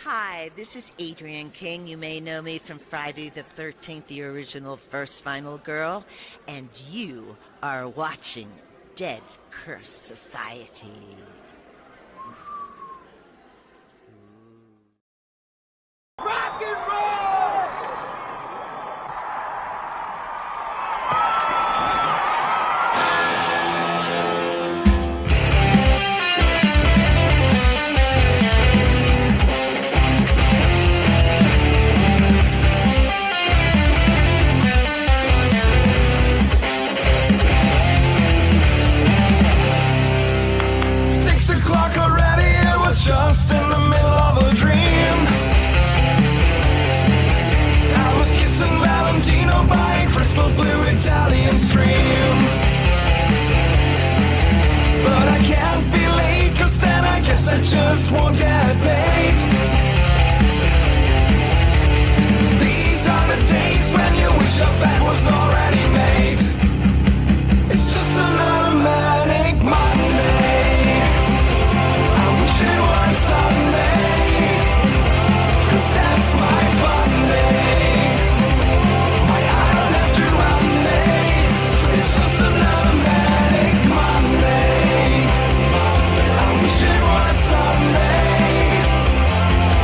Hi, this is Adrienne King. You may know me from Friday the 13th, the original First Final Girl, and you are watching Dead Curse Society. Rock and roll! Just in the middle of a dream, I was kissing Valentino by a crystal blue Italian stream. But I can't be late, 'cause then I guess I just won't get paid. These are the days when you wish your bed was already made. It's just another manic Monday. It was Sunday, 'cause that's my fun day. I don't have to run day. It's just another manic Monday. I wish it was Sunday,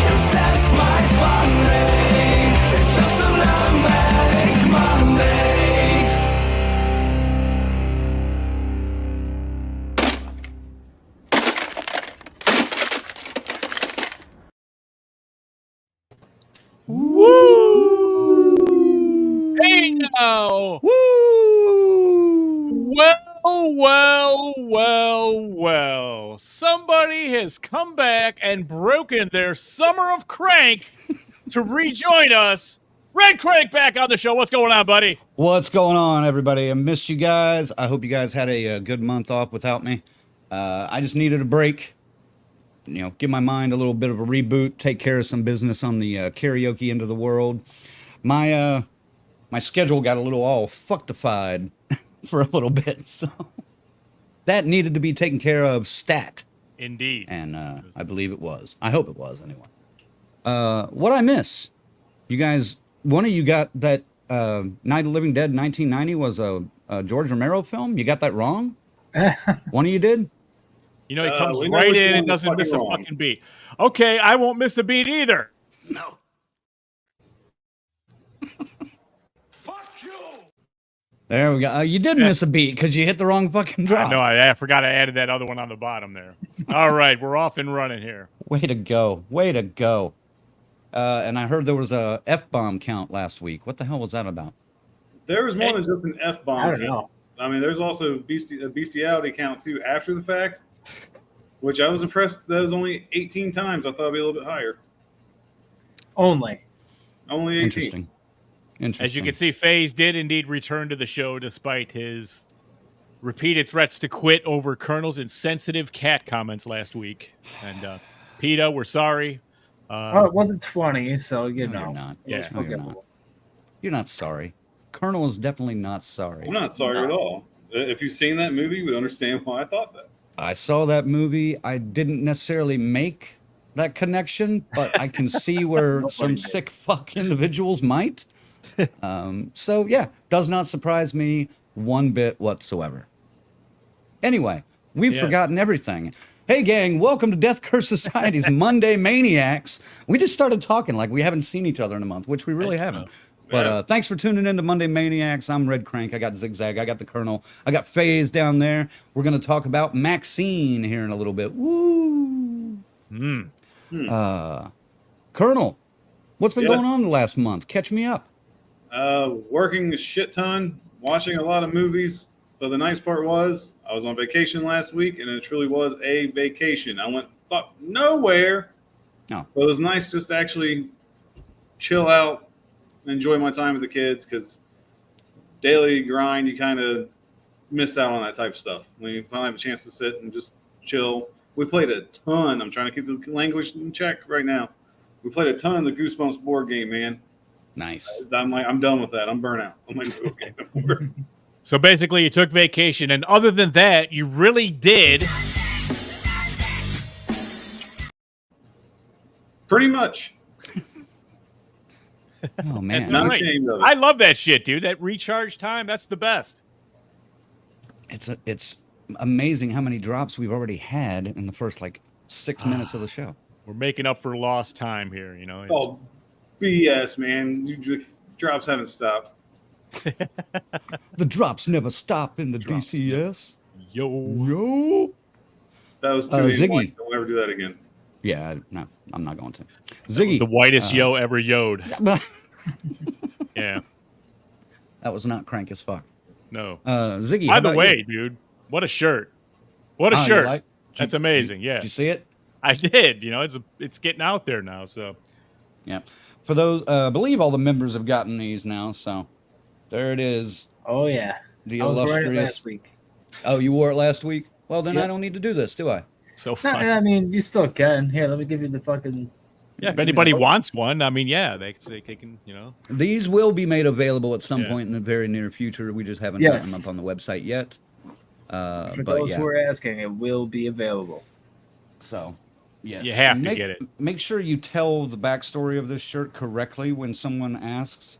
'cause that's my fun day. It's just another manic Monday. Woo! Hey now! Woo! Well. Somebody has come back and broken their summer of crank to rejoin us. Redcranke back on the show. What's going on, buddy? What's going on, everybody? I missed you guys. I hope you guys had a good month off without me. I just needed a break. You know, give my mind a little bit of a reboot, take care of some business on the karaoke end of the world. My schedule got a little all fuctified for a little bit, so that needed to be taken care of stat. Indeed. And I believe it was. I hope it was, anyway. What I miss? You guys, one of you got that Night of the Living Dead 1990 was a George Romero film? You got that wrong? One of you did? You know, he comes right in and doesn't miss a fucking beat. Okay, I won't miss a beat either. No. Fuck you! There we go. You did miss a beat because you hit the wrong fucking drop. No, I forgot I added that other one on the bottom there. All right, we're off and running here. Way to go. Way to go. And I heard there was a F-bomb count last week. What the hell was that about? There was more than just an F-bomb I don't count. know. I mean, there's also a bestiality count, too, after the fact, which I was impressed that was only 18 times. I thought it'd be a little bit higher. Only 18. Interesting. As you can see, FaZe did indeed return to the show despite his repeated threats to quit over Colonel's insensitive cat comments last week. And PETA, we're sorry. Well, it wasn't 20, so you know. You're not. It was No, you're not. forgivable. You're not sorry. Colonel is definitely not sorry. I'm not sorry at all. If you've seen that movie, you would understand why I thought that. I saw that movie. I didn't necessarily make that connection, but I can see where some sick fuck individuals might. So, yeah, does not surprise me one bit whatsoever. Anyway, we've forgotten everything. Hey, gang, welcome to Death Curse Society's Monday Maniacs. We just started talking like we haven't seen each other in a month, which we really haven't. But thanks for tuning in to Monday Maniacs. I'm Redcranke. I got Zigzag. I got the Colonel. I got FaZe down there. We're going to talk about MaXXXine here in a little bit. Woo! Colonel, what's been going on the last month? Catch me up. Working a shit ton, watching a lot of movies. But the nice part was I was on vacation last week, and it truly was a vacation. I went fuck nowhere. No. But it was nice just to actually chill out, enjoy my time with the kids, because daily grind, you kind of miss out on that type of stuff. When you finally have a chance to sit and just chill. We played a ton. I'm trying to keep the language in check right now. We played a ton of the Goosebumps board game, man. Nice. I'm done with that. I'm burnt out. I'm like, okay, over. So basically, you took vacation, and other than that, you really did Pretty much. Oh man, Not Right. ashamed of it. I love that shit, dude. That recharge time, that's the best. it's amazing how many drops we've already had in the first like 6 minutes of the show. We're making up for lost time here, you know. It's- Oh, BS, man. Drops haven't stopped. The drops never stop in the Drops DCS. Yo. Yo. That was too many Ziggy. points. Don't ever do that again. Yeah, no, I'm not going to. That was Ziggy, the whitest yo ever yoed. Yeah. that was not crank as fuck. No. Ziggy, By how the about way, you? dude, what a shirt. What a Oh, you shirt. like- That's did you- amazing. Yeah. Did you see it? I did. You know, it's getting out there now. So Yeah. For those, I believe all the members have gotten these now. So there it is. Oh yeah. The I was wearing it illustrious. last week. Oh, you wore it last week? Well, then Yep. I don't need to do this, do I? so No, fun. I mean, you still can. Here, let me give you the fucking. Yeah, if anybody wants one, I mean, yeah, they can, you know. These will be made available at some Yeah. point in the very near future. We just haven't Yes. gotten them up on the website yet. For But those yeah, who are asking, it will be available. so yes, You have to make, get it. Make sure you tell the backstory of this shirt correctly when someone asks.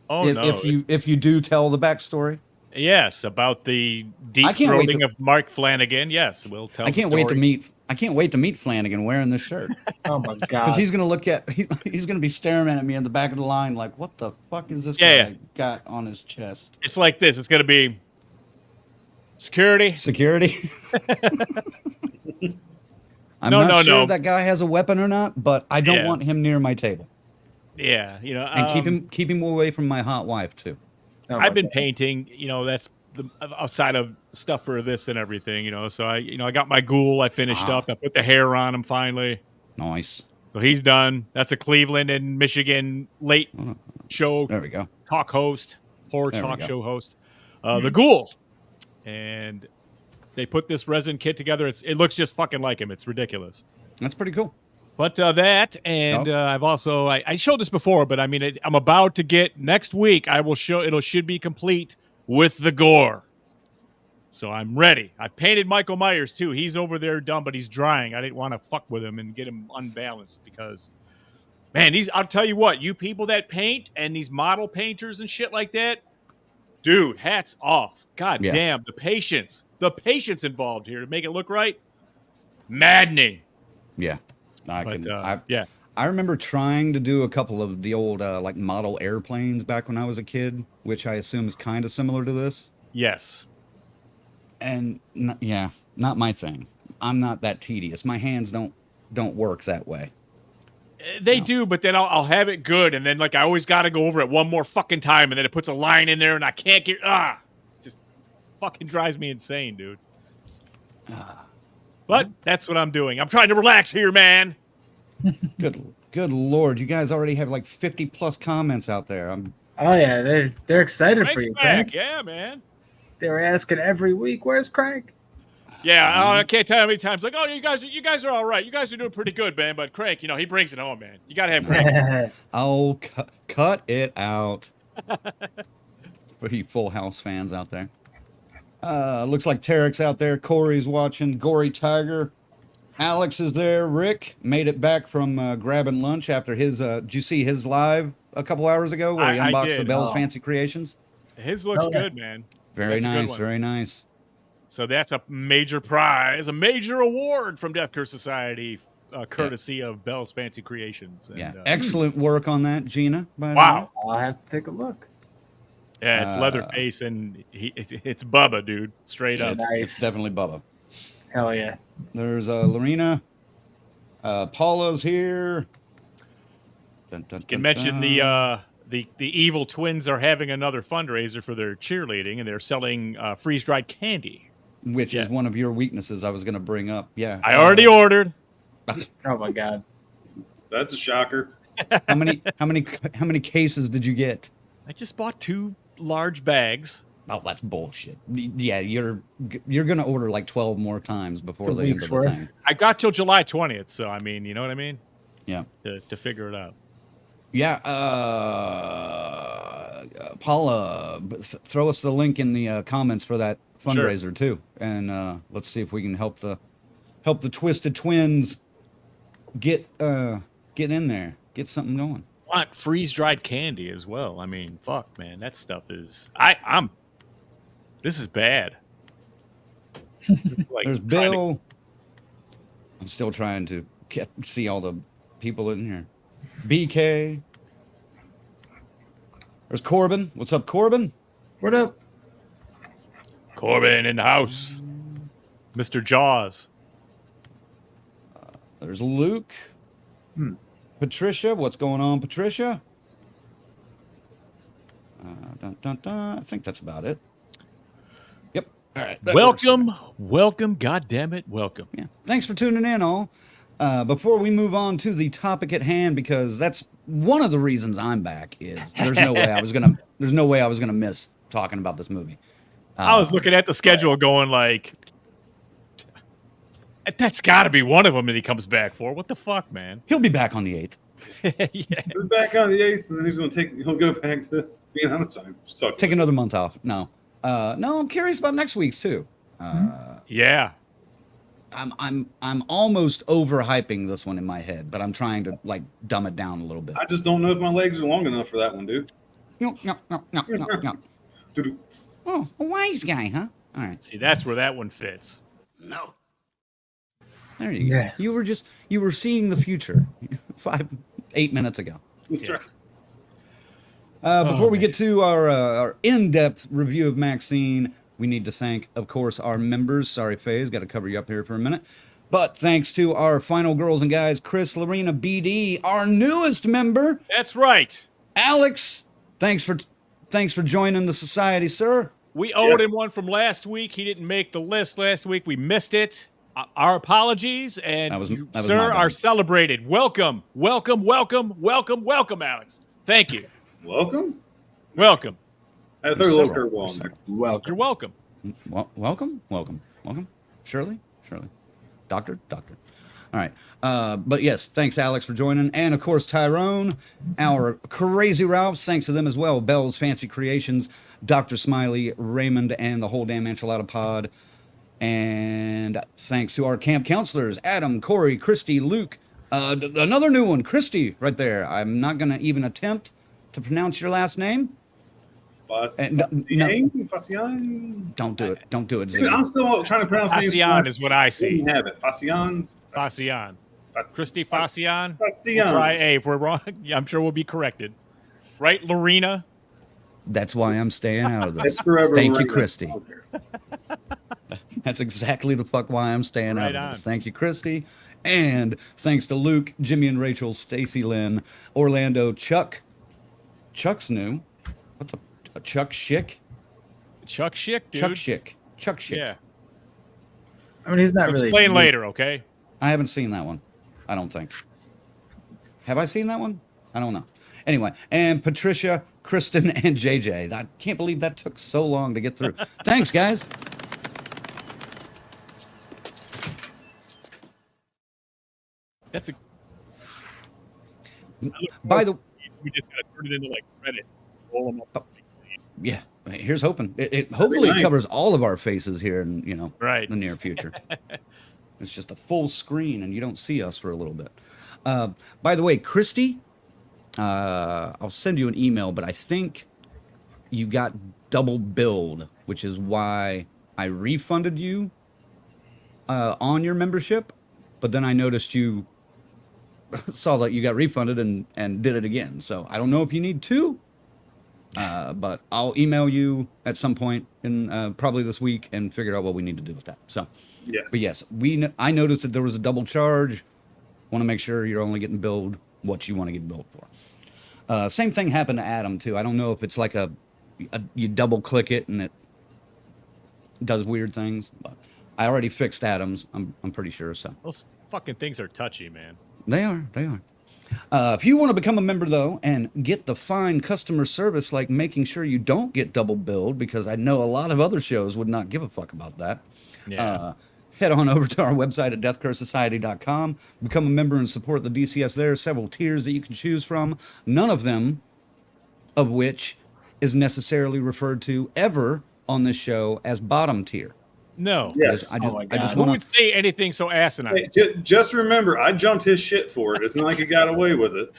Oh no. If you do tell the backstory, Yes, about the deep I can't wait throating to- of Mark Flanagan. Yes, we'll tell. I can't wait to meet. I can't wait to meet Flanagan wearing this shirt Oh my because god. he's gonna look at he's gonna be staring at me in the back of the line like, what the fuck is this Yeah, guy got on his chest? It's like this. It's gonna be security. Security. I'm No, not no, sure no. if that guy has a weapon or not, but I don't Yeah. want him near my table. Yeah, you know, And keep him away from my hot wife too. Oh my I've been God. painting. You know, that's the outside of stuff for this and everything. You know, so I got my ghoul. I finished Ah. up. I put the hair on him finally. Nice. So he's done. That's a Cleveland and Michigan late show There we go. talk host, horror There we talk go. show host, the Ghoul, and they put this resin kit together. It looks just fucking like him. It's ridiculous. That's pretty cool. But that, and Oh. I've also I showed this before, but I mean I'm about to get next week. I will show it should be complete with the gore. So I'm ready. I painted Michael Myers too. He's over there done, but he's drying. I didn't want to fuck with him and get him unbalanced because, man, I'll tell you what, you people that paint and these model painters and shit like that, dude, hats off. God Yeah. damn, the patience involved here to make it look right, maddening. Yeah. But I yeah, I remember trying to do a couple of the old like model airplanes back when I was a kid, which I assume is kind of similar to this. yes. And not my thing. I'm not that tedious. My hands don't work that way. They No. do, but then I'll have it good, and then like I always got to go over it one more fucking time, and then it puts a line in there, and I can't get just fucking drives me insane, dude. But that's what I'm doing. I'm trying to relax here, man. Good lord, you guys already have like 50 plus comments out there. Oh yeah, they're excited for Crank you, back, Crank. yeah, man. They were asking every week, "Where's Crank?" Yeah, I can't tell how many times like, oh, you guys are all right. You guys are doing pretty good, man. But Crank, he brings it home, man. You gotta have Crank. Oh, cut it out. For you Full House fans out there. Looks like Tarek's out there. Corey's watching. Gory Tiger. Alex is there. Rick made it back from grabbing lunch after his. Did you see his live a couple hours ago where he I unboxed the did. Bell's Oh. Fancy Creations? His looks Oh, yeah. good, man. Very That's a good nice. one. Very nice. So that's a major prize, a major award from Death Curse Society, courtesy of Bell's Fancy Creations. And, Yeah. Excellent work on that, Gina. By the way. Wow. I'll have to take a look. Yeah, it's Leatherface, and it's Bubba, dude. Straight Yeah, up. it's Nice. definitely Bubba. Hell yeah. There's Lorena. Paula's here. Dun, dun, You can dun, mention dun. the evil twins are having another fundraiser for their cheerleading, and they're selling freeze-dried candy. Which Yes. is one of your weaknesses I was going to bring up. Yeah. I already ordered. Oh my god. That's a shocker. How many cases did you get? I just bought 2 large bags. Oh, that's bullshit. Yeah, you're going to order like 12 more times before It's a the end week's of the worth. thing. I got till July 20th, so I mean, you know what I mean? Yeah. To figure it out. Yeah, Paula, throw us the link in the comments for that fundraiser too, and let's see if we can help the Twisted Twins get get in there, get something going. Want freeze dried candy as well. I mean, fuck, man, that stuff is. This is bad. Like There's trying to- Bill. I'm still trying to see all the people in here. BK. There's Corbin. What's up, Corbin? What up? Corbin in the house. Mr. Jaws. There's Luke. Patricia. What's going on, Patricia? Dun, dun, dun. I think that's about it. Yep. All right. that works. Welcome, goddammit, welcome. Yeah. Thanks for tuning in, all. Before we move on to the topic at hand, because that's one of the reasons I'm back, is there's no way I was gonna miss talking about this movie. I was looking at the schedule going like, that's got to be one of them that he comes back for. What the fuck, man? He'll be back on the 8th. Yeah. He'll be back on the 8th, and then he'll go back to being on the side. Take another month off. No, I'm curious about next week's too. Yeah. I'm almost overhyping this one in my head, but I'm trying to like dumb it down a little bit. I just don't know if my legs are long enough for that one, dude. No. Oh, a wise guy, huh? All right. See, that's where that one fits. No. There you go. You were seeing the future 8 minutes ago. Yes. Before we get to our in-depth review of MaXXXine, we need to thank, of course, our members. Sorry, Faye's got to cover you up here for a minute. But thanks to our final girls and guys, Chris, Lorena, BD, our newest member. That's right. Alex, thanks for joining the society, sir. We owed him one from last week. He didn't make the list last week. We missed it. Our apologies, and That was you, my sir, bad. are celebrated. Welcome, Alex. Thank you. Welcome. Welcome. I threw a little curveball in there. Welcome. You're welcome. Welcome. Shirley. Doctor. All right. But yes, thanks, Alex, for joining. And, of course, Tyrone, our Crazy Ralphs. Thanks to them as well. Bell's Fancy Creations, Dr. Smiley, Raymond, and the whole damn enchilada pod. And thanks to our camp counselors, Adam, Corey, Christy, Luke. Another new one, Christy, right there. I'm not going to even attempt to pronounce your last name. Fascian? Don't do it. Don't do it, Dude, Ziggy. I'm still trying to pronounce names. Fascian is what I see. Didn't have it. Fascian. Christy Fascian. Fascian. We'll try A. If we're wrong, I'm sure we'll be corrected. Right, Lorena? That's why I'm staying out of this. It's forever. Thank you, right Christy. now. That's exactly the fuck why I'm staying out Right of this. on. Thank you, Christy. And thanks to Luke, Jimmy and Rachel, Stacy Lynn, Orlando, Chuck. Chuck's new. What the? Chuck Schick? Chuck Schick, dude. Chuck Schick. Yeah. I mean, he's not really. Explain later, okay? I haven't seen that one. I don't think. Have I seen that one? I don't know. Anyway, and Patricia, Kristen, and JJ. I can't believe that took so long to get through. Thanks, guys. That's a. By the We just gotta turn it into like Reddit. Roll them up. yeah, here's hoping. Hopefully nice. it covers all of our faces here in Right. the near future. It's just a full screen and you don't see us for a little bit. By the way, Christy, I'll send you an email, but I think you got double billed, which is why I refunded you on your membership. But then I noticed you saw that you got refunded and did it again. So I don't know if you need to, but I'll email you at some point in probably this week and figure out what we need to do with that. So, Yes. but yes, I noticed that there was a double charge. Want to make sure you're only getting billed what you want to get billed for. Same thing happened to Adam too. I don't know if it's like you double click it and it does weird things, but I already fixed Adam's. I'm pretty sure. So Those fucking things are touchy, man. they are. If you want to become a member though and get the fine customer service like making sure you don't get double billed, because I know a lot of other shows would not give a fuck about that. Yeah. Head on over to our website at deathcursesociety.com. Become a member and support the DCS. There are several tiers that you can choose from, none of them of which is necessarily referred to ever on this show as bottom tier. No. Yes. Oh my I just God. Who want would say anything so asinine? Hey, just remember, I jumped his shit for it. It's not like he got away with it.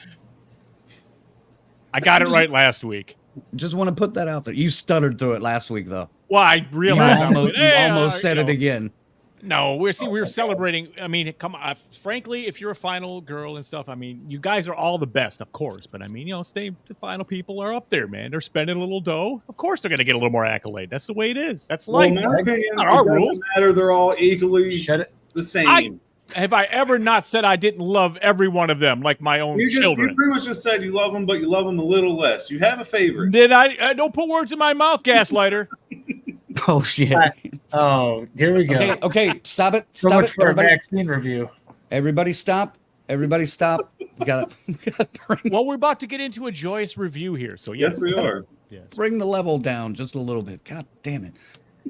I got it right last week. to put that out there. You stuttered through it last week, though. Well, I realized You almost said it again. No, we're celebrating. I mean, come on. Frankly, if you're a final girl and stuff, I mean, you guys are all the best, of course. But I mean, the final people are up there, man. They're spending a little dough. Of course, they're going to get a little more accolade. That's the way it is. That's life. Well, in my opinion, Not it our doesn't rules. matter. They're all equally Shut it. the same. Have I ever not said I didn't love every one of them like my own You children? pretty much just said you love them, but you love them a little less. You have a favorite. Did I don't put words in my mouth, gaslighter. Oh shit. Oh, here we go. Okay, stop it. So Stop much it. for a Everybody, vaccine review. everybody stop. Everybody stop. We gotta Well, we're about to get into a joyous review here, so yes, Yes, we are. yes. bring the level down just a little bit. God damn it.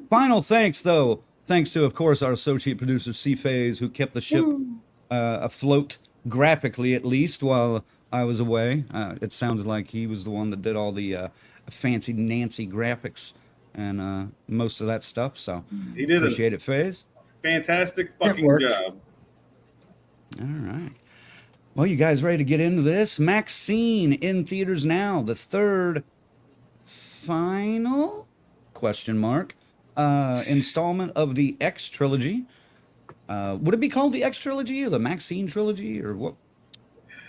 Final thanks, though. Thanks to, of course, our associate producer, C-Phase, who kept the ship afloat, graphically at least, while I was away. It sounded like he was the one that did all the fancy Nancy graphics and most of that stuff. So He did appreciate it, Phase. a fantastic fucking worked. job. All right. Well, you guys ready to get into this? MaXXXine in theaters now. The third final installment of the X trilogy. Would it be called the X trilogy or the MaXXXine trilogy, or what?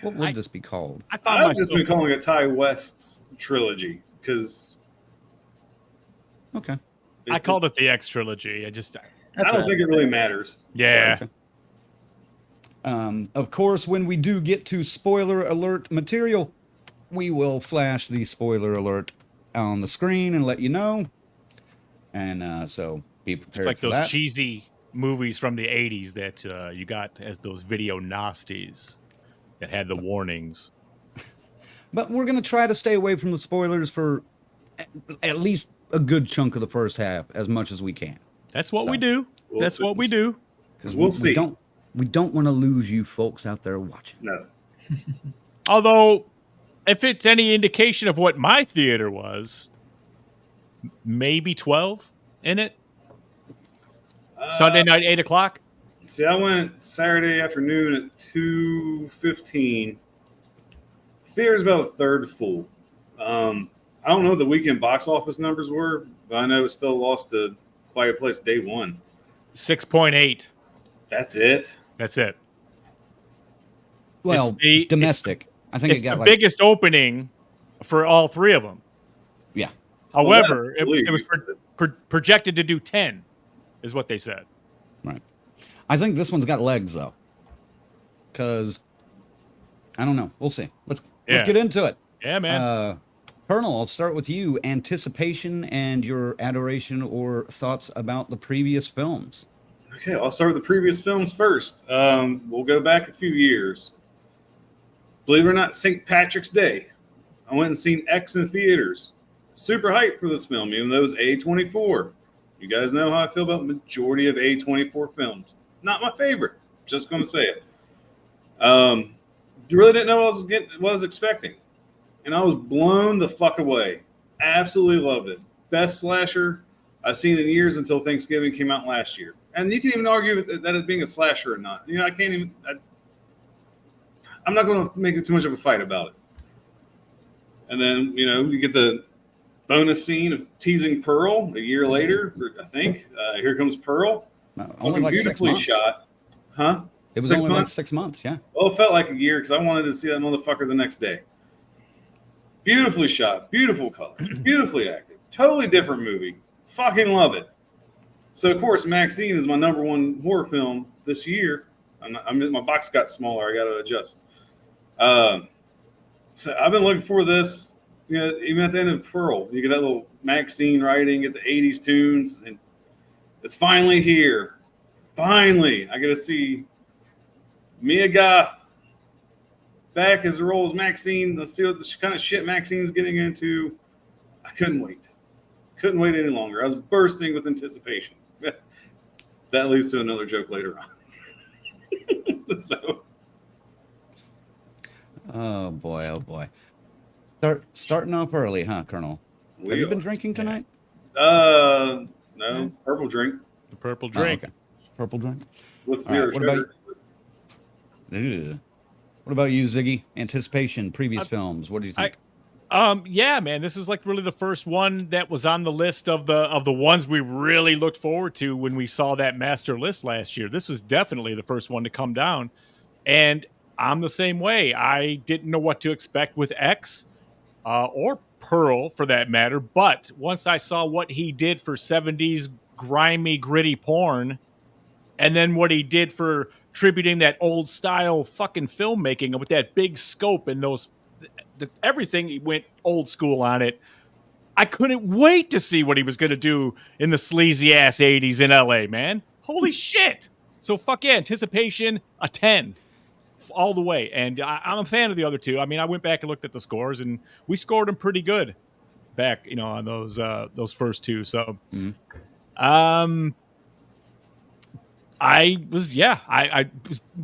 What would this be called? I found I've just myself. been calling it Ty West's trilogy because Okay. I called it the X trilogy. I That's I don't what think it really matters. yeah. Okay. Of course, when we do get to spoiler alert material, we will flash the spoiler alert on the screen and let you know. And so be prepared It's like for those that. cheesy movies from the 80s that you got as those video nasties that had the warnings. But we're going to try to stay away from the spoilers for at least a good chunk of the first half, as much as we can. That's what So, we do. we'll That's see. what we do. Because We'll see. We don't want to lose you folks out there watching. No. Although, if it's any indication of what my theater was, maybe 12 in it. Sunday night, 8 o'clock. See, I went Saturday afternoon at 2:15. Theater's about a third full. I don't know what the weekend box office numbers were, but I know it still lost to Quiet Place day one. 6.8. That's it. That's it. Well, the- domestic. I think It's it got the like biggest opening for all three of them. yeah. However, Well, it was projected to do 10, is what they said. Right. I think this one's got legs though. Cause I don't know. We'll see. Let's Yeah. get into it. Yeah, man. Colonel, I'll start with you. Anticipation and your adoration or thoughts about the previous films. Okay, I'll start with the previous films first. We'll go back a few years. Believe it or not, St. Patrick's Day. I went and seen X in theaters. Super hyped for this film, even though it was A24. You guys know how I feel about the majority of A24 films. Not my favorite. Just going to say it. Really didn't know what I was expecting. And I was blown the fuck away. Absolutely loved it. Best slasher I've seen in years until Thanksgiving came out last year. And you can even argue that it being a slasher or not. You know, I can't even... I'm not going to make it too much of a fight about it. And then, you know, you get the bonus scene of teasing Pearl a year later, I think. Here comes Pearl. Only like 6 beautifully months. shot. Huh? It was 6 only like months? 6 months. Yeah. Well, it felt like a year because I wanted to see that motherfucker the next day. Beautifully shot, beautiful colors, beautifully acted. Totally different movie. Fucking love it. So, of course, MaXXXine is my number one horror film this year. My box got smaller. I got to adjust. So I've been looking for this, you know, even at the end of Pearl. You get that little MaXXXine writing, get the 80s tunes, and it's finally here. Finally, I get to see Mia Goth back as the role as MaXXXine. Let's see what the kind of shit MaXXXine's getting into. I couldn't wait. Couldn't wait any longer. I was bursting with anticipation. That leads to another joke later on. So, Oh boy. Oh boy. Starting off early, huh, Colonel? Have you been drinking tonight? no, purple drink. The purple Oh, drink. okay. Purple drink. with All zero right, what sugar. about Ugh. What about you, Ziggy? Anticipation, previous films. What do you think? Yeah, man, this is like really the first one that was on the list of the ones we really looked forward to when we saw that master list last year. This was definitely the first one to come down, and I'm the same way. I didn't know what to expect with X, or Pearl for that matter, but once I saw what he did for 70s grimy, gritty porn, and then what he did for tributing that old style fucking filmmaking with that big scope and those everything, he went old school on it. I couldn't wait to see what he was going to do in the sleazy ass 80s in LA, man. Holy shit. So fuck yeah, Anticipation, a 10 all the way. And I'm a fan of the other two. I mean, I went back and looked at the scores and we scored them pretty good back, on those first two. So I was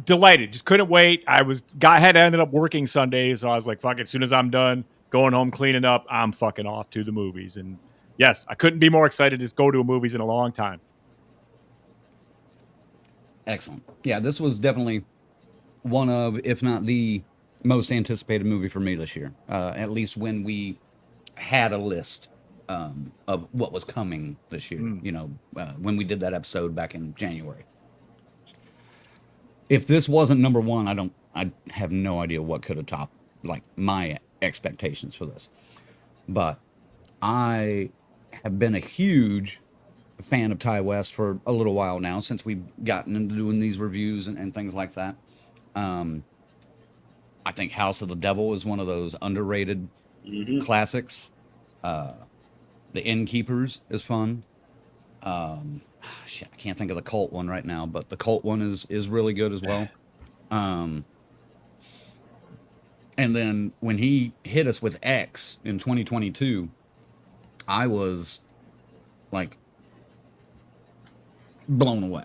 delighted. Just couldn't wait. Had ended up working Sunday, so I was like, fuck it. As soon as I'm done going home cleaning up, I'm fucking off to the movies. And yes, I couldn't be more excited to go to a movies in a long time. Excellent. Yeah, this was definitely one of, if not the most anticipated movie for me this year. At least when we had a list of what was coming this year. When we did that episode back in January. If this wasn't number one, I have no idea what could have topped like my expectations for this. But I have been a huge fan of Ty West for a little while now, since we've gotten into doing these reviews and things like that. I think House of the Devil is one of those underrated classics. The Innkeepers is fun. Shit, I can't think of the cult one right now, but the cult one is really good as well. And then when he hit us with X in 2022, I was like blown away,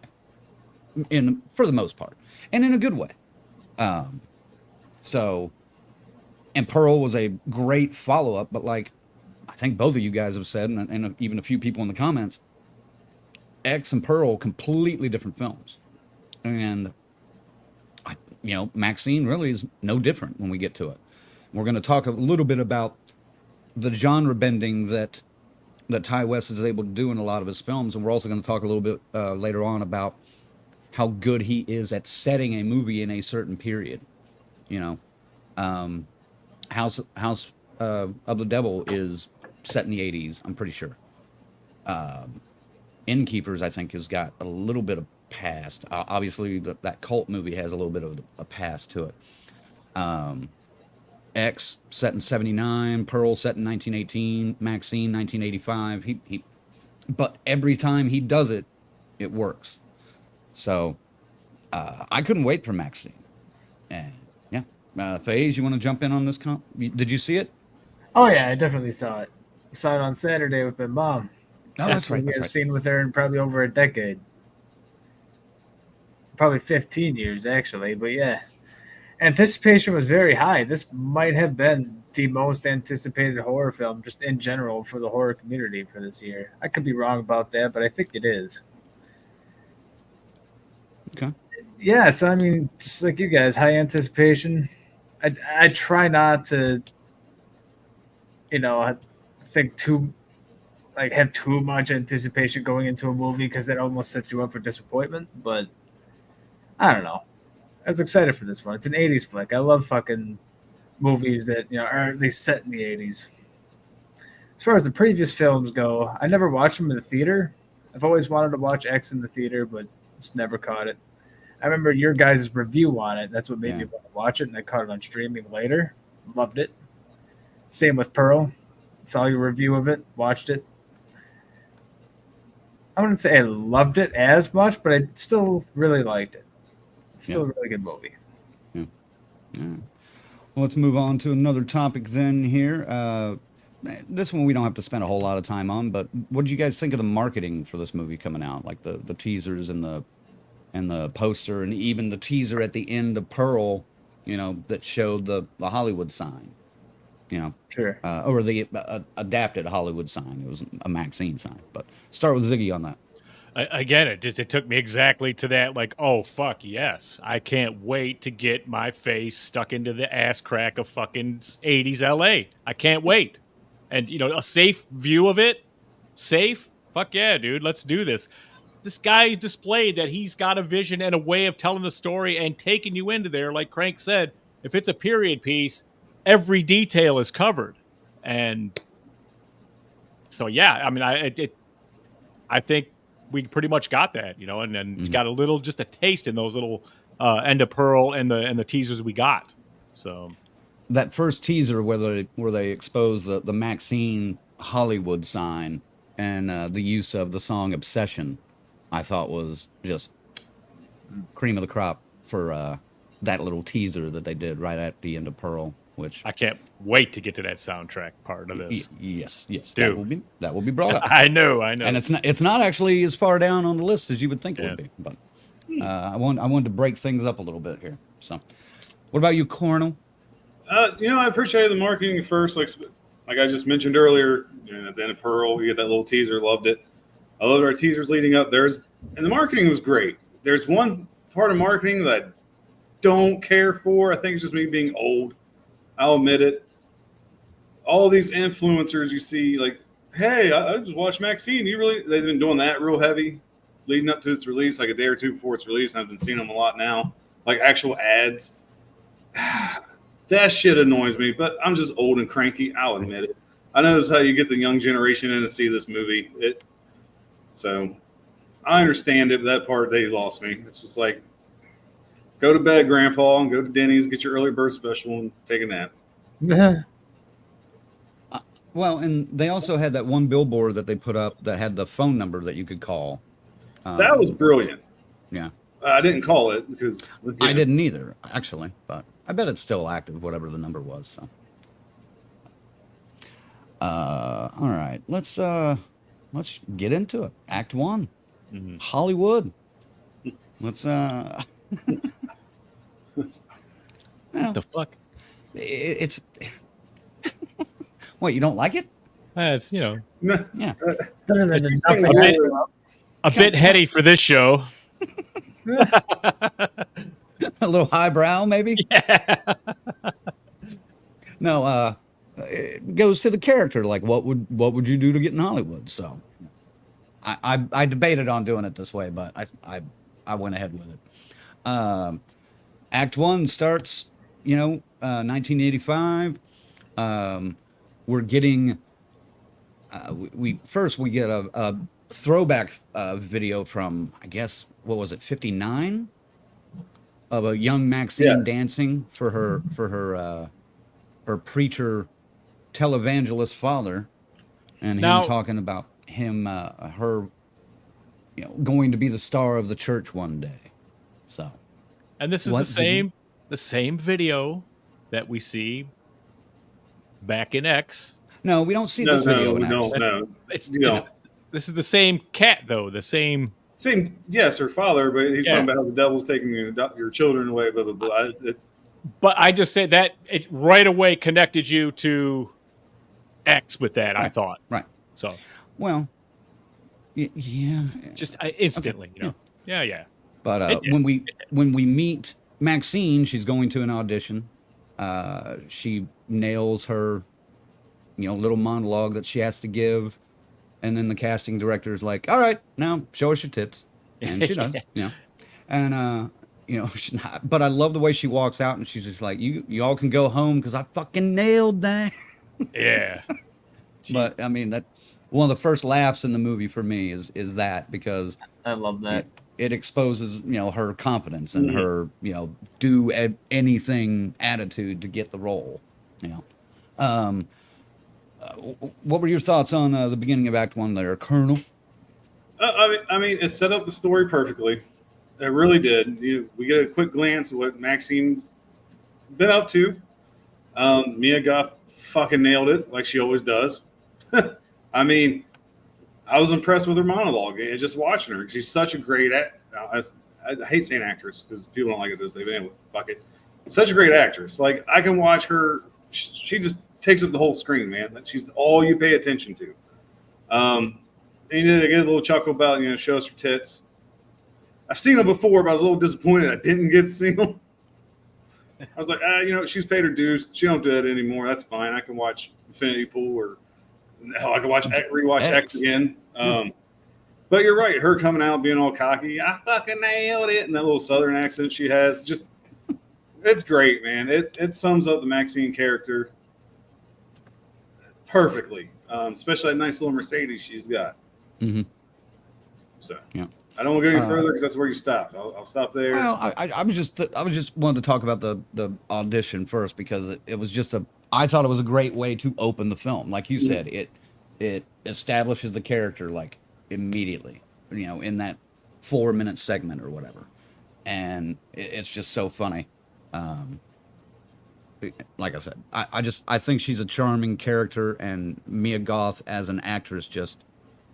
for the most part, and in a good way. And Pearl was a great follow-up, but like I think both of you guys have said, and even a few people in the comments, X and Pearl, completely different films. And, MaXXXine really is no different when we get to it. We're going to talk a little bit about the genre bending that Ty West is able to do in a lot of his films. And we're also going to talk a little bit later on about how good he is at setting a movie in a certain period. House of the Devil is set in the 80s, I'm pretty sure. Innkeepers, I think, has got a little bit of past. Obviously, that cult movie has a little bit of a past to it. X, set in 79. Pearl, set in 1918. MaXXXine, 1985. But every time he does it, it works. So, I couldn't wait for MaXXXine. And, yeah. FaZe, you want to jump in on this comp? Did you see it? Oh, yeah, I definitely saw it. Saw it on Saturday with my mom. Oh, that's right. I've seen with her in probably over a decade. Probably 15 years, actually. But yeah, anticipation was very high. This might have been the most anticipated horror film just in general for the horror community for this year. I could be wrong about that, but I think it is. Okay. Yeah, so I mean, just like you guys, high anticipation. I try not to, have too much anticipation going into a movie because that almost sets you up for disappointment. But I don't know. I was excited for this one. It's an 80s flick. I love fucking movies that, are at least set in the 80s. As far as the previous films go, I never watched them in the theater. I've always wanted to watch X in the theater, but just never caught it. I remember your guys' review on it. That's what made me want to watch it, and I caught it on streaming later. Loved it. Same with Pearl. Saw your review of it, watched it. I wouldn't say I loved it as much, but I still really liked it. It's still a really good movie. Yeah. Well, let's move on to another topic then here. This one we don't have to spend a whole lot of time on, but what did you guys think of the marketing for this movie coming out? Like the teasers and the poster, and even the teaser at the end of Pearl, that showed the Hollywood sign. Sure. Or the adapted Hollywood sign. It was a MaXXXine sign. But start with Ziggy on that. Again, it took me exactly to that. Like, oh fuck yes, I can't wait to get my face stuck into the ass crack of fucking 80s LA. I can't wait, and a safe view of it, safe. Fuck yeah, dude, let's do this. This guy's displayed that he's got a vision and a way of telling the story and taking you into there. Like Crank said, if it's a period piece, every detail is covered, and so yeah, I mean, I think we pretty much got that, and then got just a taste in those little End of Pearl and the teasers we got. So that first teaser where they expose the MaXXXine Hollywood sign and the use of the song Obsession, I thought was just cream of the crop for that little teaser that they did right at the End of Pearl, which I can't wait to get to that soundtrack part of this. Yes, Dude. that will be brought up. I know, and it's not actually as far down on the list as you would think it would be. But I wanted to break things up a little bit here. So, what about you, Cornel? I appreciated the marketing at first, like I just mentioned earlier. At the End of Pearl, you get that little teaser. Loved it. I loved our teasers leading up. And the marketing was great. There's one part of marketing that I don't care for. I think it's just me being old. I'll admit it. All these influencers you see, like, hey, I just watched MaXXXine. They've been doing that real heavy leading up to its release, like a day or two before its release. And I've been seeing them a lot now, like actual ads. That shit annoys me, but I'm just old and cranky. I'll admit it. I know this is how you get the young generation in to see this movie. So I understand it, but that part, they lost me. It's just like, go to bed, Grandpa, and go to Denny's, get your early bird special, and take a nap. Well, and they also had that one billboard that they put up that had the phone number that you could call. That was brilliant. Yeah. I didn't call it because I didn't either, actually, but I bet it's still active, whatever the number was. So, all right, let's get into it. Act 1, Hollywood. Let's What the fuck? It's what, you don't like it? It's Yeah, Better than nothing. a bit heady for this show. a little highbrow, maybe. Yeah. No, it goes to the character. Like, what would you do to get in Hollywood? So, I debated on doing it this way, but I went ahead with it. Act 1 starts, 1985. We're getting we get a throwback video from, I guess, what was it, 59, of a young MaXXXine dancing for her preacher televangelist father, and him talking about her going to be the star of the church one day. So, and this is the same video that we see back in X. No, we don't see this video in X. No. This is the same cat, though. The same. Yes, her father, but he's talking about how the devil's taking your children away, blah, blah, blah. But I just say that it right away connected you to X with that, right. I thought. Right. So. Well, yeah. Just instantly, okay. Yeah. But when we meet MaXXXine, she's going to an audition. She nails her, little monologue that she has to give. And then the casting director is like, all right, now show us your tits. And she does, And, but I love the way she walks out and she's just like, you all can go home because I fucking nailed that. Yeah. But, I mean, that one of the first laughs in the movie for me is that, because I love that. It exposes, her confidence and her, do anything attitude to get the role, What were your thoughts on the beginning of Act 1 there, Colonel? I mean, it set up the story perfectly. It really did. We get a quick glance at what MaXXXine's been up to. Mia Goth fucking nailed it, like she always does. I mean, I was impressed with her monologue and just watching her. She's such a great I hate saying actress because people don't like it this day, but anyway, fuck it. Such a great actress. Like, I can watch her. She just takes up the whole screen, man. She's all you pay attention to. And you get a little chuckle about, show us your tits. I've seen them before, but I was a little disappointed I didn't get to see them. I was like, she's paid her dues. She don't do it anymore. That's fine. I can watch Infinity Pool, or hell, I can rewatch X again. But you're right. Her coming out being all cocky, I fucking nailed it, and that little Southern accent she has, just it's great, man. It sums up the MaXXXine character perfectly, especially that nice little Mercedes she's got. Mm-hmm. So yeah. I don't want to go any further because that's where you stopped. I'll stop there. Well, I was just wanted to talk about the audition first, because it was just I thought it was a great way to open the film. Like you said, it establishes the character like immediately, in that 4-minute segment or whatever, and it's just so funny. Like I said, I think she's a charming character, and Mia Goth as an actress, just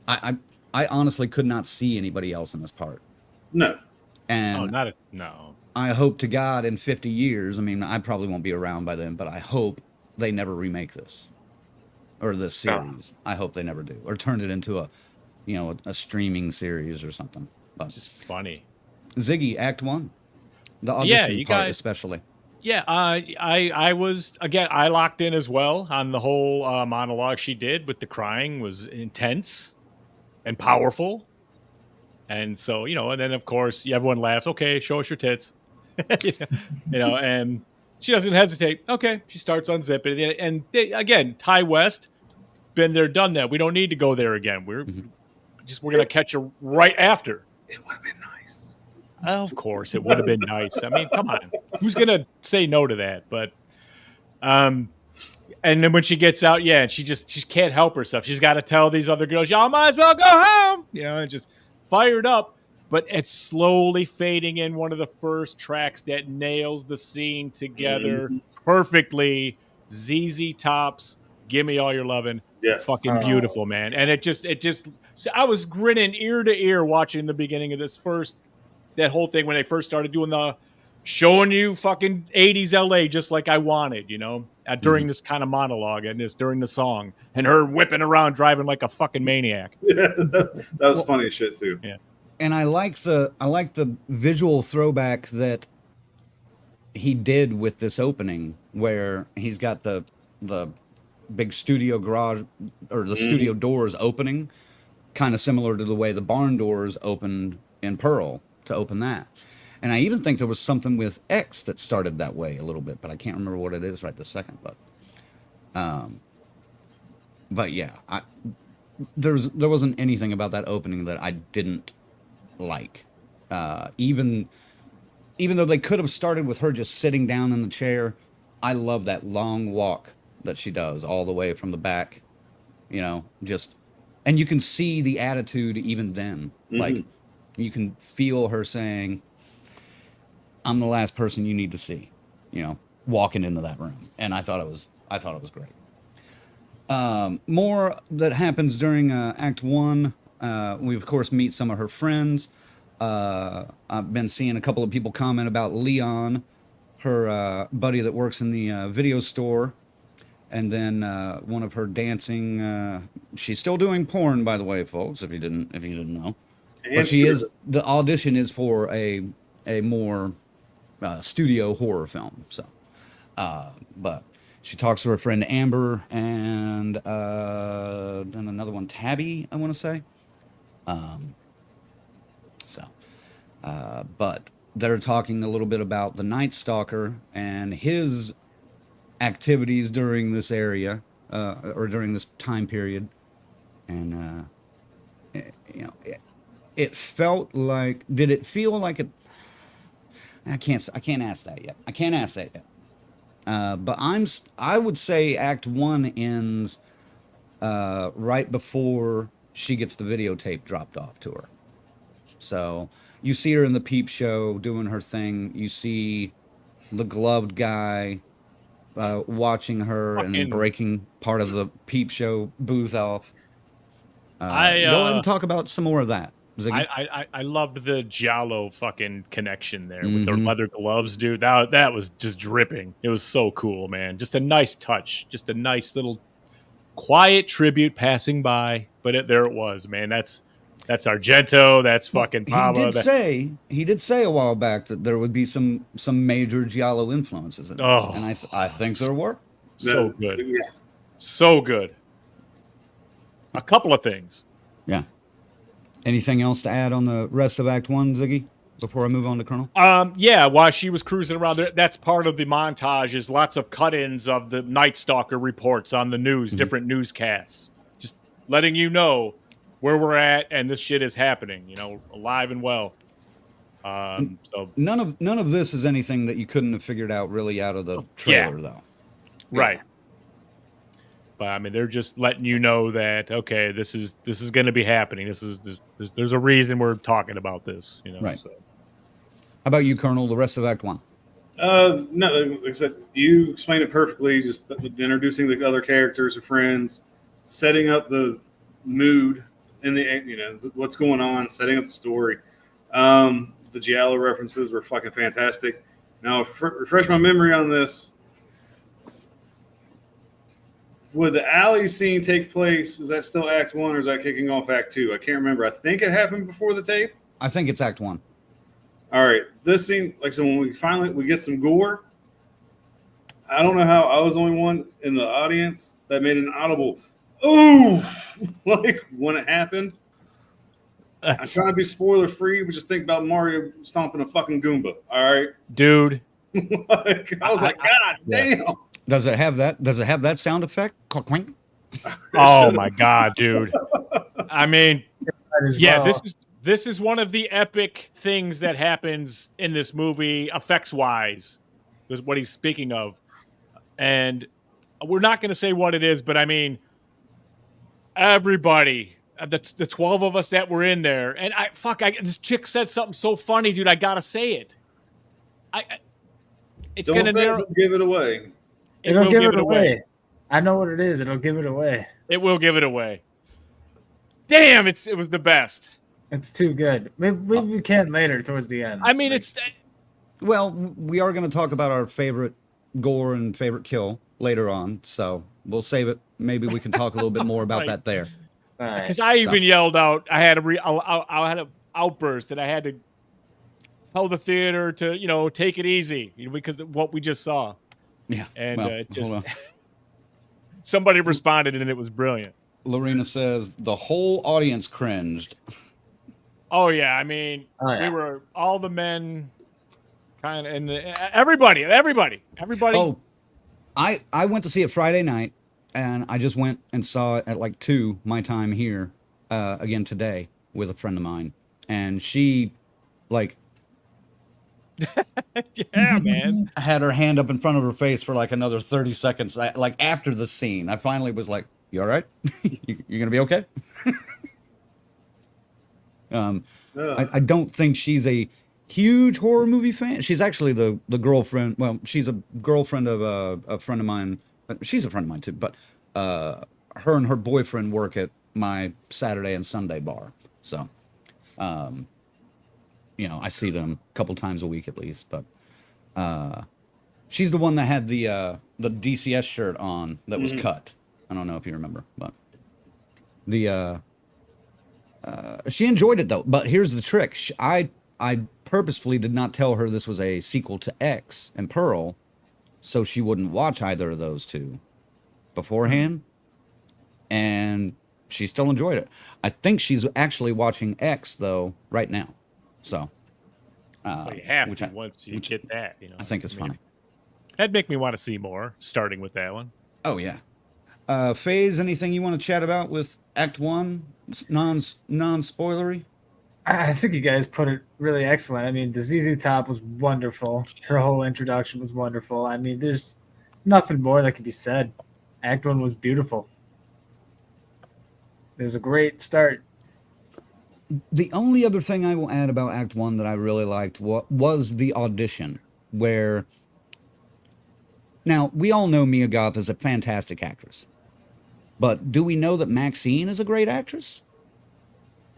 I honestly could not see anybody else in this part. No. And no. I hope to God in 50 years, I mean, I probably won't be around by then, but I hope they never remake this or this series. I hope they never do, or turn it into a streaming series or something. But It's just funny. Ziggy, Act 1, the audition part especially. Yeah, I was, again, I locked in as well on the whole monologue she did with the crying. Was intense and powerful. And so, and then of course everyone laughs. Okay, show us your tits. And she doesn't hesitate. Okay, she starts unzipping. And again, Ty West, been there, done that. We don't need to go there again. We're going to catch her right after. It would have been nice. Of course, it would have been nice. I mean, come on. Who's going to say no to that? But, and then when she gets out, she can't help herself. She's got to tell these other girls, y'all might as well go home. And just fired up. But it's slowly fading in, one of the first tracks that nails the scene together perfectly. ZZ Top's Give Me All Your Lovin'. Yes. Fucking beautiful, man. And it just, I was grinning ear to ear watching the beginning of that whole thing when they first started doing showing you fucking 80s LA just like I wanted, during this kind of monologue and during the song, and her whipping around driving like a fucking maniac. Yeah, that was funny as shit too. Yeah. And I like the visual throwback that he did with this opening, where he's got the big studio garage or the studio doors opening, kind of similar to the way the barn doors opened in Pearl to open that. And I even think there was something with X that started that way a little bit, but I can't remember what it is right this second. But yeah, there wasn't anything about that opening that I didn't like. Even though they could have started with her just sitting down in the chair, I love that long walk that she does all the way from the back, and you can see the attitude even then. Like, you can feel her saying, I'm the last person you need to see, walking into that room. And I thought it was great. More that happens during Act 1. We of course meet some of her friends. I've been seeing a couple of people comment about Leon, her buddy that works in the video store, and then one of her dancing. She's still doing porn, by the way, folks. If you didn't know, but she is. The audition is for a more studio horror film. So, but she talks to her friend Amber and then another one, Tabby, I want to say. But they're talking a little bit about the Night Stalker and his activities during this area, or during this time period. And, it felt like, did it feel like it? I can't ask that yet. But I would say Act 1 ends right before she gets the videotape dropped off to her. So you see her in the peep show doing her thing. You see the gloved guy watching her and then breaking part of the peep show booth off. Go ahead and talk about some more of that. I loved the Giallo fucking connection there with their leather gloves, dude. That was just dripping. It was so cool, man. Just a nice touch. Just a nice little quiet tribute passing by, but there it was, man. That's Argento. That's fucking Pablo. He did say a while back that there would be some major Giallo influences in this, and I think there were. So good. Yeah. So good. A couple of things. Yeah. Anything else to add on the rest of Act 1, Ziggy, before I move on to Colonel? Yeah, while she was cruising around there, that's part of the montage is lots of cut-ins of the Night Stalker reports on the news, different newscasts. Just letting you know where we're at and this shit is happening, alive and well. So none of this is anything that you couldn't have figured out really out of the trailer, though. Right. But I mean, they're just letting you know that this is going to be happening. There's a reason we're talking about this, Right. So. How about you, Colonel? The rest of Act 1. No, like I said, you explained it perfectly. Just introducing the other characters or friends, setting up the mood and what's going on, setting up the story. The Giallo references were fucking fantastic. Now, refresh my memory on this. Would the alley scene take place? Is that still Act 1 or is that kicking off Act 2? I can't remember. I think it happened before the tape. I think it's Act 1. All right. This scene, like, so when we get some gore, I don't know how I was the only one in the audience that made an audible, ooh, like when it happened. I'm trying to be spoiler free, but just think about Mario stomping a fucking Goomba. All right. Dude. Like, I was like, God damn. Does it have that sound effect? Clink. Oh my God, dude. I mean, Well. this is one of the epic things that happens in this movie, effects wise. Is what he's speaking of, and we're not going to say what it is, but I mean, everybody, the 12 of us that were in there, and this chick said something so funny, dude. I gotta say it. It's Don't gonna give it away. It'll give it away. I know what it is. It'll give it away. It will give it away. Damn, it was the best. It's too good. Maybe we can later towards the end. I mean, Well, we are going to talk about our favorite gore and favorite kill later on, so we'll save it. Maybe we can talk a little bit more about Right. that there. All right. because I even yelled out. I had I had an outburst that I had to tell the theater to take it easy because of what we just saw. Yeah. And well, just hold on. somebody responded and it was brilliant. Lorena says the whole audience cringed. Oh yeah, I mean, yeah. we were all the men, kind of, and everybody. Oh, I went to see it Friday night, and I just went and saw it at like 2 my time here, again today with a friend of mine, and she, like, yeah, man. had her hand up in front of her face for like another 30 seconds. Like after the scene, I finally was like, "You all right? you gonna be okay?" I don't think she's a huge horror movie fan. She's actually the girlfriend. Well, she's a girlfriend of a friend of mine. She's a friend of mine too. But her and her boyfriend work at my Saturday and Sunday bar. So, I see them a couple times a week at least. But she's the one that had the DCS shirt on that was cut. I don't know if you remember, but she enjoyed it though. But here's the trick: I purposefully did not tell her this was a sequel to X and Pearl, so she wouldn't watch either of those two beforehand, and she still enjoyed it. I think she's actually watching X though right now, so Well, you have to once you get that. I think it's funny. That'd make me want to see more. Starting with that one. Oh yeah. FaZe, anything you want to chat about with Act 1, non-spoilery? I think you guys put it really excellent. I mean, the ZZ Top was wonderful. Her whole introduction was wonderful. I mean, there's nothing more that could be said. Act 1 was beautiful. It was a great start. The only other thing I will add about Act 1 that I really liked was the audition, where... Now, we all know Mia Goth is a fantastic actress. But do we know that MaXXXine is a great actress?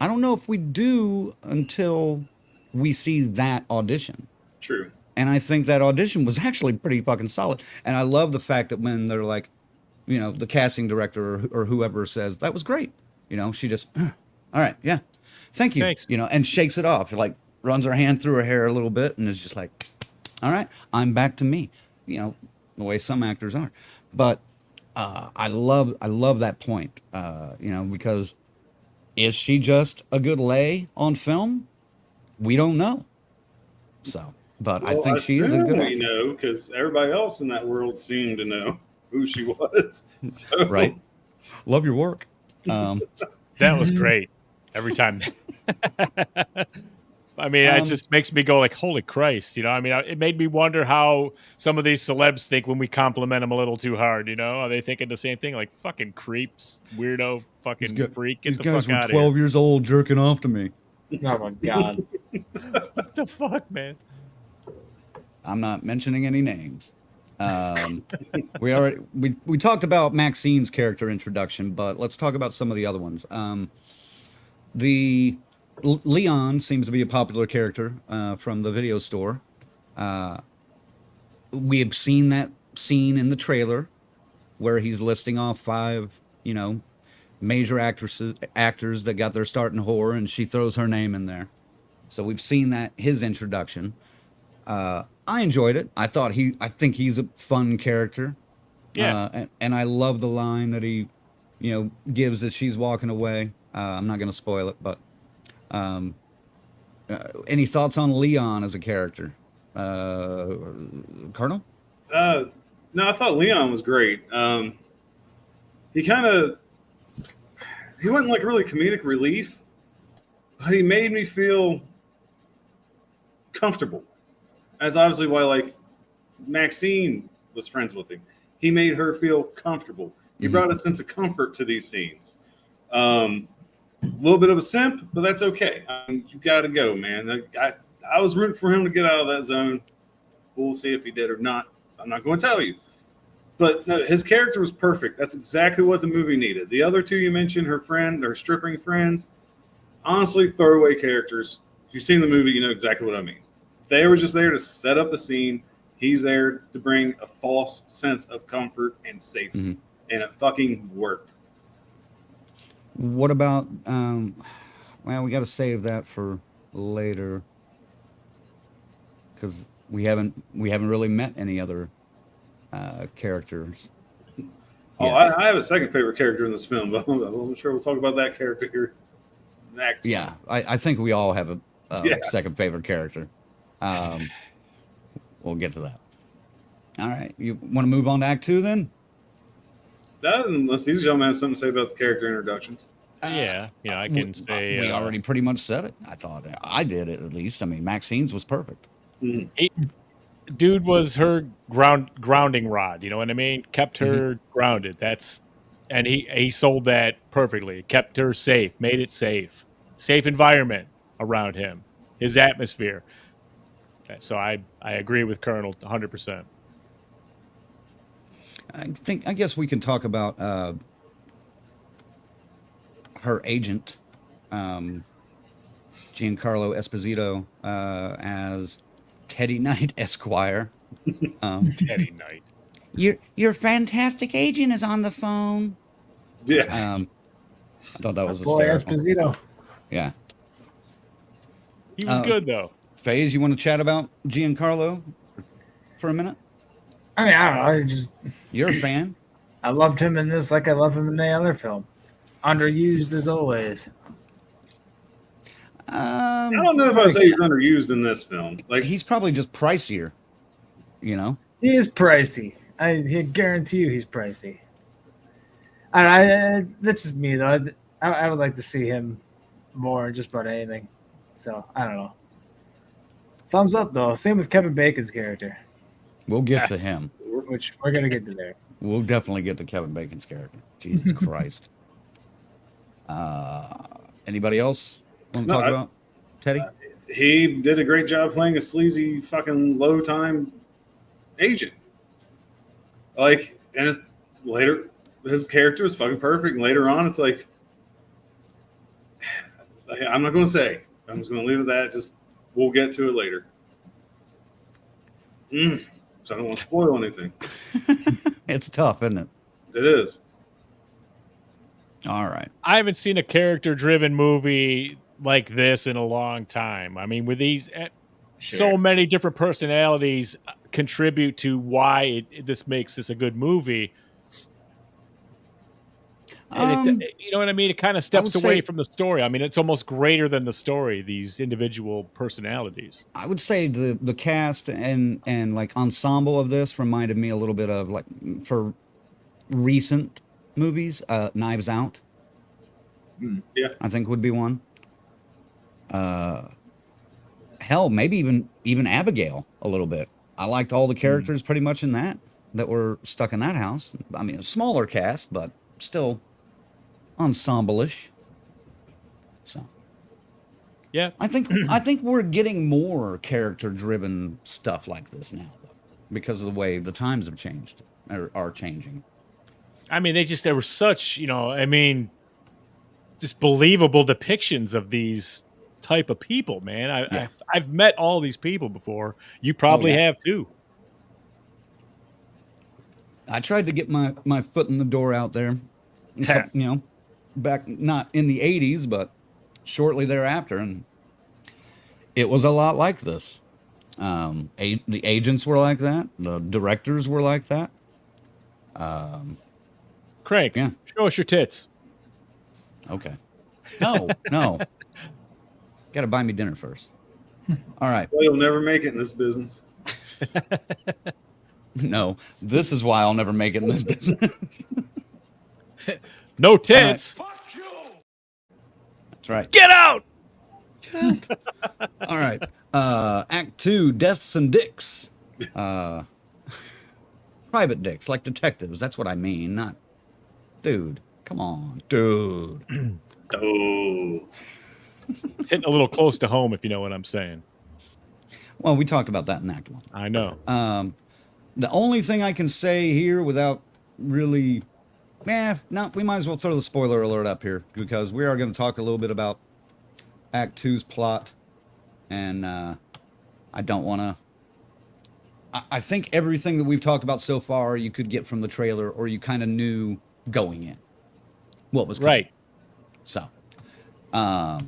I don't know if we do until we see that audition. True. And I think that audition was actually pretty fucking solid. And I love the fact that when they're like, the casting director or whoever says, that was great. You know, she just, all right, yeah, thank you. Thanks. You know, and shakes it off. Like runs her hand through her hair a little bit, and is just like, all right, I'm back to me. You know, the way some actors are. But I love that point. You know, because is she just a good lay on film? We don't know. So, but I Well, think she is a good we actress. know because everybody else in that world seemed to know who she was. So, Right. Love your work. That was great. Every time. I mean, it just makes me go like, "Holy Christ!" You know. I mean, it made me wonder how some of these celebs think when we compliment them a little too hard. You know, are they thinking the same thing? Like, fucking creeps, weirdo, fucking freak, get these the guys fuck were out of 12 here! years old jerking off to me. Oh my god. What the fuck, man? I'm not mentioning any names. We talked about MaXXXine's character introduction, but let's talk about some of the other ones. Leon seems to be a popular character from the video store. We have seen that scene in the trailer where he's listing off 5, you know, major actors that got their start in horror, and she throws her name in there. So we've seen that his introduction. I enjoyed it. I think he's a fun character. Yeah. And I love the line that he, you know, gives as she's walking away. I'm not going to spoil it, but any thoughts on Leon as a character? Colonel? no, I thought Leon was great. He wasn't like really comedic relief, but he made me feel comfortable. That's obviously why, like, MaXXXine was friends with him. He made her feel comfortable. He brought a sense of comfort to these scenes. A little bit of a simp, but that's okay. I mean, you got to go, man. I was rooting for him to get out of that zone. We'll see if he did or not. I'm not going to tell you. But no, his character was perfect. That's exactly what the movie needed. The other two you mentioned, her friend, her stripping friends, honestly, throwaway characters. If you've seen the movie, you know exactly what I mean. They were just there to set up the scene. He's there to bring a false sense of comfort and safety. And it fucking worked. What about, well, we got to save that for later because we haven't really met any other characters. Oh, yet. I have a second favorite character in this film, but I'm sure we'll talk about that character here next. Yeah, I think we all have a second favorite character. We'll get to that. All right, you want to move on to Act 2 then? Unless these gentlemen have something to say about the character introductions. Yeah, I can say we already pretty much said it. I thought I did it at least. I mean, MaXXXine's was perfect. Dude was her grounding rod. You know what I mean? Kept her grounded. And he sold that perfectly. Kept her safe. Made it safe environment around him. His atmosphere. So I agree with Colonel 100%. I guess we can talk about her agent, Giancarlo Esposito, as Teddy Knight Esquire. Teddy Knight. Your fantastic agent is on the phone. Yeah. I thought that was Boy, hysterical. Esposito. Yeah. He was good though. FaZe, you want to chat about Giancarlo for a minute? I mean, I don't know. You're a fan. I loved him in this like I love him in the other film. Underused as always. I don't know if I would say he's underused in this film. Like, He's probably just pricier, you know? He is pricey. I guarantee you he's pricey. I that's just me though. I would like to see him more in just about anything. So I don't know. Thumbs up though. Same with Kevin Bacon's character, We'll get to him. which we're gonna get to there. We'll definitely get to Kevin Bacon's character. Jesus Christ. Anybody else want to talk about Teddy? he did a great job playing a sleazy fucking low time agent. Like, and his character was fucking perfect. And later on, it's like, I'm not going to say. I'm just going to leave it at that. Just, we'll get to it later. So I don't want to spoil anything. It's tough, isn't it? It is. All right. I haven't seen a character-driven movie like this in a long time. I mean, with these so many different personalities contribute to why this makes this a good movie. And you know what I mean? It kind of steps away from the story. I mean, it's almost greater than the story, these individual personalities. I would say the cast and like ensemble of this reminded me a little bit of, like, for recent movies, Knives Out. Yeah. I think would be one. Hell, maybe even Abigail a little bit. I liked all the characters pretty much in that were stuck in that house. I mean, a smaller cast, but still ensemble-ish. So yeah, I think we're getting more character-driven stuff like this now, though, because of the way the times have changed or are changing. I mean, there were such, I mean, just believable depictions of these type of people, man. I've met all these people before. You probably have too. I tried to get my foot in the door out there, back not in the 80s, but shortly thereafter, and it was a lot like this. The agents were like that. The directors were like that. Craig, show us your tits. Okay. No. Got to buy me dinner first. All right. Well, you'll never make it in this business. No, this is why I'll never make it in this business. No tits. Fuck you! That's right. Get out. All right. Act 2, Deaths and Dicks. Private dicks, like detectives. That's what I mean. Not, dude. Come on, dude. Oh. Hitting a little close to home, if you know what I'm saying. Well, we talked about that in Act 1. I know. The only thing I can say here without really... no, we might as well throw the spoiler alert up here, because we are going to talk a little bit about Act 2's plot, and I don't want to... I think everything that we've talked about so far you could get from the trailer, or you kind of knew going in what was coming. Right. So, all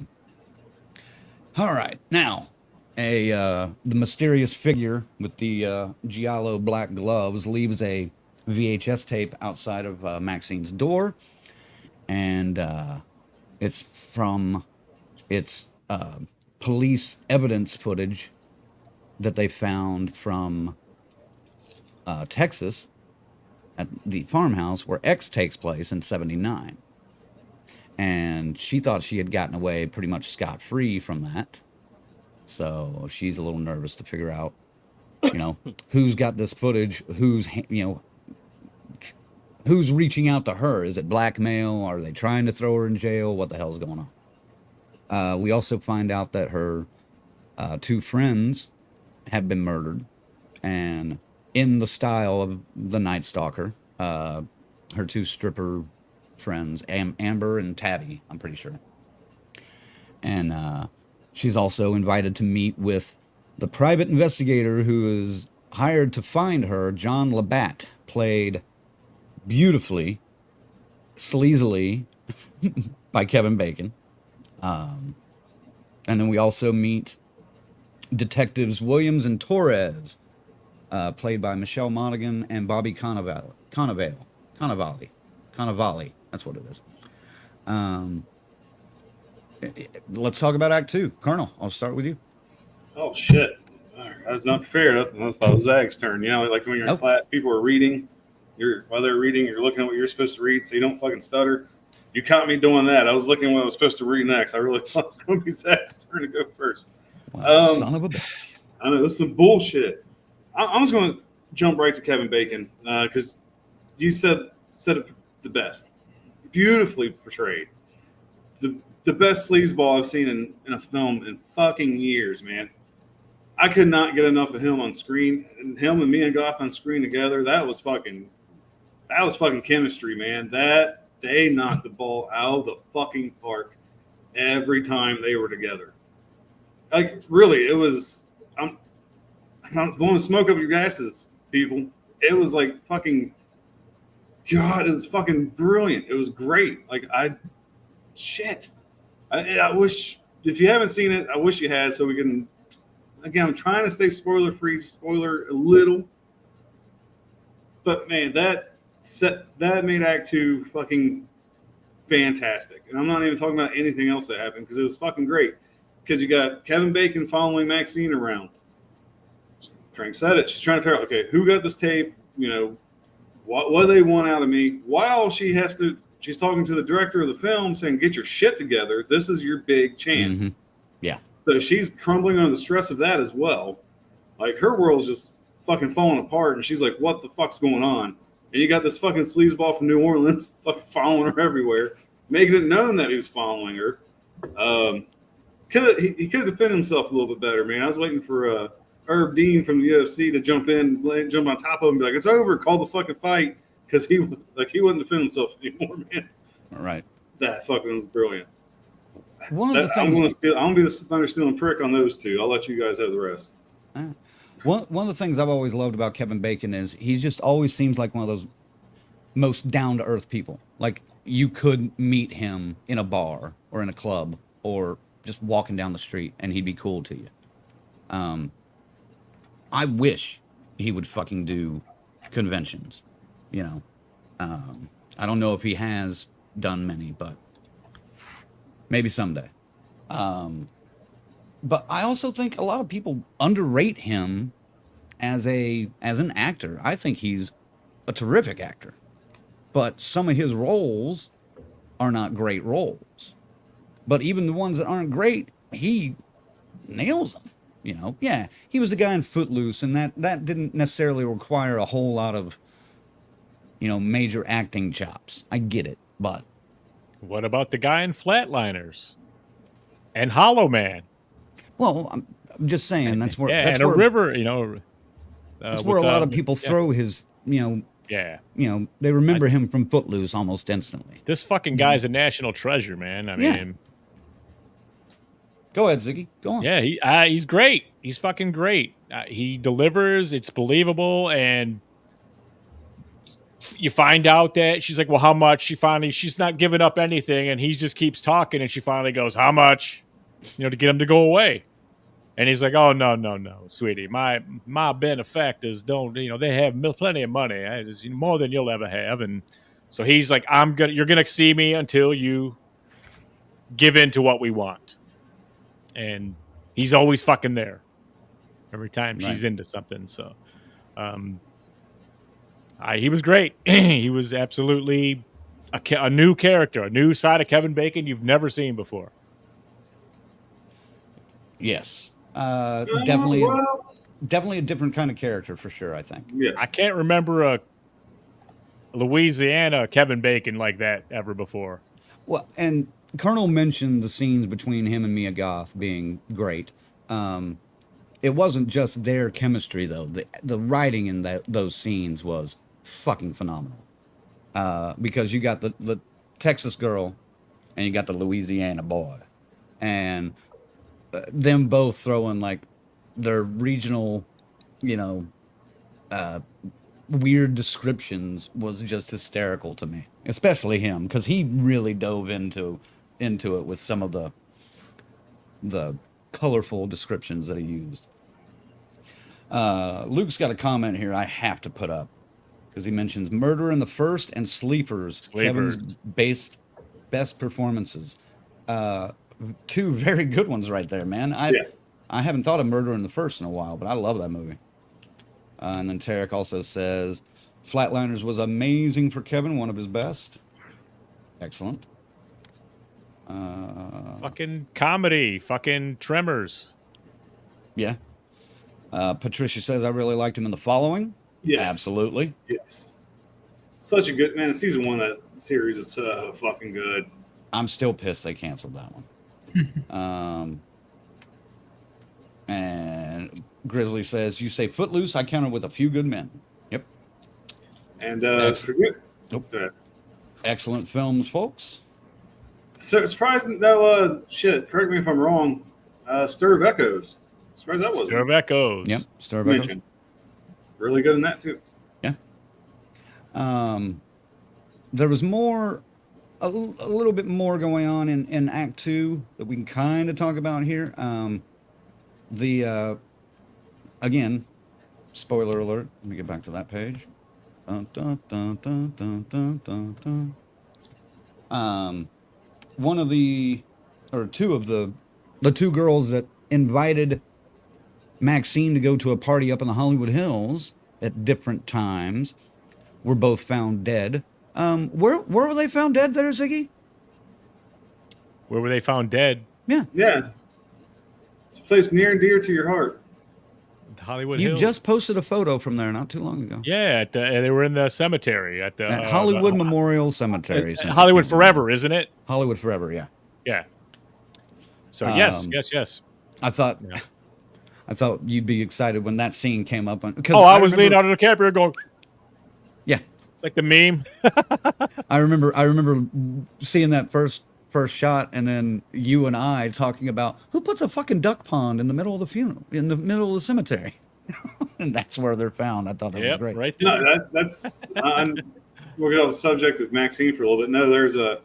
right. Now, the mysterious figure with the giallo black gloves leaves a VHS tape outside of Maxine's door, and it's from police evidence footage that they found from Texas at the farmhouse where X takes place in '79. And she thought she had gotten away pretty much scot-free from that. So she's a little nervous to figure out, who's got this footage, who's reaching out to her. Is it blackmail? Are they trying to throw her in jail? What the hell's going on? We also find out that her two friends have been murdered, and in the style of the Night Stalker, her two stripper friends, Amber and Tabby, I'm pretty sure. And she's also invited to meet with the private investigator who is hired to find her, John Labatt, played beautifully, sleazily by Kevin Bacon. And then we also meet Detectives Williams and Torres, played by Michelle Monaghan and Bobby Cannavale. That's what it is. Let's talk about Act 2. Colonel, I'll start with you. Oh, shit. All right. I was not prepared. I thought it was Zach's turn. Like when you're in class, people are reading. While they're reading, you're looking at what you're supposed to read so you don't fucking stutter. You caught me doing that. I was looking at what I was supposed to read next. I really thought it was going to be Zach's turn to go first. Well, son of a bitch. I know, this is some bullshit. I'm just going to jump right to Kevin Bacon because you said it the best. Beautifully portrayed. The best sleazeball I've seen in a film in fucking years, man. I could not get enough of him on screen. And him and Mia Goth on screen together, that was fucking chemistry, man. That they knocked the ball out of the fucking park every time they were together. Like, really, it was I'm blowing smoke up your asses, people. It was like fucking God, it was fucking brilliant. It was great. Like I wish, if you haven't seen it, I wish you had, so we can. Again, I'm trying to stay spoiler free, spoiler a little, but man, that made Act 2 fucking fantastic. And I'm not even talking about anything else that happened because it was fucking great. Because you got Kevin Bacon following MaXXXine around. Crank said it. She's trying to figure out, okay, who got this tape? You know, what do they want out of me? While she's talking to the director of the film saying, get your shit together. This is your big chance. Mm-hmm. Yeah. So she's crumbling under the stress of that as well. Like her world's just fucking falling apart. And she's like, what the fuck's going on? And you got this fucking sleazeball from New Orleans fucking following her everywhere, making it known that he's following her. He could defend himself a little bit better, man. I was waiting for Herb Dean from the UFC to jump on top of him and be like, it's over, call the fucking fight. Because he wouldn't defend himself anymore, man. Right. That fucking was brilliant. One of the I'm things gonna be the thunder stealing prick on those two. I'll let you guys have the rest. One of the things I've always loved about Kevin Bacon is he just always seems like one of those most down to earth people. Like you could meet him in a bar or in a club or just walking down the street and he'd be cool to you. I wish he would fucking do conventions, you know. I don't know if he has done many, but maybe someday. But I also think a lot of people underrate him as an actor. I think he's a terrific actor, but some of his roles are not great roles. But even the ones that aren't great, he nails them. You know, yeah, he was the guy in Footloose, and that didn't necessarily require a whole lot of, you know, major acting chops. I get it, but What about the guy in Flatliners and Hollow Man? well, I'm just saying that's where Yeah, that's and where, a river, you know. that's where a lot of people throw his, you know, they remember him from Footloose almost instantly. This fucking guy's a national treasure, man. I Yeah. mean, Go ahead, Ziggy. Go on. yeah, he's great. He's fucking great. He delivers. It's believable, and you find out that she's like, well, how much? She's not giving up anything, and he just keeps talking, and she finally goes, how much? You know, to get him to go away. And he's like, oh, no, sweetie. My benefactors don't, you know, they have plenty of money. It's more than you'll ever have. And so he's like, you're going to see me until you give in to what we want. And he's always fucking there every time she's into something. So he was great. He was absolutely a new character, a new side of Kevin Bacon you've never seen before. Yes. Definitely a different kind of character for sure, I think. Yes. I can't remember a Louisiana Kevin Bacon like that ever before. Well, and Colonel mentioned the scenes between him and Mia Goth being great. It wasn't just their chemistry, though. The writing in those scenes was fucking phenomenal. Because you got the Texas girl and you got the Louisiana boy. And them both throwing, like, their regional, you know, weird descriptions was just hysterical to me. Especially him, because he really dove into it with some of the colorful descriptions that he used. Luke's got a comment here I have to put up because he mentions Murder in the First and Sleepers. Kevin's best performances. Two very good ones right there, man. I haven't thought of Murder in the First in a while, but I love that movie. And then Tarek also says Flatliners was amazing for Kevin, one of his best. Excellent. Fucking comedy, fucking Tremors. Yeah. Patricia says I really liked him in The Following. Yes. Absolutely. Yes. Such a good man. Season 1 of that series is so fucking good. I'm still pissed they canceled that one. And Grizzly says, you say Footloose, I counted with A Few Good Men. Yep. And Excellent films, folks. So surprising, no, shit, correct me if I'm wrong. Stir of Echoes. Surprised that wasn't Stir of Echoes. Yep. Stir of Echoes. mentioned. Really good in that too. Yeah. there was more, a little bit more going on in Act 2 that we can kind of talk about here. Again, spoiler alert. Let me get back to that page. Dun, dun, dun, dun, dun, dun, dun, dun. One of the, or two of the two girls that invited MaXXXine to go to a party up in the Hollywood Hills at different times were both found dead. Where were they found dead there, Ziggy? Where were they found dead? Yeah. Yeah. It's a place near and dear to your heart. Hollywood You Hills. just posted a photo from there not too long ago. Yeah, they were in the cemetery at the At Hollywood Memorial Cemetery. at Hollywood Forever, isn't it? Hollywood Forever, yeah. Yeah. So yes. I thought Yeah. I thought you'd be excited when that scene came up. I was remember- Leonardo DiCaprio going, Yeah. like the meme. I remember seeing that first shot, and then you and I talking about who puts a fucking duck pond in the middle of the funeral, in the middle of the cemetery, and that's where they're found. I thought that was great. Right there. No, that's we'll get on the subject of MaXXXine for a little bit. No, there's a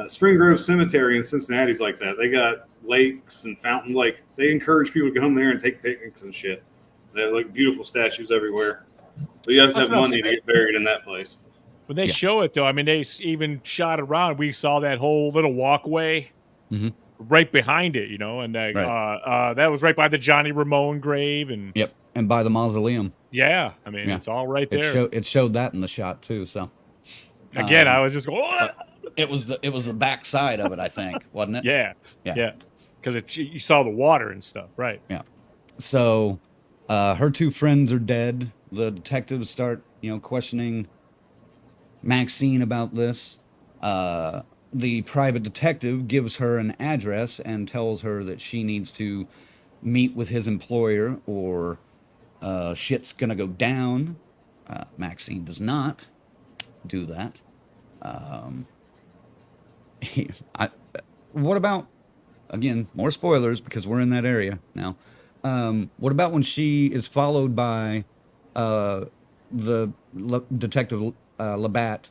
Spring Grove Cemetery in Cincinnati's like that. They got lakes and fountains. Like, they encourage people to come there and take picnics and shit. They have like beautiful statues everywhere. But you have to have money to get buried in that place. When they show it, though, I mean, they even shot around. We saw that whole little walkway right behind it, you know, and that was right by the Johnny Ramone grave. And Yep, and by the mausoleum. yeah, I mean, it's all right there. It showed that in the shot too. So again, I was just going, oh! It was the back side of it, I think, wasn't it? Yeah, because you saw the water and stuff, right? Yeah. So her two friends are dead. The detectives start, questioning MaXXXine about this. The private detective gives her an address and tells her that she needs to meet with his employer or shit's gonna go down. MaXXXine does not do that. What about, again, more spoilers because we're in that area now. What about when she is followed by the detective Labatt,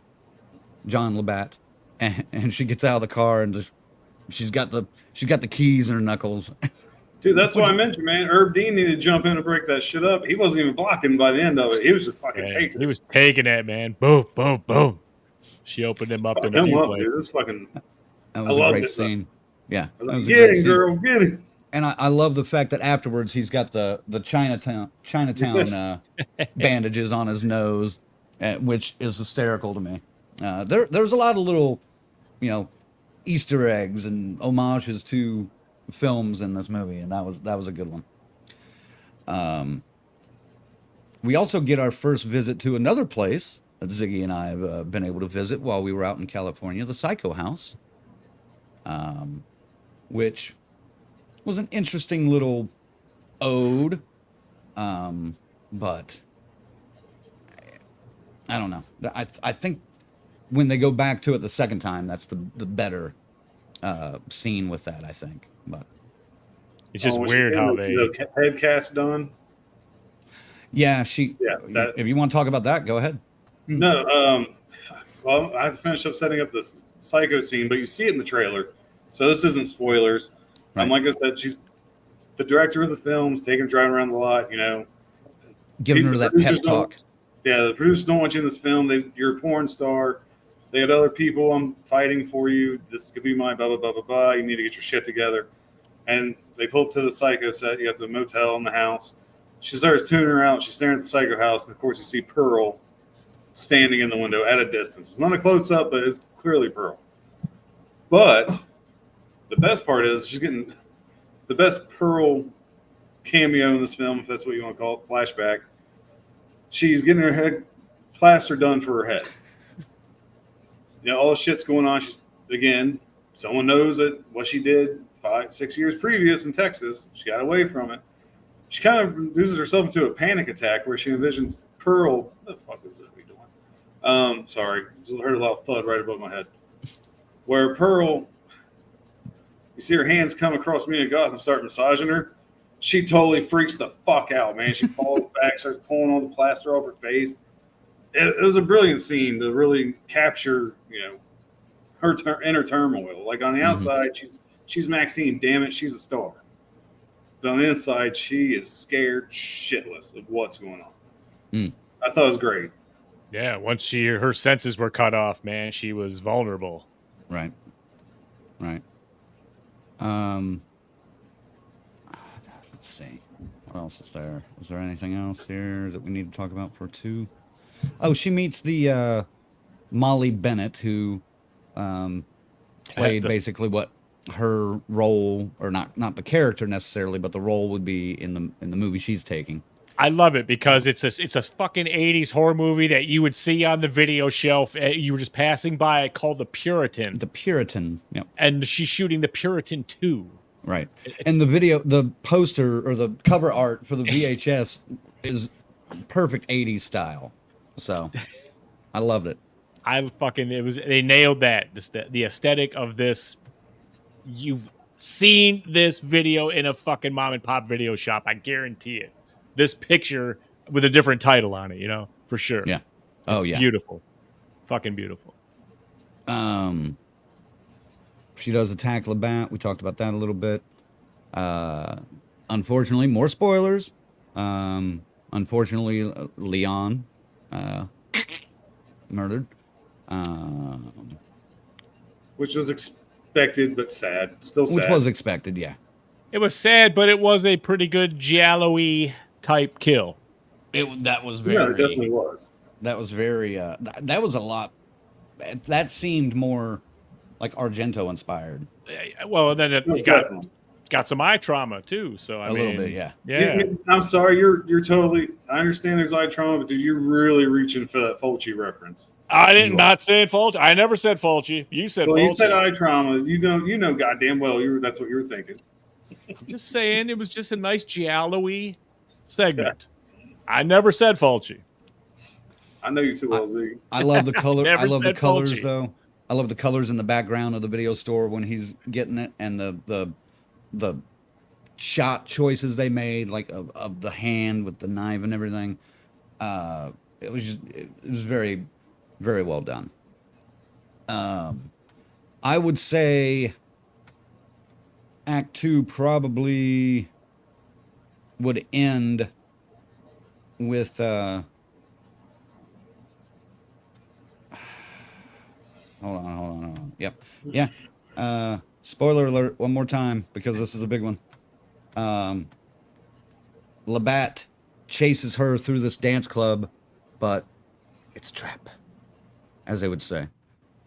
John Labatt, and she gets out of the car and just she's got the keys in her knuckles. Dude, that's what I mentioned, man. Herb Dean needed to jump in and break that shit up. He wasn't even blocking by the end of it. He was just fucking taking it. He was taking it, man. Boom, boom, boom. She opened him up in a few places. Dude. This fucking, That was a great scene. Yeah. I was like, get him, girl, get him. And I love the fact that afterwards he's got the Chinatown bandages on his nose, which is hysterical to me. There's a lot of little, Easter eggs and homages to films in this movie, and that was a good one. We also get our first visit to another place that Ziggy and I have been able to visit while we were out in California, the Psycho House, which was an interesting little ode, but I don't know. I think when they go back to it the second time, that's the better scene with that, I think. But it's just weird how they head cast done. Yeah, if you want to talk about that, go ahead. No, well, I have to finish up setting up this psycho scene, but you see it in the trailer, so this isn't spoilers. Right. Like I said, she's the director of the films, taking her driving around the lot, Giving her that pep talk. Yeah, the producers don't want you in this film. You're a porn star. They had other people. I'm fighting for you. This could be my blah, blah, blah, blah, blah. You need to get your shit together. And they pull up to the psycho set. You got the motel in the house. She starts tuning her out. She's staring at the psycho house. And, of course, you see Pearl standing in the window at a distance. It's not a close-up, but it's clearly Pearl. But the best part is she's getting the best Pearl cameo in this film, if that's what you want to call it, flashback. She's getting her head plaster done for her head. All the shit's going on. She's, again, someone knows that what she did 5-6 years previous in Texas, she got away from it. She kind of reduces herself into a panic attack where she envisions Pearl. What the fuck is that we doing? Sorry. Just heard a loud thud right above my head. Where Pearl, you see her hands come across Mia Goth and start massaging her. She totally freaks the fuck out, man. She falls back, starts pulling all the plaster off her face. it was a brilliant scene to really capture, her inner turmoil. Like on the outside, she's MaXXXine. Damn it, she's a star. But on the inside, she is scared shitless of what's going on. I thought it was great. Yeah, once her senses were cut off, man, she was vulnerable. Right. Let's see. What else is there? Is there anything else here that we need to talk about for 2? Oh, she meets the Molly Bennett, who played basically what her role, or not the character necessarily, but the role would be in the movie she's taking. I love it because it's a fucking 80s horror movie that you would see on the video shelf. You were just passing by it, called The Puritan. The Puritan, yep. And she's shooting The Puritan 2. Right. And the poster or the cover art for the VHS is perfect 80s style. So I loved it. They nailed that. The aesthetic of this. You've seen this video in a fucking mom and pop video shop. I guarantee it. This picture with a different title on it, for sure. Yeah. It's beautiful. Fucking beautiful. She does attack Labatt. We talked about that a little bit. Unfortunately, more spoilers. Unfortunately, Leon murdered. Which was expected, but sad. Still sad. Which was expected, yeah. It was sad, but it was a pretty good giallo-y type kill. That was very. Yeah, it definitely was. That was very. That was a lot. That seemed more like Argento inspired. Well, then you got some eye trauma too. So I mean, little bit, yeah. Yeah. I'm sorry, you're totally. I understand there's eye trauma, but did you really reach in for that Fulci reference? I did not say Fulci. I never said Fulci. You said Fulci. You said eye trauma. You know, goddamn well, that's what you were thinking. I'm just saying it was just a nice giallo-y segment. I never said Fulci. I know you too well, Z. I love the color. I love the colors, Fulci. though. I love the colors in the background of the video store when he's getting it, and the shot choices they made, like of the hand with the knife and everything. It was very, very well done. I would say Act 2 probably would end with hold on. Yep. Yeah. Spoiler alert one more time, because this is a big one. Labatt chases her through this dance club, but it's a trap, as they would say.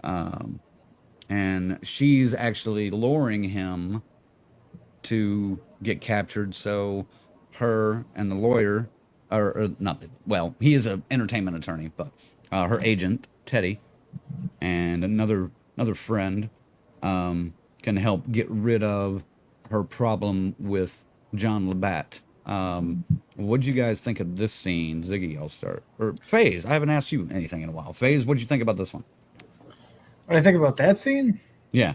And she's actually luring him to get captured, so her and the lawyer, he is an entertainment attorney, but her agent, Teddy, and another friend can help get rid of her problem with John Labatt. What'd you guys think of this scene? Ziggy, I'll start. Or FaZe, I haven't asked you anything in a while. FaZe, what'd you think about this one? What I think about that scene? Yeah.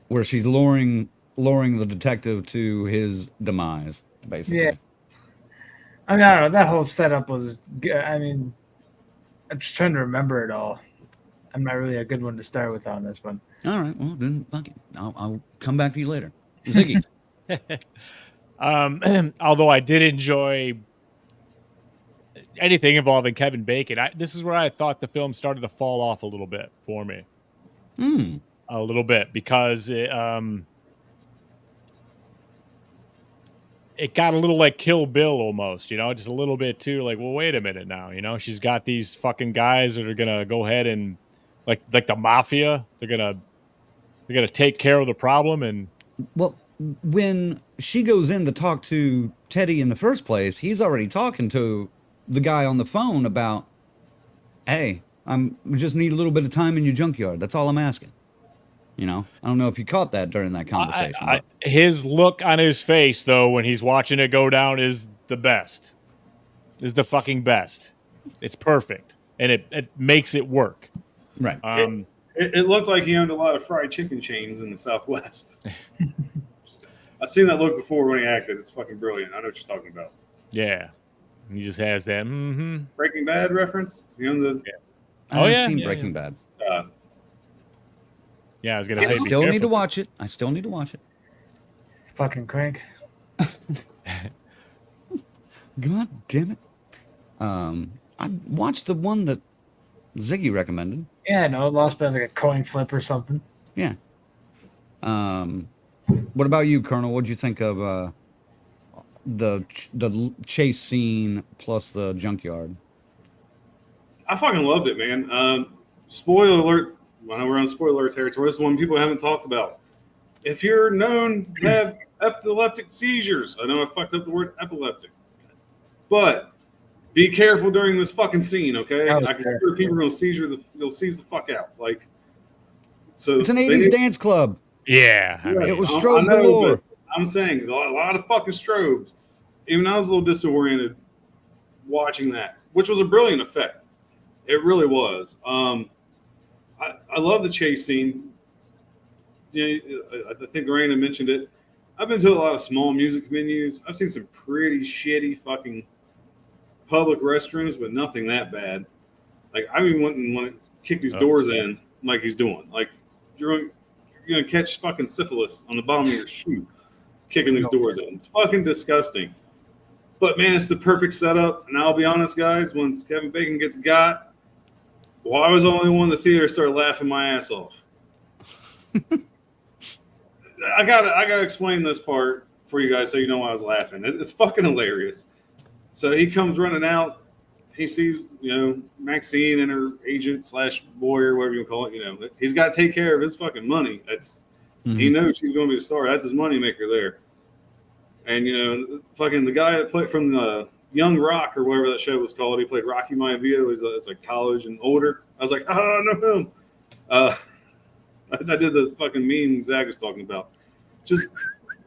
Where she's luring the detective to his demise, basically. Yeah. I mean, I don't know. That whole setup was good. I mean, I'm just trying to remember it all. I'm not really a good one to start with on this one. All right. Well, then, fuck it. I'll come back to you later. Ziggy. Although I did enjoy anything involving Kevin Bacon, this is where I thought the film started to fall off a little bit for me. A little bit, because it got a little like Kill Bill almost, just a little bit too. Like, well, wait a minute now, she's got these fucking guys that are gonna go ahead and like the mafia. They're gonna take care of the problem. And well, when she goes in to talk to Teddy in the first place, he's already talking to the guy on the phone about, hey, we just need a little bit of time in your junkyard. That's all I'm asking. I don't know if you caught that during that conversation. His look on his face, though, when he's watching it go down is the best. Is the fucking best. It's perfect. And it makes it work. Right. It looked like he owned a lot of fried chicken chains in the Southwest. I've seen that look before when he acted. It's fucking brilliant. I know what you're talking about. Yeah. He just has that. Mm-hmm. Breaking Bad reference. You know the. I Oh, haven't yeah, seen yeah, Breaking Bad. Yeah, I was gonna I say. be still need to careful. watch it. I still need to watch it. Fucking crank. God damn it. I watched the one that Ziggy recommended. Yeah, I know. It lost by like a coin flip or something. Yeah. What about you, Colonel? What'd you think of the chase scene plus the junkyard? I fucking loved it, man. Spoiler alert. I know we're on spoiler alert territory. This is one people haven't talked about. If you're known to have epileptic seizures, I know I fucked up the word epileptic, but be careful during this fucking scene, okay? Oh, I can sure. see people are gonna seize the fuck out. Like, so It's an they 80s need- dance club. Yeah, I Yeah, mean, It was I strobe know, galore. but I'm saying a lot of fucking strobes. Even I was a little disoriented watching that, which was a brilliant effect. It really was. I love the chase scene. You know, I think Raina mentioned it. I've been to a lot of small music venues. I've seen some pretty shitty fucking public restrooms, but nothing that bad. Like I even want to kick these doors in, like he's doing. Like you're gonna catch fucking syphilis on the bottom of your shoe, kicking these doors in. It's fucking disgusting. But man, it's the perfect setup. And I'll be honest, guys, once Kevin Bacon gets got, well, I was the only one in the theater started laughing my ass off. I gotta explain this part for you guys so you know why I was laughing. It's fucking hilarious. So he comes running out. He sees, MaXXXine and her agent / lawyer, whatever you call it. He's got to take care of his fucking money. He knows she's going to be a star. That's his moneymaker there. And fucking the guy that played from the Young Rock or whatever that show was called, he played Rocky Maivia. He's like college and older. I was like, oh, I know him. I did the fucking meme Zach was talking about. Just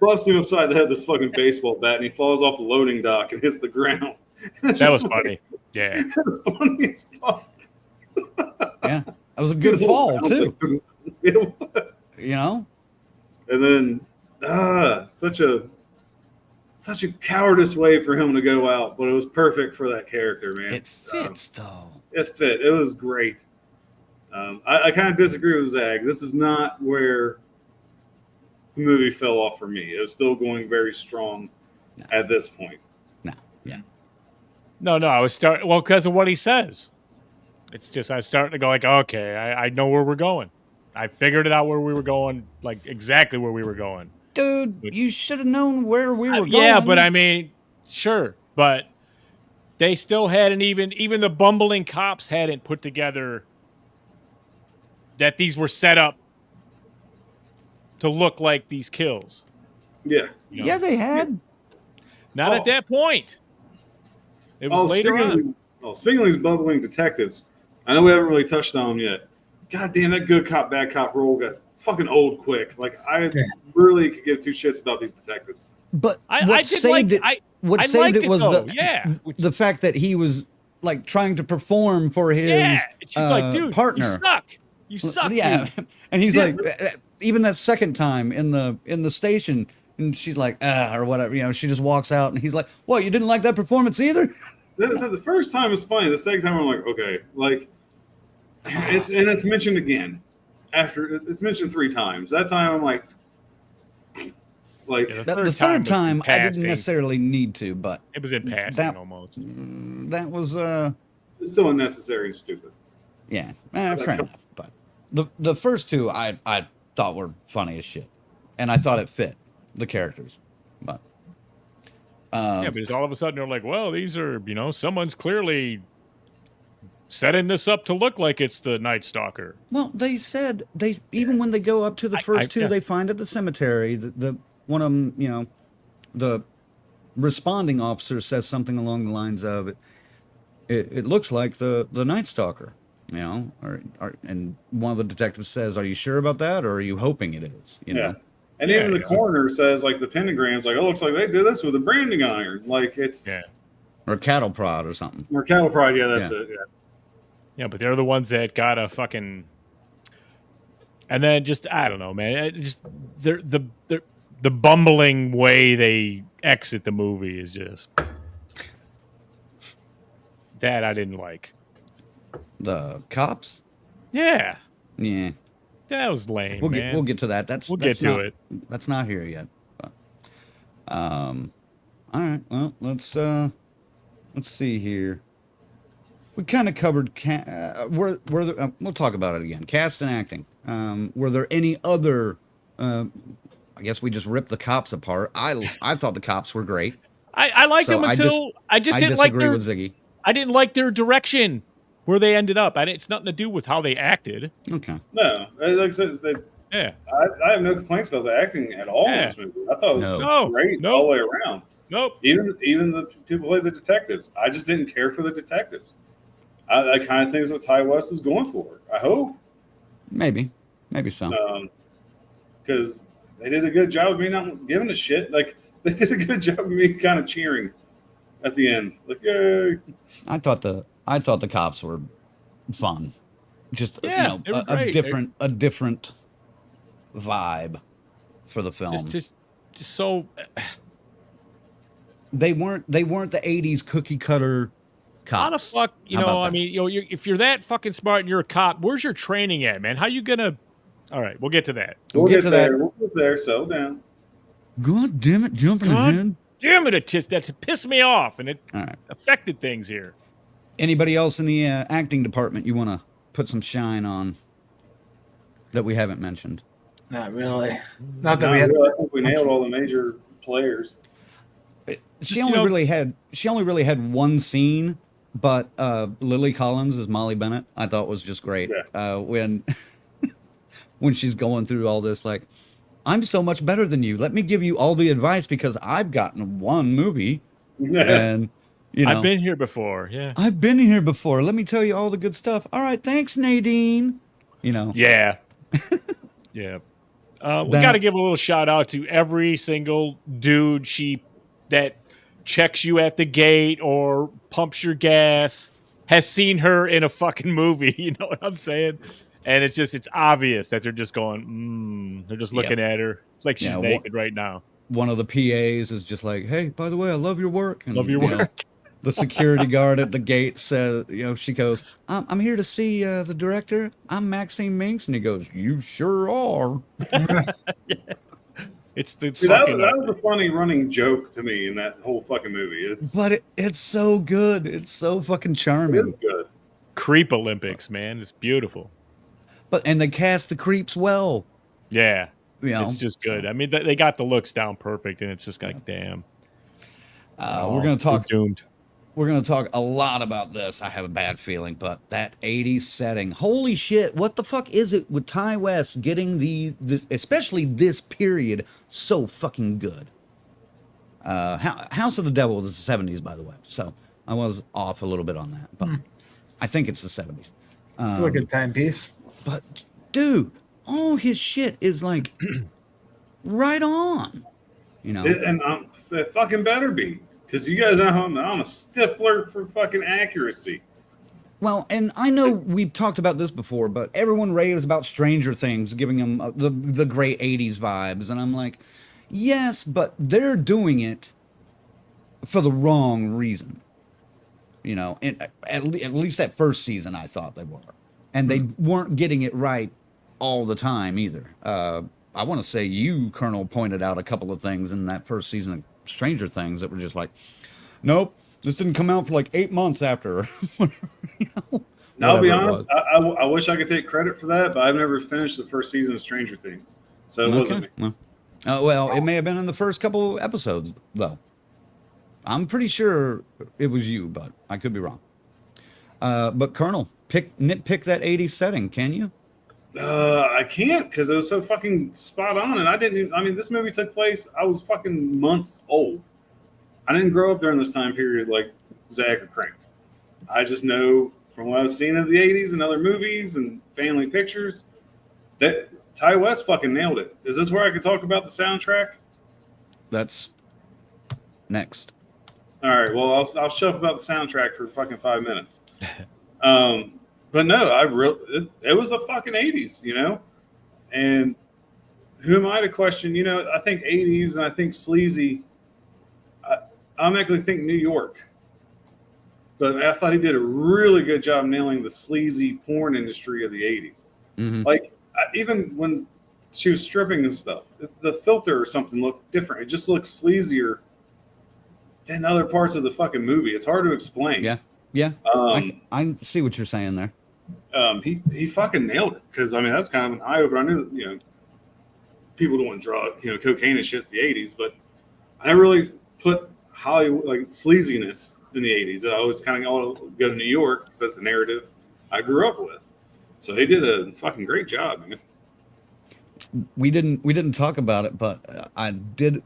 busting him upside the head with this fucking baseball bat, and he falls off the loading dock and hits the ground. that was funny. Yeah. Funny as fuck. Yeah. That was a good fall, too. It was. You know? And then, such a cowardice way for him to go out, but it was perfect for that character, man. It fits, though. It fit. It was great. I kind of disagree with Zag. This is not where the movie fell off for me. It was still going very strong at this point. No. Yeah. No, I was because of what he says. It's just I was starting to go like, okay, I know where we're going. I figured it out where we were going, like exactly where we were going. Dude, you should have known where we were going. Yeah, but I mean, sure, but they still hadn't even the bumbling cops hadn't put together that these were set up to look like these kills. Yeah. Yeah, they had. Not at that point. It was later on. Speaking of these bubbling detectives, I know we haven't really touched on them yet. God damn, that good cop, bad cop role got fucking old quick. Like, I really could give two shits about these detectives. But I what did saved like it? What I saved liked it was though. Yeah. the fact that he was like trying to perform for his It's just like, dude, partner. you suck. You suck. Yeah, Dude. and he's like, even that second time in the station, and she's like, or whatever. She just walks out, and he's like, "What? You didn't like that performance either?" The first time is funny. The second time I'm like, okay, like it's mentioned again. After it's mentioned 3 times. That time I'm like Yeah, the third time I didn't passing. necessarily need to, but It was in passing almost. that was it's still unnecessary and stupid. yeah, fair enough. But the first 2 I thought were funny as shit, and I thought it fit the characters, but. Yeah, because all of a sudden they're like, well, these are, someone's clearly setting this up to look like it's the Night Stalker. Well, they said even when they go up to the first 2 yeah. they find at the cemetery, the one of them, the responding officer says something along the lines of it looks like the Night Stalker, and one of the detectives says, "Are you sure about that, or are you hoping it is?" Yeah. And even the coroner says, like, the pentagram's like, oh, looks like they did this with a branding iron. Like, it's... Yeah. Or cattle prod or something. Or cattle prod, yeah, that's it, yeah. Yeah, but they're the ones that got a fucking... And then just, I don't know, man. The bumbling way they exit the movie is just... That I didn't like. The cops? Yeah, Yeah. that was lame, We'll man. get to that. That's Get to not, it. That's not here yet. But, all right. Well, let's see here. We kind of covered. We'll talk about it again. Cast and acting. Were there any other? I guess we just ripped the cops apart. I thought the cops were great. I liked So them until I just didn't like disagree their. with Ziggy. I didn't like their direction where they ended up. It's nothing to do with how they acted. Okay. No, like I said, Yeah. I have no complaints about the acting at all in this movie. I thought it was great all the way around. Nope. Even the people who play the detectives. I just didn't care for the detectives. I kind of think is what Ty West is going for. I hope. Maybe so. Because they did a good job of me not giving a shit. Like, they did a good job of me kind of cheering at the end. Like, yay. I thought the cops were fun. Just a different vibe for the film. Just so they weren't the 80s cookie cutter cops. how the fuck, I mean, if you're that fucking smart and you're a cop, where's your training at, man? How you gonna? All right, we'll get to that. We'll get to that. We'll get there. Settle down. God damn it, jumping ahead. Damn it, that pissed me off, and it affected things here. Anybody else in the acting department you want to put some shine on that we haven't mentioned? Not really. Not that I think we nailed all the major players. She only really had one scene, but Lily Collins as Molly Bennett I thought was just great. Yeah. When she's going through all this, like, I'm so much better than you. Let me give you all the advice because I've gotten one movie, and I've been here before. Yeah, I've been here before. Let me tell you all the good stuff. All right, thanks, Nadine. Yeah, yeah. We got to give a little shout out to every single dude that checks you at the gate or pumps your gas has seen her in a fucking movie. You know what I'm saying? And it's obvious that they're just going, they're just looking at her like she's naked right now. One of the PAs is just like, hey, by the way, I love your work. And, love your work. The security guard at the gate says, she goes, I'm here to see the director. I'm Maxine Minks. And he goes, you sure are. Yeah. It's the that was a funny running joke to me in that whole fucking movie. But it's so good. It's so fucking charming. It's good. Creep Olympics, man. It's beautiful. And they cast the creeps well. Yeah. It's just good. I mean, they got the looks down perfect, and it's just like, damn. We're going to talk. Doomed. We're going to talk a lot about this. I have a bad feeling, but that 80s setting. Holy shit. What the fuck is it with Ty West getting this, especially this period, so fucking good? House of the Devil was the 70s, by the way. So I was off a little bit on that, but I think it's the 70s. Still a good timepiece. But, dude, all his shit is like right on. And it fucking better be. Because you guys know I'm a stiffler for fucking accuracy. Well, and I know we've talked about this before, but everyone raves about Stranger Things, giving them the great 80s vibes. And I'm like, yes, but they're doing it for the wrong reason. At least that first season, I thought they were. And they weren't getting it right all the time either. I want to say you, Colonel, pointed out a couple of things in that first season of Stranger Things that were just like, nope, this didn't come out for like 8 months after. Now, I'll be honest, I wish I could take credit for that, but I've never finished the first season of Stranger Things. So it wasn't me. Well, it may have been in the first couple episodes, though. I'm pretty sure it was you, but I could be wrong. But Colonel, nitpick that 80s setting, can you? I can't because it was so fucking spot on, and this movie took place. I was fucking months old. I didn't grow up during this time period like Zach or Crank. I just know from what I've seen of the 80s and other movies and family pictures that Ty West fucking nailed it. Is this where I could talk about the soundtrack? That's next. All right. Well, I'll shut up about the soundtrack for fucking 5 minutes. But no, it was the fucking 80s, and who am I to question? I think 80s and I think sleazy. I automatically think New York. but I thought he did a really good job nailing the sleazy porn industry of the 80s. Mhm. Like, even when she was stripping and stuff, the filter or something looked different. It just looked sleazier than other parts of the fucking movie. It's hard to explain. Yeah. I see what you're saying there. He fucking nailed it, because I mean that's kind of an eye opener. I knew that, people doing cocaine and shit's the 80s, but I never really put Hollywood like sleaziness in the 80s. I always kind of go to New York because that's the narrative I grew up with. So he did a fucking great job, man. We didn't talk about it, but I did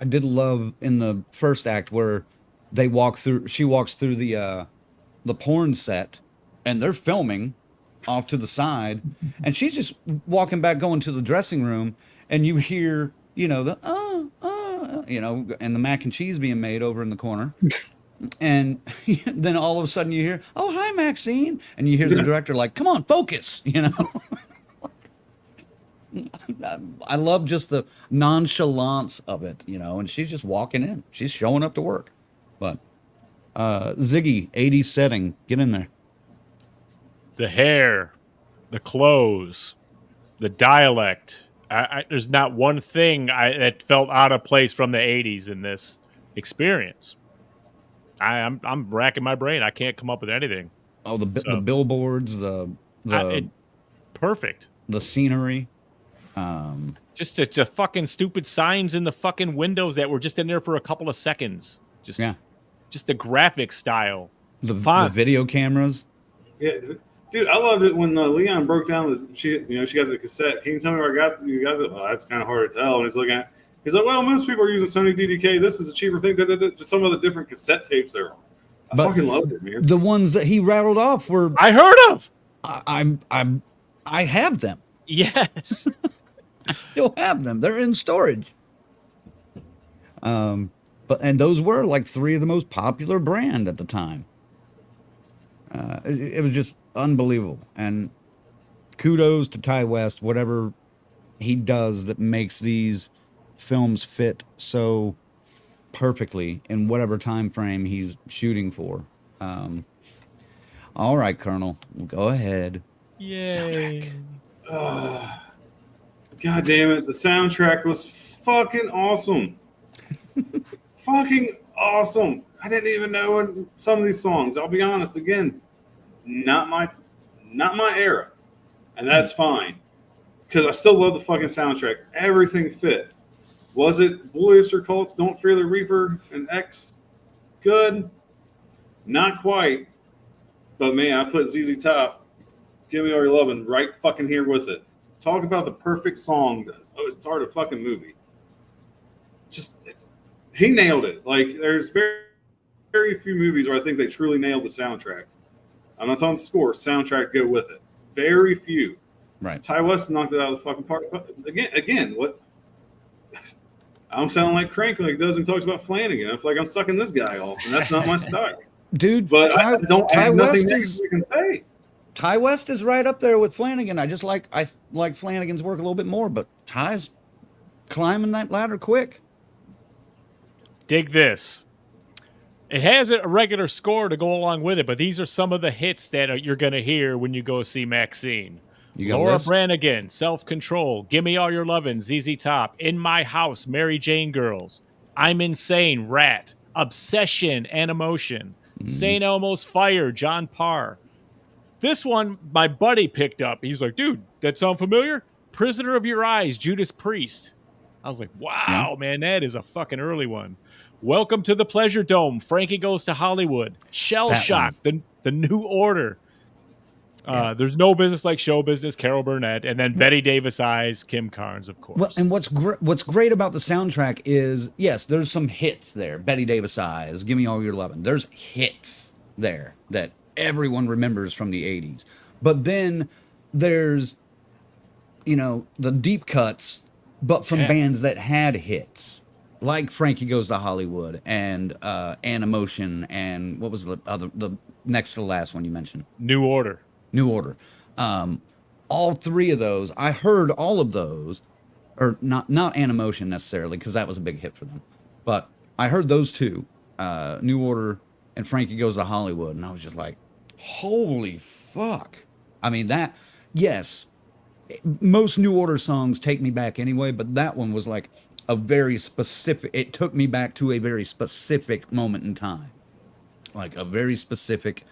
love in the first act where she walks through the porn set, and they're filming off to the side, and she's just walking back, going to the dressing room, and you hear the and the mac and cheese being made over in the corner. And then all of a sudden you hear, "Oh, hi, Maxine," and you hear the director like, "Come on, focus," I love just the nonchalance of it, and she's just walking in. She's showing up to work. But Ziggy, 80s setting, get in there. The hair, the clothes, the dialect. There's not one thing that felt out of place from the 80s in this experience. I'm racking my brain. I can't come up with anything. Oh, the billboards, perfect. The scenery. Just the fucking stupid signs in the fucking windows that were just in there for a couple of seconds. Just the graphic style. The video cameras. Yeah, dude, I loved it when Leon broke down she got the cassette. Can you tell me where you got it? Oh, that's kind of hard to tell. And he's looking at, he's like, well, most people are using Sony DDK. This is a cheaper thing. Just talking about the different cassette tapes there. I fucking loved it, man. The ones that he rattled off were I heard of. I have them. Yes. I still have them. They're in storage. And those were like three of the most popular brand at the time. It was just unbelievable. And kudos to Ty West, whatever he does that makes these films fit so perfectly in whatever time frame he's shooting for. All right, Colonel, go ahead. Yay. God damn it. The soundtrack was fucking awesome. Fucking awesome. I didn't even know some of these songs. I'll be honest, again, not my era. And that's fine. Because I still love the fucking soundtrack. Everything fit. Was it Blue Oyster Cult's Don't Fear the Reaper and X good? Not quite. But man, I put ZZ Top, Give Me All Your Lovin' right fucking here with it. Talk about the perfect song does. Oh, it started a fucking movie. Just, he nailed it. Like, there's very, very few movies where I think they truly nailed the soundtrack. I'm not talking score, soundtrack go with it. Very few. Right. Ty West knocked it out of the fucking park. Again, what? I'm sounding like Crank like he does and talks about Flanagan. I feel like I'm sucking this guy off, and that's not my style. Dude, but I don't have nothing negative you can say. Ty West is right up there with Flanagan. I like Flanagan's work a little bit more, but Ty's climbing that ladder quick. Dig this. It has a regular score to go along with it, but these are some of the hits that you're going to hear when you go see MaXXXine. Laura Branigan, Self-Control, Gimme All Your Lovin', ZZ Top, In My House, Mary Jane Girls, I'm Insane, Rat, Obsession, Animotion, St. Elmo's Fire, John Parr. This one, my buddy picked up. He's like, dude, that sound familiar? Prisoner of Your Eyes, Judas Priest. I was like, wow, man, that is a fucking early one. Welcome to the Pleasure Dome, Frankie Goes to Hollywood, Shell Shock, the New Order. There's No Business Like Show Business, Carol Burnett, and then Betty Davis Eyes, Kim Carnes, of course. Well, and what's great about the soundtrack is, yes, there's some hits there. Betty Davis Eyes, Give Me All Your Lovin'. There's hits there that everyone remembers from the 80s. But then there's, the deep cuts, but from bands that had hits. Like Frankie Goes to Hollywood and Animotion and what was the next to the last one you mentioned? New Order. All three of those, I heard all of those, or not Animotion necessarily, because that was a big hit for them. But I heard those two, New Order and Frankie Goes to Hollywood, and I was just like, holy fuck. I mean, that, yes, most New Order songs take me back anyway, but that one was like a very specific, it took me back to a very specific moment in time. Like a very specific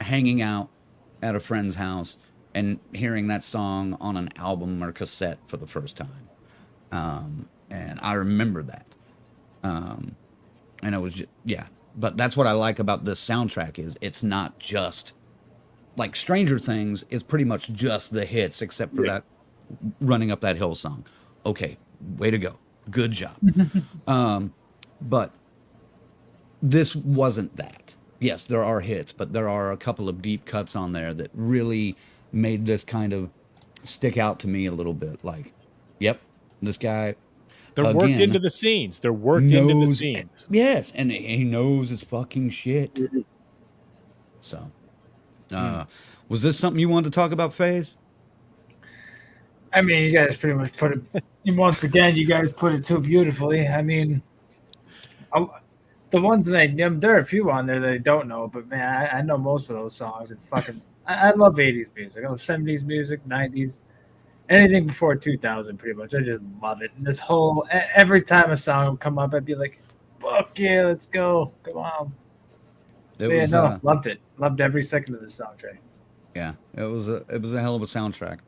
hanging out at a friend's house and hearing that song on an album or cassette for the first time. And I remember that. And it was just, yeah. But that's what I like about this soundtrack is it's not just like Stranger Things is pretty much just the hits except for that Running Up That Hill song. Okay, way to go. Good job. But this wasn't that. Yes, there are hits, but there are a couple of deep cuts on there that really made this kind of stick out to me a little bit. Like, yep, this guy. They're worked into the scenes. They're worked into the scenes. Yes, and he knows his fucking shit. So, was this something you wanted to talk about, FaZe? I mean, you guys pretty much put it. Once again, you guys put it too beautifully. I mean, the ones that there are a few on there that I don't know, but man, I know most of those songs. And fucking, I love 80s music. I love 70s music, 90s, anything before 2000, pretty much. I just love it. And this whole, every time a song would come up, I'd be like, fuck yeah, let's go. Come on. Loved it. Loved every second of the soundtrack. Yeah, it was a hell of a soundtrack.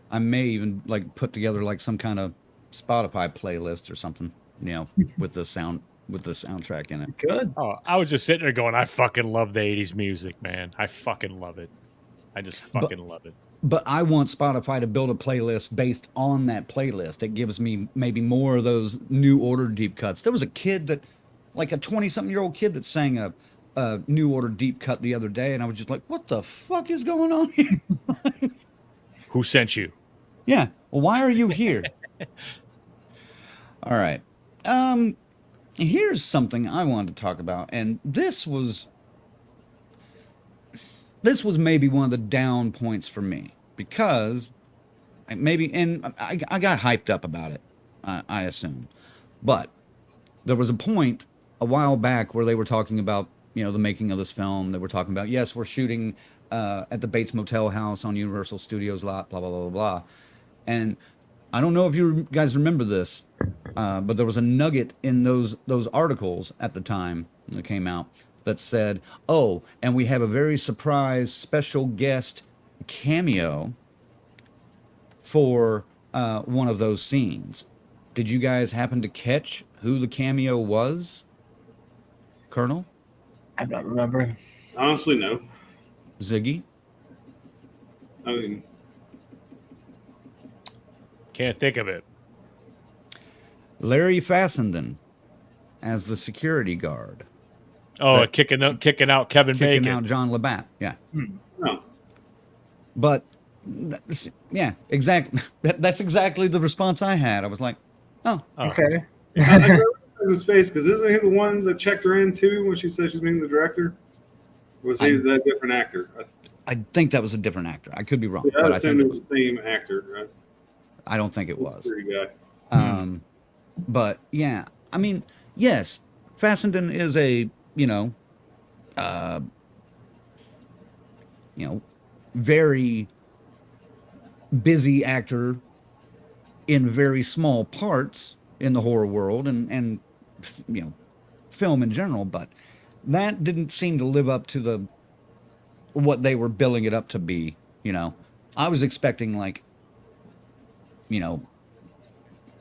I may even like put together like some kind of Spotify playlist or something, with the soundtrack in it. Good. Oh, I was just sitting there going, I fucking love the 80s music, man. I fucking love it. I just fucking love it. But I want Spotify to build a playlist based on that playlist. It gives me maybe more of those New Order deep cuts. There was a kid that, like a 20-something-year-old kid that sang a New Order deep cut the other day, and I was just like, what the fuck is going on here? Who sent you? Yeah. Well, why are you here? All right. Here's something I wanted to talk about, and this was maybe one of the down points for me because I got hyped up about it, I assume, but there was a point a while back where they were talking about the making of this film. They were talking about, yes, we're shooting at the Bates Motel house on Universal Studios lot, blah blah blah blah blah, and I don't know if you guys remember this, but there was a nugget in those articles at the time that came out that said, oh, and we have a very surprise special guest cameo for one of those scenes. Did you guys happen to catch who the cameo was? Colonel? I'm not remembering. Honestly, no. Ziggy? I mean, Can't think of it. Larry Fassenden as the security guard. Oh, kicking out Kevin Kicking Bacon. out John Labatt. Yeah. no. But, yeah, exactly. That's exactly the response I had. I was like, oh. Okay. I know his face because isn't he the one that checked her in too when she said she's being the director? Or was he that different actor? I think that was a different actor. I could be wrong. Yeah, but I I think assumed it was the same actor, right? I don't think it was. Pretty guy. But yeah, I mean, yes, Fassenden is a, very busy actor in very small parts in the horror world and film in general, but that didn't seem to live up to what they were billing it up to be. I was expecting like,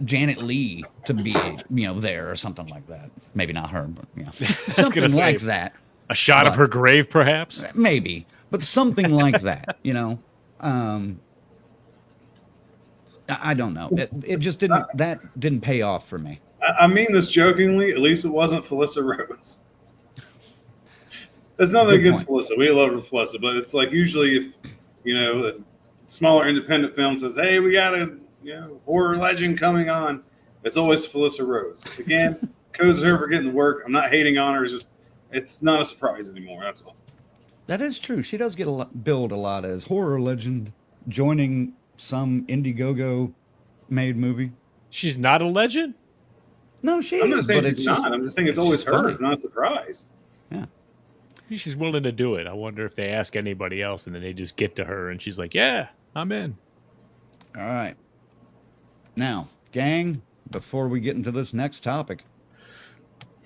Janet Leigh to be, there or something like that. Maybe not her, but something like that. A shot of her grave, perhaps? Maybe, but something like that, I don't know. It just didn't pay off for me. I mean this jokingly. At least it wasn't Felissa Rose. There's nothing against Felissa. We love Felissa, but it's like usually if a smaller independent film says, "Hey, we got a horror legend coming on," it's always Felissa Rose. Again, kudos to her for getting the work. I'm not hating on her. It's not a surprise anymore. That's all. That is true. She does get billed a lot as horror legend joining some Indiegogo made movie. She's not a legend? No, she I'm not is. saying But she's not. I'm just saying it's always her. funny. It's not a surprise. Yeah. Maybe she's willing to do it. I wonder if they ask anybody else and then they just get to her and she's like, yeah, I'm in. All right. Now, gang, before we get into this next topic,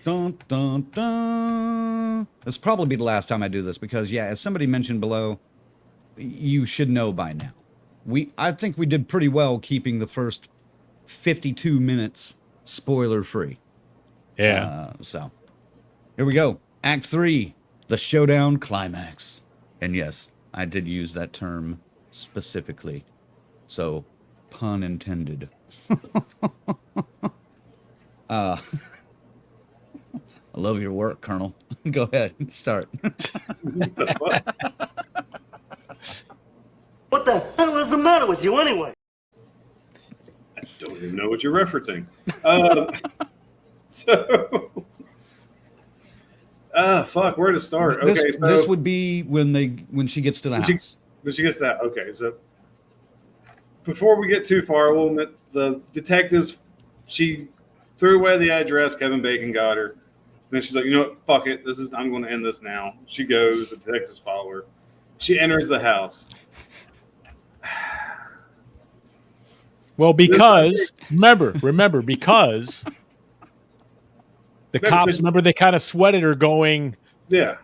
dun, dun, dun. This will probably be the last time I do this because, yeah, as somebody mentioned below, you should know by now. I think we did pretty well keeping the first 52 minutes spoiler free. Yeah. So here we go. Act 3, the showdown climax. And yes, I did use that term specifically. So, pun intended. I love your work, Colonel. Go ahead, start. What the hell is the matter with you anyway? I don't even know what you're referencing. Fuck, where to start? Okay, so this would be when she gets to the house. When she gets to that. Okay, so before we get too far, we'll admit the detectives. She threw away the address. Kevin Bacon got her. Then she's like, you know what? Fuck it. I'm going to end this now. She goes. The detectives follow her. She enters the house. Well, because remember, because the cops, remember, they kind of sweated her, going, yeah,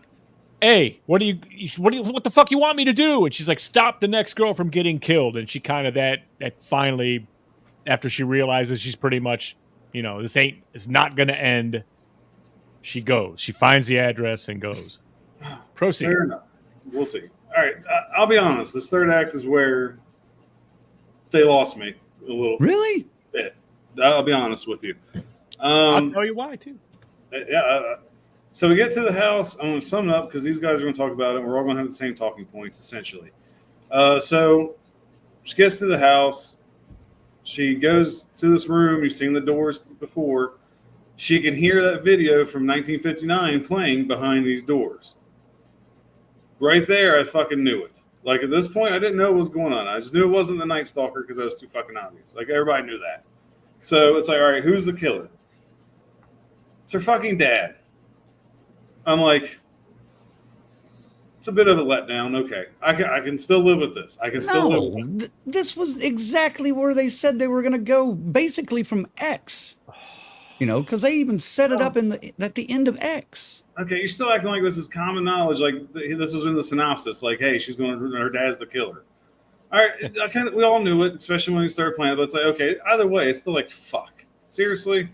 hey, what the fuck you want me to do? And she's like, stop the next girl from getting killed. And she kind of that finally, after she realizes she's pretty much, it's not going to end, she goes. She finds the address and goes. Proceed. Fair enough. We'll see. All right, I'll be honest. This third act is where they lost me a little. Really? Bit. I'll be honest with you. I'll tell you why, too. Yeah. So we get to the house. I'm going to sum it up because these guys are going to talk about it. And we're all going to have the same talking points, essentially. So she gets to the house. She goes to this room. You've seen the doors before. She can hear that video from 1959 playing behind these doors. Right there, I fucking knew it. Like, at this point, I didn't know what was going on. I just knew it wasn't the Night Stalker because that was too fucking obvious. Like, everybody knew that. So it's like, all right, who's the killer? It's her fucking dad. I'm like, it's a bit of a letdown. Okay, I can still live with this. I can still live with it. This was exactly where they said they were going to go, basically from X. Because they even set it up at the end of X. Okay, you're still acting like this is common knowledge. Like this was in the synopsis. Like, hey, her dad's the killer. All right, we all knew it, especially when we started playing it. But it's like, okay, either way, it's still like, fuck, seriously.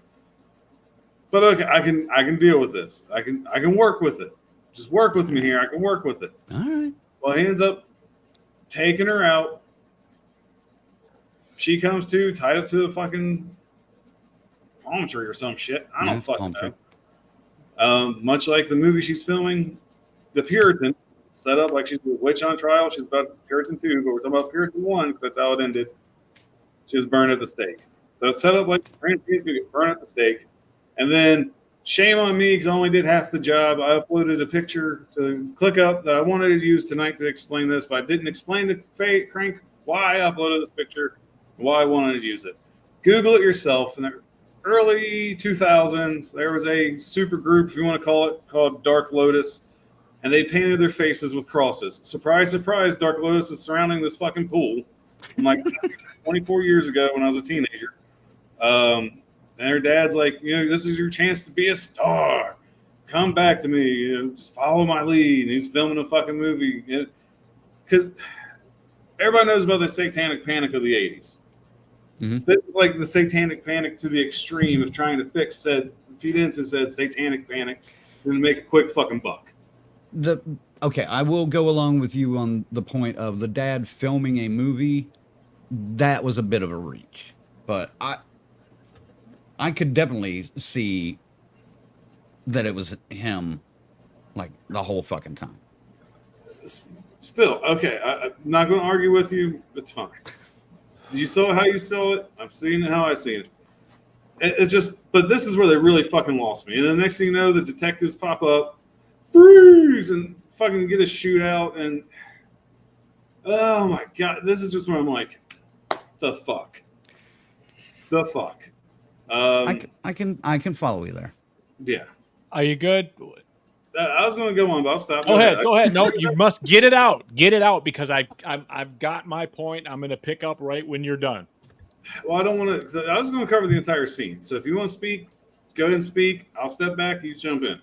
But okay, I can deal with this. I can work with it. Just work with me here. I can work with it. All right. Well, he ends up taking her out. She comes to, tied up to a fucking palm tree or some shit. I don't fucking know. Much like the movie she's filming, The Puritan, set up like she's a witch on trial. She's about Puritan 2, but we're talking about Puritan 1 because that's how it ended. She was burned at the stake. So it's set up like Francine's going to get burned at the stake. And then, shame on me because I only did half the job. I uploaded a picture to click up that I wanted to use tonight to explain this, but I didn't explain to Crank why I uploaded this picture, why I wanted to use it. Google it yourself. In the early 2000s, there was a super group, if you want to call it, called Dark Lotus, and they painted their faces with crosses. Surprise, surprise, Dark Lotus is surrounding this fucking pool. I'm like 24 years ago when I was a teenager. And her dad's like, this is your chance to be a star. Come back to me. Just follow my lead. And he's filming a fucking movie. Because everybody knows about the satanic panic of the 80s. Mm-hmm. This is like the satanic panic to the extreme of trying to feed into said satanic panic and make a quick fucking buck. Okay, I will go along with you on the point of the dad filming a movie. That was a bit of a reach. But I could definitely see that it was him, like, the whole fucking time. Still, okay, I'm not going to argue with you. It's fine. You saw how you saw it. I'm seeing it how I see it. It's just, but this is where they really fucking lost me. And the next thing you know, the detectives pop up, freeze, and fucking get a shootout. And, oh my God, this is just where I'm like, the fuck. The fuck. I can follow you there. Yeah. Are you good? I was going to go on, but I'll stop. Go ahead. Go ahead. No, you must get it out. Get it out because I've got my point. I'm going to pick up right when you're done. Well, I don't want to. I was going to cover the entire scene. So if you want to speak, go ahead and speak. I'll step back. You jump in.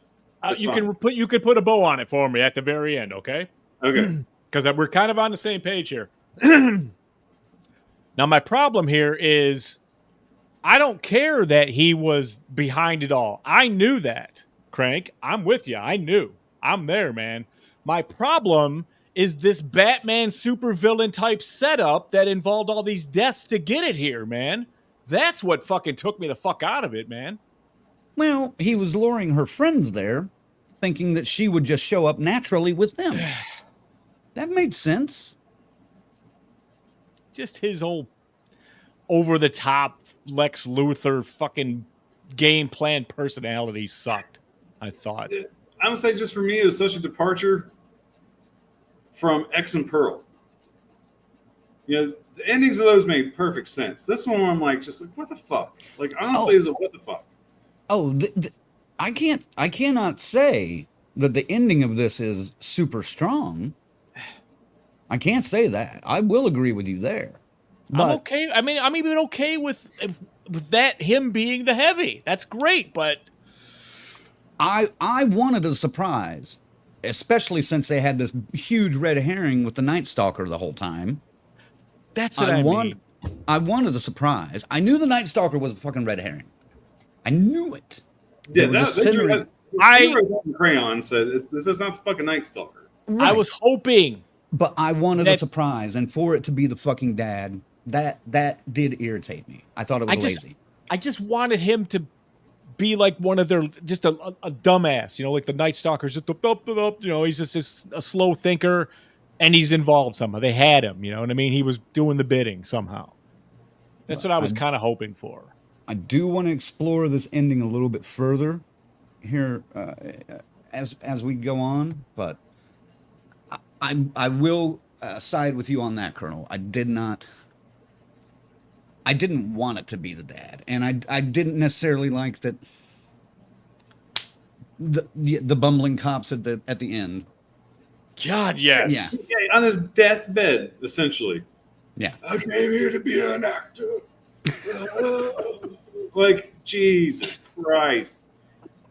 You could put a bow on it for me at the very end, okay? Okay. Because we're kind of on the same page here. Now, my problem here is I don't care that he was behind it all. I knew that, Crank. I'm with you. I knew. I'm there, man. My problem is this Batman supervillain type setup that involved all these deaths to get it here, man. That's what fucking took me the fuck out of it, man. Well, he was luring her friends there, thinking that she would just show up naturally with them. That made sense. Just his old over-the-top Lex Luthor fucking game plan personality sucked, I thought. I would say just for me, it was such a departure from X and Pearl. You know, the endings of those made perfect sense. This one, I'm like, just like, what the fuck? Like, honestly, it was a what the fuck. Oh, I cannot say that the ending of this is super strong. I can't say that. I will agree with you there. But I'm okay. I mean, I'm even okay with that, him being the heavy. That's great, but I wanted a surprise, especially since they had this huge red herring with the Night Stalker the whole time. that's what I mean. I wanted a surprise. I knew the Night Stalker was a fucking red herring. I knew it. Yeah, They were just centering- I crayon said this is not the fucking Night Stalker. I was hoping. But I wanted a That- surprise, and for it to be the fucking dad, that did irritate me. I thought it was lazy. I just wanted him to be like one of their, just a dumbass, you know, like the Night Stalker's just, you know, he's just a slow thinker, and he's involved somehow. They had him, you know what I mean? He was doing the bidding somehow. That's what I was kind of hoping for. I do want to explore this ending a little bit further here as we go on, but I will side with you on that, Colonel. I didn't want it to be the dad, and I didn't necessarily like that the bumbling cops at the end. God, yes. Yeah. Yeah, on his deathbed, essentially. Yeah. I came here to be an actor. Like, Jesus Christ.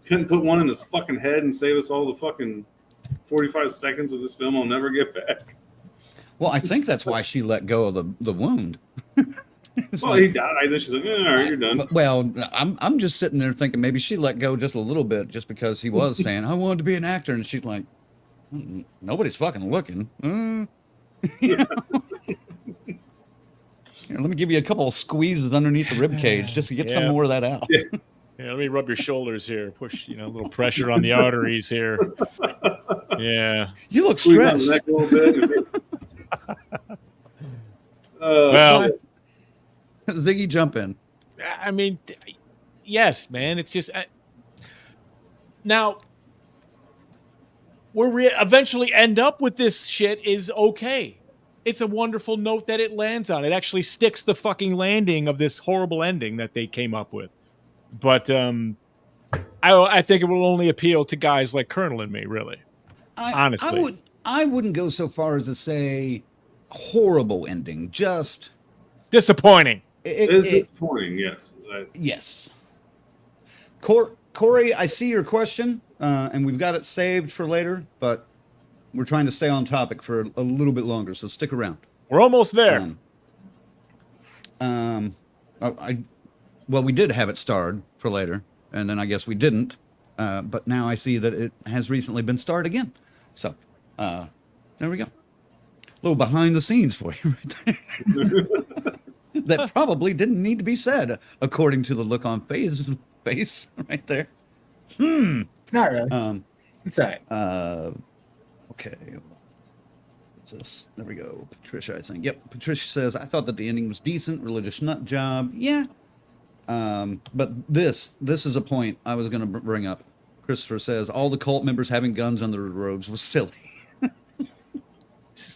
Couldn't put one in his fucking head and save us all the fucking 45 seconds of this film I'll never get back. Well, I think that's why she let go of the wound. Well, he died. Then she's like, all right, you're done. Well, I'm just sitting there thinking maybe she let go just a little bit just because he was saying, I wanted to be an actor. And she's like, nobody's fucking looking. You know? Here, let me give you a couple of squeezes underneath the rib cage just to get some more of that out. Yeah. Yeah, let me rub your shoulders here. Push, a little pressure on the arteries here. Yeah. You look Squeeze on the stressed. neck a little bit. Well, Ziggy, jump in. I mean, yes, man. It's just now where we eventually end up with this shit is okay. It's a wonderful note that it lands on. It actually sticks the fucking landing of this horrible ending that they came up with. But I think it will only appeal to guys like Colonel and me, really. Honestly, I wouldn't go so far as to say horrible ending. Just disappointing. It is disappointing, yes. Yes. Corey, I see your question, and we've got it saved for later, but we're trying to stay on topic for a little bit longer, so stick around. We're almost there. Well, we did have it starred for later, and then I guess we didn't. But now I see that it has recently been starred again. So, there we go. A little behind the scenes for you right there. That probably didn't need to be said, according to the look on face right there. Not really. It's all right. Okay. What's this? There we go. Patricia, I think. Yep. Patricia says, I thought that the ending was decent. Religious nut job. Yeah. But this is a point I was going to bring up. Christopher says, all the cult members having guns under their robes was silly.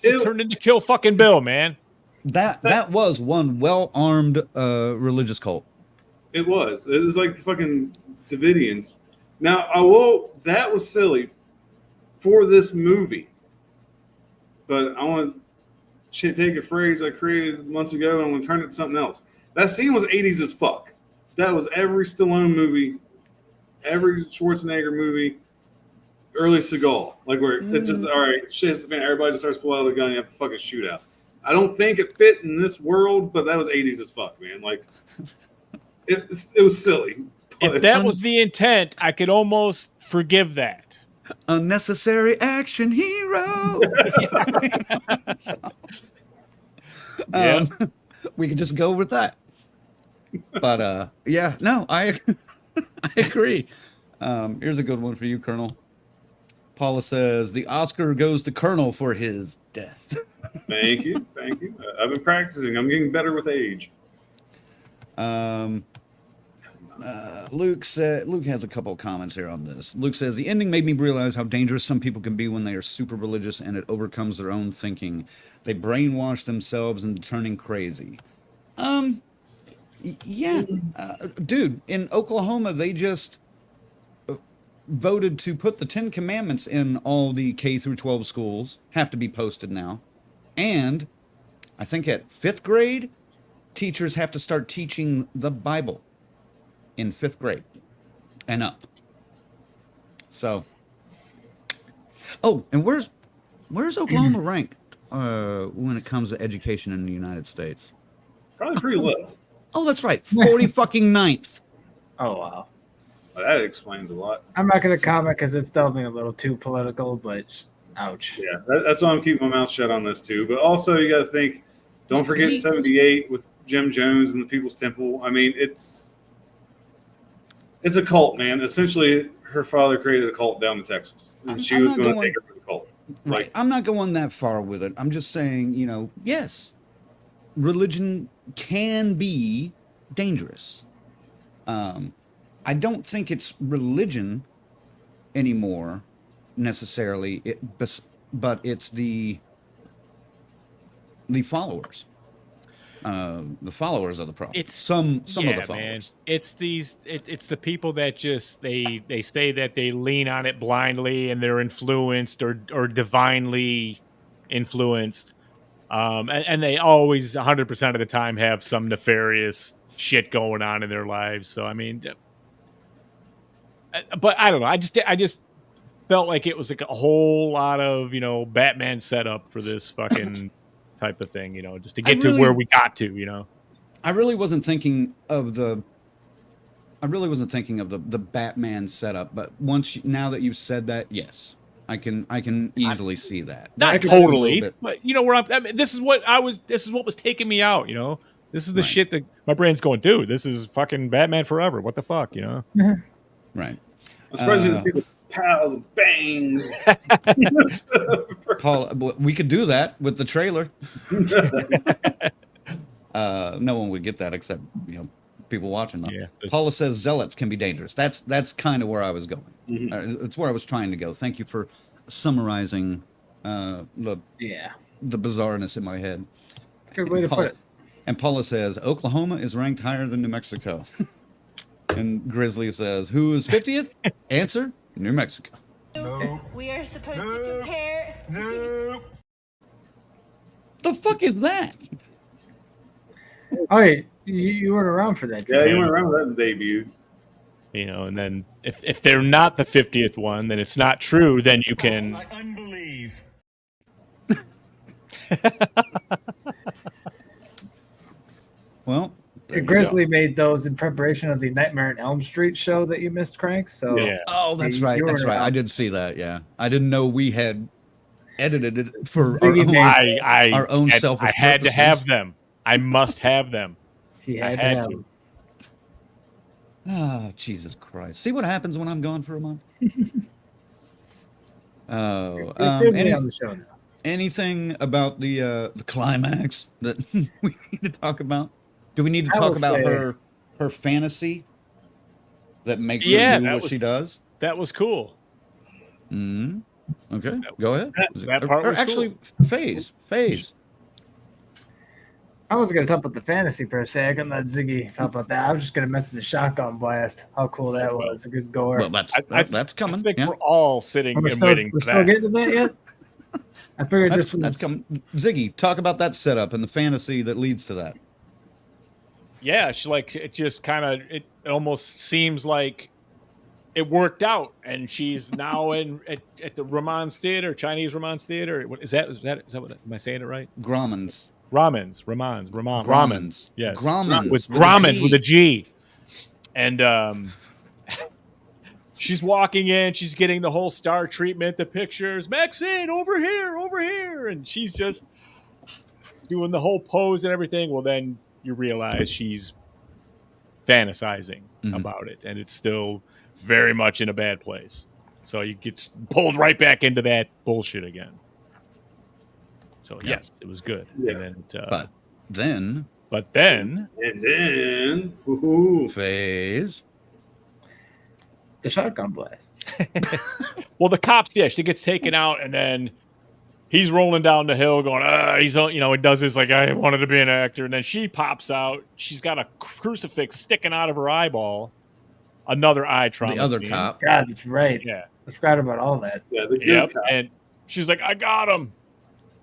It turned into Kill fucking Bill, man. That was one well-armed religious cult. It was. It was like the fucking Davidians. Now, that was silly, for this movie. But I want to take a phrase I created months ago and I'm going to turn it to something else. That scene was 80s as fuck. That was every Stallone movie, every Schwarzenegger movie, early Seagal. Like where it's just, all right, shit's the fan. Everybody just starts pulling out a gun. You have a fucking shootout. I don't think it fit in this world, but that was 80s as fuck, man. Like, it was silly. If that was the intent, I could almost forgive that. Unnecessary action hero. Yeah. We could just go with that. But yeah, no, I agree. Here's a good one for you, Colonel. Paula says the Oscar goes to Colonel for his death. Thank you. I've been practicing. I'm getting better with age. Luke has a couple of comments here on this. Luke says the ending made me realize how dangerous some people can be when they are super religious and it overcomes their own thinking. They brainwash themselves into turning crazy. Yeah, dude, in Oklahoma they just voted to put the 10 Commandments in all the K through 12 schools. Have to be posted now. And I think at 5th grade, teachers have to start teaching the Bible in 5th grade and up. So, oh, and where's Oklahoma ranked when it comes to education in the United States? Probably pretty low. Oh, that's right, 40 fucking 9th. Oh wow. Well, that explains a lot. I'm not going to comment because it's delving a little too political, but ouch. Yeah, that's why I'm keeping my mouth shut on this too. But also, you got to think. Don't forget 78 with Jim Jones and the People's Temple. I mean, it's a cult, man. Essentially, her father created a cult down in Texas, and she was going to take her for the cult. Right. I'm not going that far with it. I'm just saying, yes, religion can be dangerous. I don't think it's religion anymore necessarily, but it's the followers. The followers of the problem. It's some of the followers. Man. It's the people that just they say that they lean on it blindly and they're influenced or divinely influenced, and they always 100% of the time have some nefarious shit going on in their lives. So I mean, but I don't know. I just felt like it was like a whole lot of Batman setup for this fucking type of thing, just to get to where we got to, I really wasn't thinking of the Batman setup, but now that you've said that, yes, I can easily see that. Not totally, but this is what was taking me out, This is the shit that my brain's going, dude, this is fucking Batman Forever. What the fuck, Right. I'm surprised you didn't see the piles of bangs. Paul, we could do that with the trailer. No one would get that except people watching them. Yeah. Paula says zealots can be dangerous. That's kind of where I was going. That's where I was trying to go. Thank you for summarizing the bizarreness in my head. It's a good way to put it. And Paula says Oklahoma is ranked higher than New Mexico. And Grizzly says, who is 50th? Answer, New Mexico. No. We are supposed to compare. No. The fuck is that? Oh, wait, you weren't around for that. Yeah, you weren't around for that debut. And then if they're not the 50th one, then it's not true. Then you can. I unbelieve. Well, Grizzly made those in preparation of the Nightmare on Elm Street show that you missed, Crank. So Yeah. Oh, that's right. That's right. I did see that. Yeah, I didn't know we had edited it for our own self. I had to have them. I must have them. he I had had to. to. Ah, Jesus Christ! See what happens when I'm gone for a month. Oh, Grizzly on the show now. anything about the climax that we need to talk about? Do we need to I talk will about say- her fantasy that makes Yeah, her do that what was- she does? That was cool. Okay, go ahead. that part was actually, phase. I was going to talk about the fantasy per se. I can let Ziggy talk about that. I was just going to mention the shotgun blast. How cool that was. The good gore. Well, that's coming. I think yeah. we're all sitting we're and still, waiting we're for still that. getting to that yet? I figured That's, this was... that's coming. Ziggy, talk about that setup and the fantasy that leads to that. Yeah, she like it just kind of it almost seems like it worked out, and she's now at the Ramon's Theater, Chinese Ramon's Theater. What is that? Is that what am I saying it right? Gromans. Ramens. Yes, Gromans with Gromans with a G. And she's walking in. She's getting the whole star treatment. The pictures, MaXXXine, over here, and she's just doing the whole pose and everything. Well, then you realize she's fantasizing about it, and it's still very much in a bad place. So you get pulled right back into that bullshit again. So yes, it was good. Yeah. And then, And then, phase. The shotgun blast. well, the cops, she gets taken out, and then he's rolling down the hill going, he's on, he does this like, I wanted to be an actor. And then she pops out. She's got a crucifix sticking out of her eyeball. Another eye trauma. The other cop. God, that's right. Yeah. I forgot about all that. yeah, the good cop. And she's like, I got him.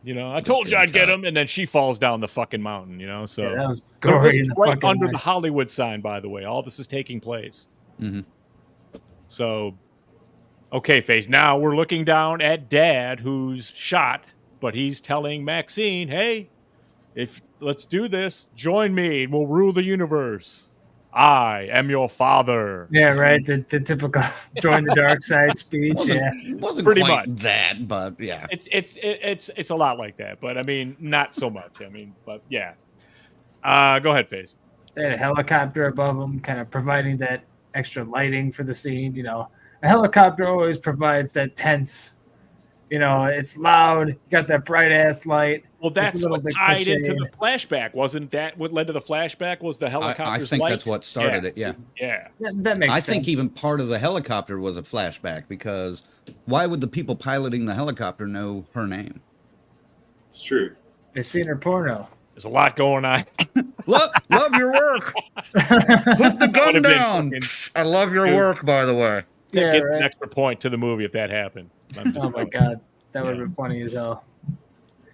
I told you I'd get him. And then she falls down the fucking mountain, So Yeah, that was This gory. is in the right fucking under eye. the Hollywood sign, by the way. All this is taking place. Mhm. So, okay, Faze. Now we're looking down at Dad, who's shot, but he's telling MaXXXine, hey, let's do this. Join me. We'll rule the universe. I am your father. Yeah, right. The typical join the dark side speech. Yeah. Wasn't Pretty quite much. that, but yeah. It's a lot like that, but I mean, not so much. I mean, but yeah. Go ahead, Faze. They had a helicopter above them, kind of providing that extra lighting for the scene. A helicopter always provides that tense. It's loud. You got that bright ass light. Well, that's It's a little what bit tied cliche. into the flashback. Wasn't that what led to the flashback? Was the I helicopter's think light? that's what started it. Yeah. Yeah. That makes I sense. think even part of the helicopter was a flashback because why would the people piloting the helicopter know her name? It's true. They've seen her porno. There's a lot going on. Love your work. Put the gun Would've been down. fucking- I love your Dude. work, by the way. Yeah, Get right. an extra point to the movie if that happened. I'm just Oh my saying. god, that would have been funny as hell.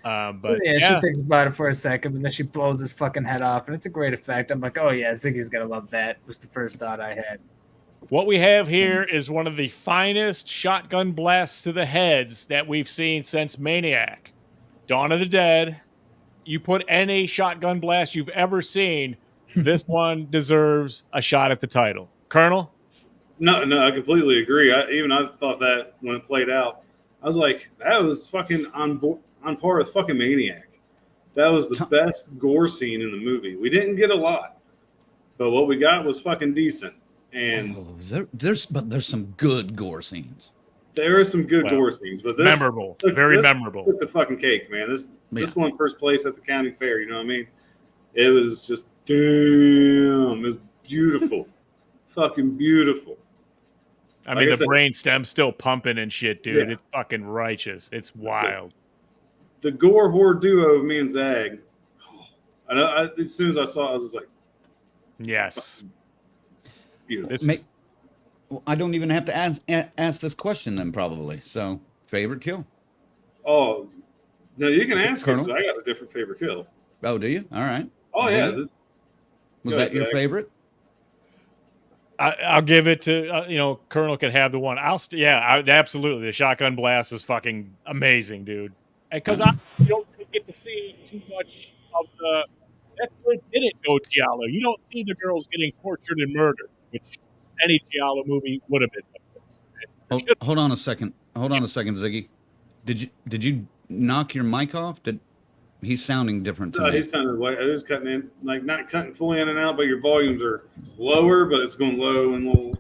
But Yeah, yeah, she thinks about it for a second, and then she blows his fucking head off, and it's a great effect. I'm like, oh yeah, Ziggy's gonna love that. Was the first thought I had. what we have here is one of the finest shotgun blasts to the heads that we've seen since Maniac. Dawn of the Dead. You put any shotgun blast you've ever seen, this one deserves a shot at the title. Colonel? No, I completely agree. I thought that when it played out, I was like, that was fucking on par with fucking Maniac. That was the best gore scene in the movie. We didn't get a lot, but what we got was fucking decent. And There's some good gore scenes. there are some good gore scenes, but this Memorable. Very memorable. took the fucking cake, man. This won first place at the county fair. You know what I mean? It was just damn. It was beautiful, fucking beautiful. I Like mean, I the said- brain stem's still pumping and shit, dude. Yeah. It's fucking righteous. It's wild. The gore horror duo of me and Zag. As soon as I saw it, I was just like, Yes. beautiful. This Well, I don't even have to ask this question then, probably. So, favorite kill? Oh, no, you can ask Colonel? it. 'Cause I got a different favorite kill. Oh, do you? All right. Oh, yeah. Was Go that ahead, your Zach. favorite? I'll give it to Colonel can have the one. Absolutely. The shotgun blast was fucking amazing, dude. Because you don't get to see too much of the. That's where it didn't go Giallo. You don't see the girls getting tortured and murdered, which any Giallo movie would have been. Hold on a second. Hold on a second, Ziggy. Did you knock your mic off? He's sounding different to No, me. he sounded like it was cutting in, like not cutting fully in and out, but your volumes are lower, but it's going low and little.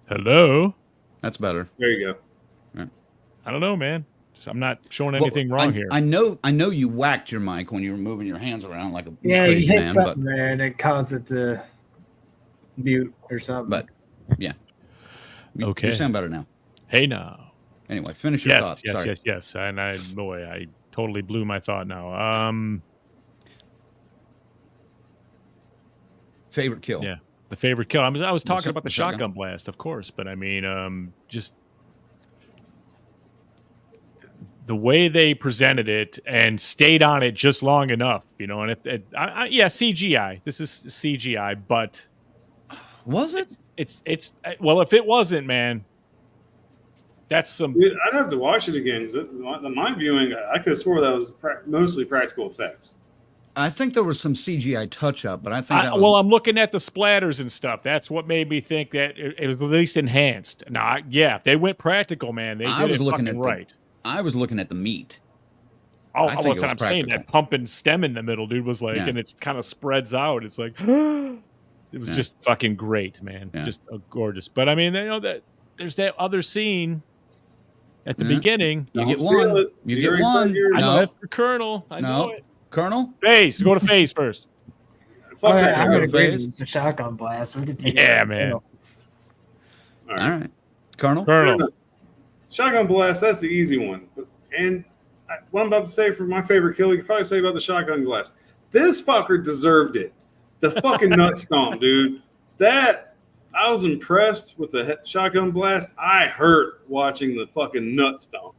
Hello. That's better. There you go. I don't know, man. I'm not showing anything wrong here. I know you whacked your mic when you were moving your hands around like a Yeah, crazy you hit man, something there, and it caused it to mute or something. but yeah. Okay. You sound better now. Hey now. Anyway, finish your thoughts. Sorry. Yes. And I totally blew my thought now. Favorite kill. Yeah, the favorite kill. I was talking shot- about the the shotgun. shotgun blast, of course, but I mean, just the way they presented it and stayed on it just long enough, you know. And yeah, CGI. This is CGI, but Was it? it's well, if it wasn't, man, that's some. Dude, I'd have to watch it again. 'Cause my viewing, I could have swore that was mostly practical effects. I think there was some CGI touch up, but I think that was, Well, I'm looking at the splatters and stuff. That's what made me think that it was at least enhanced. Now, yeah, if they went practical, man, they did it fucking right. I was looking at the meat. Oh, I think that's it what was I'm saying. practical. That pump and stem in the middle, dude, was like, Yeah. and it's kind of spreads out. It's like, it was just fucking great, man. Yeah. Just gorgeous. But I mean, you know that there's that other scene at the beginning. You Don't get steal one. it. You You're get one. inside I know No, that's for Colonel. I know no, it. Colonel. Phase. Go to Phase first. Fuck Oh, yeah, that. I'm gonna agree. phase. It's a shotgun blast. We could take Yeah, it. man. All right. All right, Colonel. Colonel. Shotgun blast, that's the easy one. And what I'm about to say for my favorite kill, you could probably say about the shotgun blast. This fucker deserved it. The fucking nut stomp, dude. I was impressed with the shotgun blast. I hurt watching the fucking nut stomp.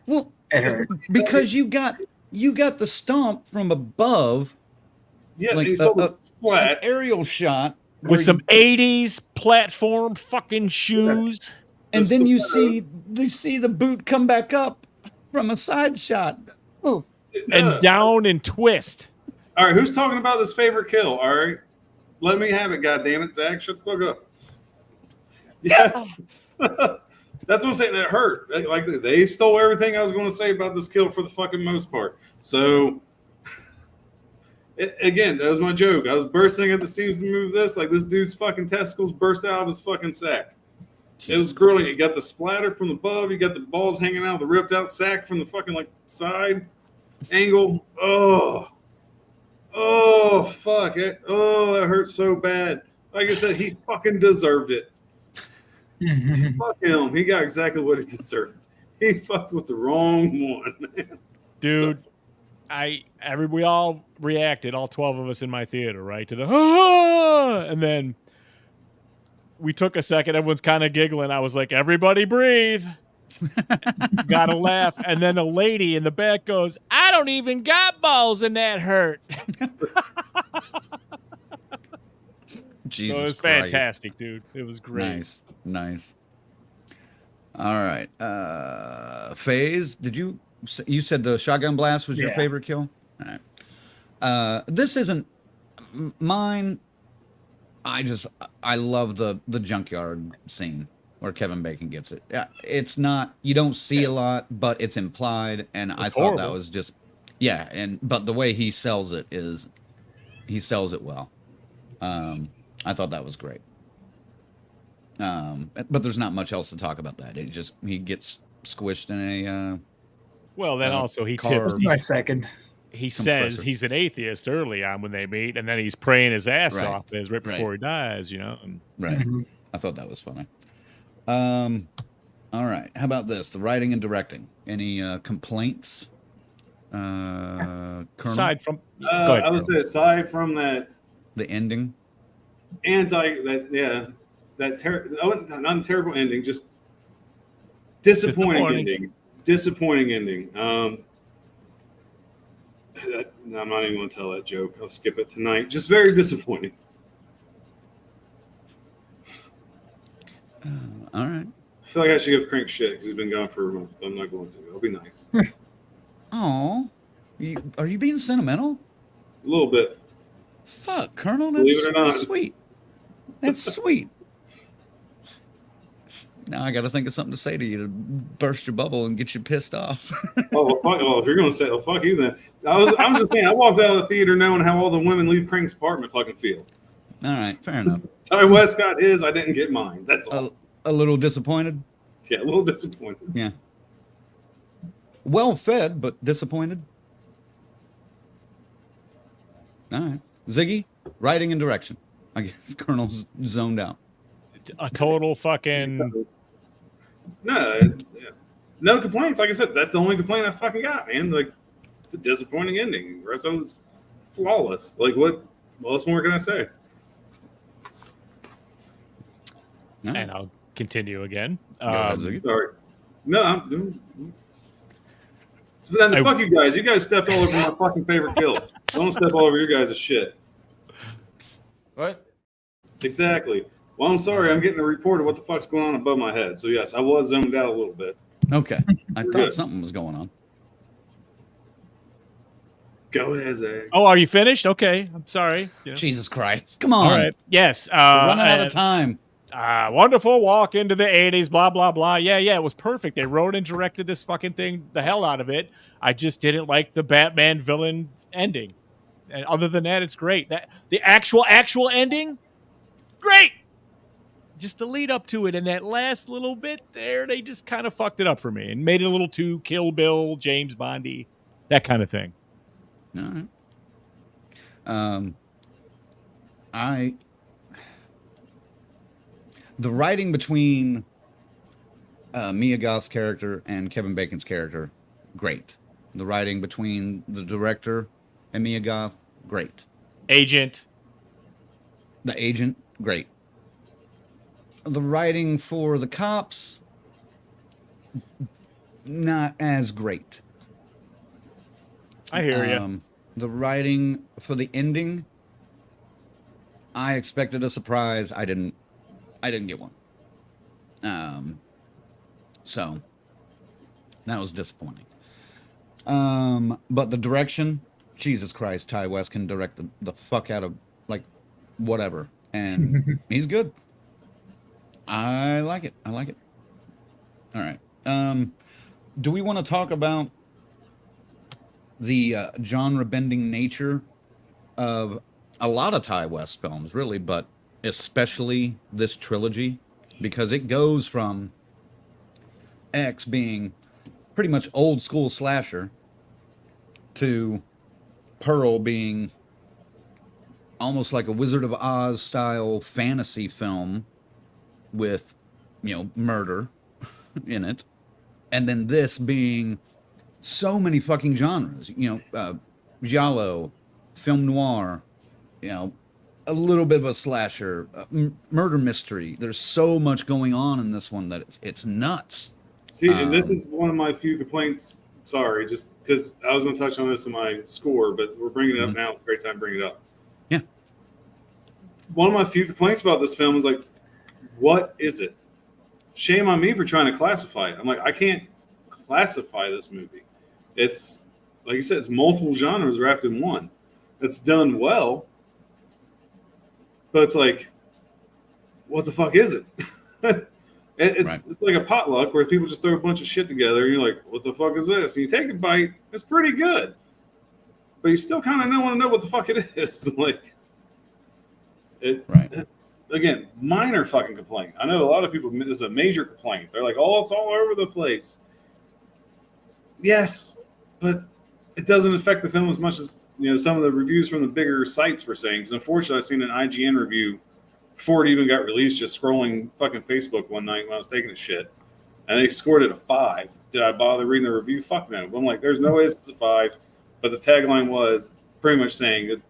Well, It hurt. because you got the stomp from above, Yeah, like you saw the an splat. aerial shot With where some 80s platform fucking shoes. and then you splat. see the boot come back up from a side shot. Oh, And down and twist. All right, who's talking about this favorite kill? All right, let me have it. Goddammit, Zach, shut the fuck up. Yeah, that's what I'm saying. That hurt. Like they stole everything I was going to say about this kill for the fucking most part. So again, that was my joke. I was bursting at the seams to move this. Like this dude's fucking testicles burst out of his fucking sack. It was grueling. You got the splatter from above. You got the balls hanging out, the ripped out sack from the fucking like side angle. Oh, fuck it. Oh, that hurts so bad. Like I said, he fucking deserved it. Fuck him. He got exactly what he deserved. He fucked with the wrong one, man. Dude, we all reacted, all 12 of us in my theater, right? To the and then we took a second, everyone's kind of giggling. I was like, everybody breathe. Gotta laugh. And then a lady in the back goes, I don't even got balls and that hurt. Jesus So it was Christ. fantastic, dude. It was great. Nice. All right. FaZe, you said the shotgun blast was your Yeah. favorite kill? All right. This isn't mine. I love the junkyard scene where Kevin Bacon gets it. Yeah, it's not, you don't see a lot, but it's implied, and I thought that horrible. was just, but the way he sells it is, he sells it well. I thought that was great. But there's not much else to talk about that. He gets squished in a Well, then also he car- tips. This is my second. He says he's an atheist early on when they meet, and then he's praying his ass Right. off right before he dies, you know? And right. Mhm. I thought that was funny. All right. How about this? The writing and directing. Any complaints? Colonel? aside from... Go ahead, I would say aside from that The ending. not terrible ending, just disappointing ending. Disappointing ending. I'm not even going to tell that joke. I'll skip it tonight. Just very disappointing. All right. I feel like I should give Crank shit because he's been gone for a month, but I'm not going to. I'll be nice. Oh, are you being sentimental? A little bit. Fuck, Colonel. Believe it or not. Sweet. That's sweet. Now I got to think of something to say to you to burst your bubble and get you pissed off. Oh, well, fuck. Oh, if you're going to say, oh, fuck you then. I'm just saying, I walked out of the theater knowing how all the women leave Crank's apartment fucking feel. All right, fair enough. Ty West got his, I didn't get mine. That's all. A little disappointed. Yeah, a little disappointed. Yeah. Well fed, but disappointed. All right. Ziggy, writing and direction. I guess Colonel's zoned out. a total fucking... No complaints. Like I said, that's the only complaint I fucking got, man. Like, the disappointing ending. The rest of it was flawless. Like, what else more can I say? and I'll continue again. Go ahead, Ziggy. Sorry. No, so then, fuck you guys. You guys stepped all over my fucking favorite kill. Don't step all over your guys' shit. What? Exactly. Well, I'm sorry. I'm getting a report of what the fuck's going on above my head. So, yes, I was zoned out a little bit. Okay. I We're thought good. something was going on. Go ahead, Zach. Oh, are you finished? Okay, I'm sorry. Jesus Christ. Come on. All right. Yes. We're running out of time. Wonderful walk into the 80s, blah, blah, blah. Yeah, it was perfect. They wrote and directed this fucking thing, the hell out of it. I just didn't like the Batman villain ending. And other than that, it's great. The actual ending, great. Just the lead up to it and that last little bit there, they just kind of fucked it up for me and made it a little too Kill Bill, James Bondy, that kind of thing. All right. The writing between Mia Goth's character and Kevin Bacon's character, great. The writing between the director and Mia Goth, great. Agent. The agent, great. The writing for the cops, not as great. I hear you. The writing for the ending, I expected a surprise. I didn't get one. So that was disappointing. But the direction, Jesus Christ, Ty West can direct the fuck out of like whatever, and he's good. I like it. All right. Do we want to talk about the genre-bending nature of a lot of Ty West films, really, but especially this trilogy, because it goes from X being pretty much old school slasher to Pearl being almost like a Wizard of Oz style fantasy film with, murder in it, and then this being so many fucking genres, giallo, film noir, a little bit of a slasher, murder mystery. There's so much going on in this one that it's nuts. See, and this is one of my few complaints. Sorry, just because I was going to touch on this in my score, but we're bringing it up now. It's a great time to bring it up. Yeah. One of my few complaints about this film is like, what is it? Shame on me for trying to classify it. I'm like, I can't classify this movie. It's, like you said, it's multiple genres wrapped in one. It's done well, but it's like, what the fuck is it? It's like a potluck where people just throw a bunch of shit together and you're like, what the fuck is this? And you take a bite, it's pretty good. But you still kind of don't want to know what the fuck it is. It's, again, minor fucking complaint. I know a lot of people, it's a major complaint. They're like, oh, it's all over the place. Yes, but it doesn't affect the film as much as, some of the reviews from the bigger sites were saying. Because unfortunately, I seen an IGN review before it even got released, just scrolling fucking Facebook one night when I was taking a shit, and they scored it a 5. Did I bother reading the review? Fuck no. But I'm like, there's no way this is a 5. But the tagline was pretty much saying that,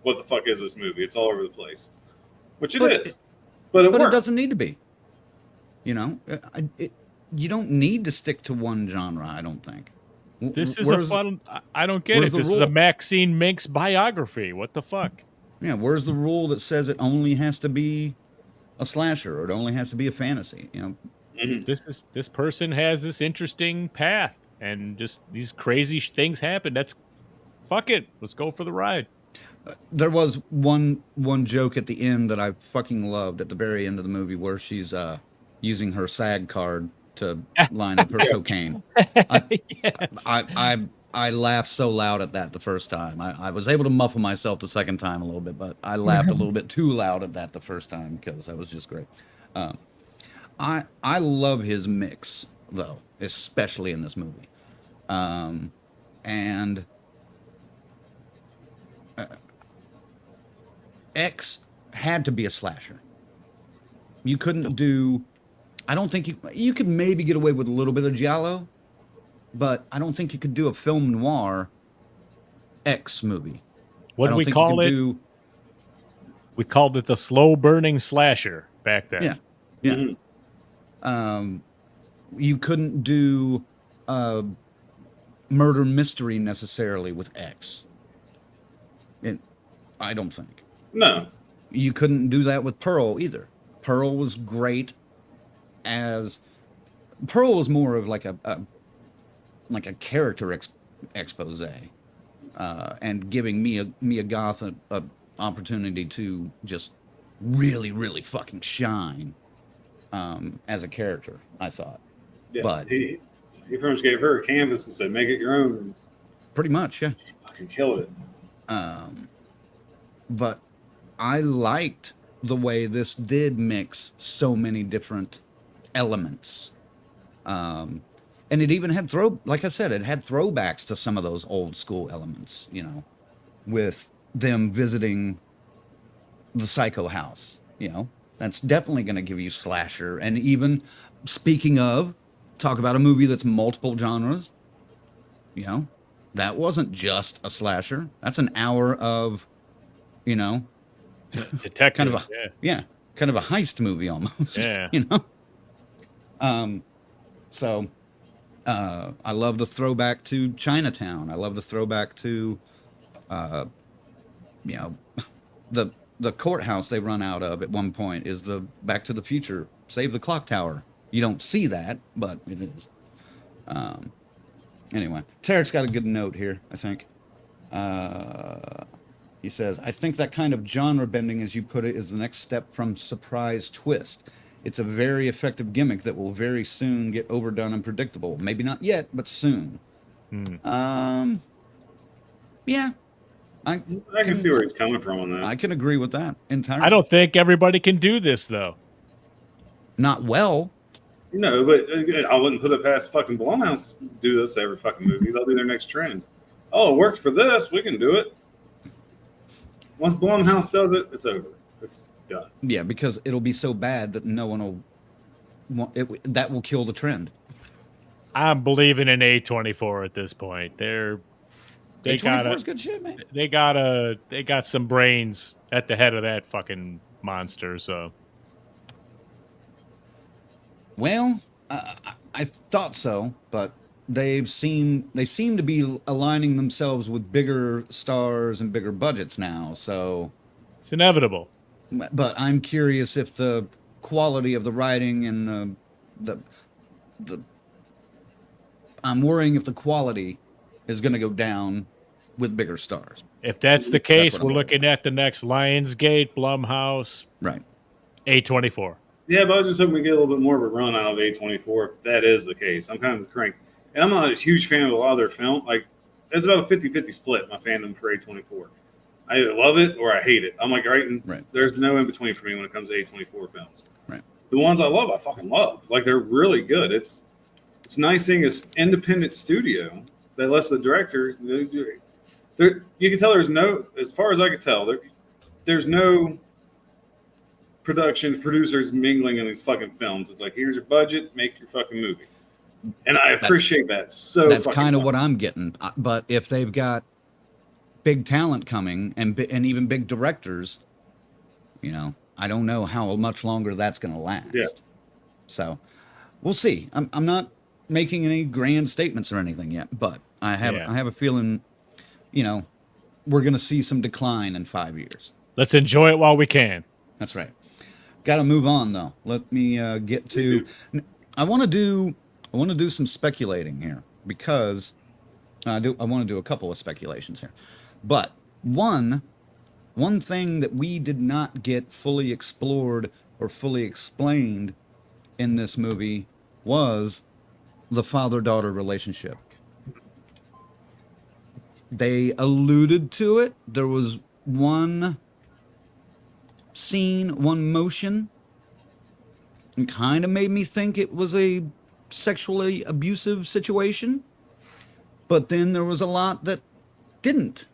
what the fuck is this movie? It's all over the place, which it is. But it doesn't need to be. You don't need to stick to one genre, I don't think. This is a fun. I don't get it. This is a Maxine Minx biography. What the fuck? Yeah, where's the rule that says it only has to be a slasher or it only has to be a fantasy? This person has this interesting path, and just these crazy things happen. That's fuck it. Let's go for the ride. There was one joke at the end that I fucking loved at the very end of the movie where she's using her SAG card to line up her cocaine. I laughed so loud at that the first time. I was able to muffle myself the second time a little bit, but I laughed a little bit too loud at that the first time because that was just great. I love his mix though, especially in this movie, and X had to be a slasher. You couldn't do. I don't think you could maybe get away with a little bit of giallo, but I don't think you could do a film noir X movie. What did we call it? We called it the slow burning slasher back then. Yeah, Yeah. Mhm. You couldn't do murder mystery necessarily with X. I don't think. No. You couldn't do that with Pearl either. Pearl was great as Pearl was more of like a character expose, and giving Mia Goth a opportunity to just really fucking shine as a character. I thought, Yeah. but He pretty much gave her a canvas and said, "Make it your own." And pretty much, yeah. fucking killed it. But I liked the way this did mix so many different elements. And it even had like I said, it had throwbacks to some of those old school elements, you know, with them visiting the Psycho house, you know, that's definitely going to give you slasher. And even speaking of, talk about a movie that's multiple genres, you know, that wasn't just a slasher. That's an hour of, you know, Detective. kind of kind of a heist movie almost. Yeah. You know. So I love the throwback to Chinatown. I love the throwback to, you know, the courthouse they run out of at one point is the Back to the Future Save the Clock Tower. You don't see that, but it is. Anyway, Tarek's got a good note here, I think. He says, I think that kind of genre bending, as you put it, is the next step from surprise twist. It's a very effective gimmick that will very soon get overdone and predictable. Maybe not yet, but soon. Yeah. I can see where he's coming from on that. I can agree with that entirely. I don't think everybody can do this, though. Not well. No, but I wouldn't put it past fucking Blumhouse to do this every fucking movie. They'll do their next trend. Oh, it works for this. We can do it. Once Blumhouse does it, it's over. It's done. Yeah, because it'll be so bad that no one will want it. That will kill the trend. I'm believing in A24 at this point. They got good shit, man. They got some brains at the head of that fucking monster. So, well, I thought so, but they seem to be aligning themselves with bigger stars and bigger budgets now. So it's inevitable. But I'm curious if the quality of the writing and the I'm worrying if the quality is going to go down with bigger stars. If that's the case, we're looking at the next Lionsgate, Blumhouse, right? A24. Yeah, but I was just hoping we get a little bit more of a run out of A24. If that is the case, I'm kind of the crank. And I'm not a huge fan of a lot of their film. Like, it's about a 50-50 split, my fandom for A24. I either love it or I hate it. I'm like, right. There's no in between for me when it comes to A24 films. Right. The ones I love, I fucking love. Like, they're really good. It's nice seeing an independent studio that lets the directors. You can tell there's no, as far as I could tell, there's no producers mingling in these fucking films. It's like, here's your budget, make your fucking movie. And I appreciate that so That's fucking kind of much. what I'm getting. But if they've got big talent coming and even big directors, you know, I don't know how much longer that's going to last. Yeah. So we'll see. I'm not making any grand statements or anything yet, but I have a feeling, you know, we're going to see some decline in 5 years. Let's enjoy it while we can. That's right. Got to move on though. Let me get to. I want to do some speculating here because I want to do a couple of speculations here. But one thing that we did not get fully explored or fully explained in this movie was the father-daughter relationship. They alluded to it. There was one scene, one motion. It kind of made me think it was a sexually abusive situation. But then there was a lot that didn't,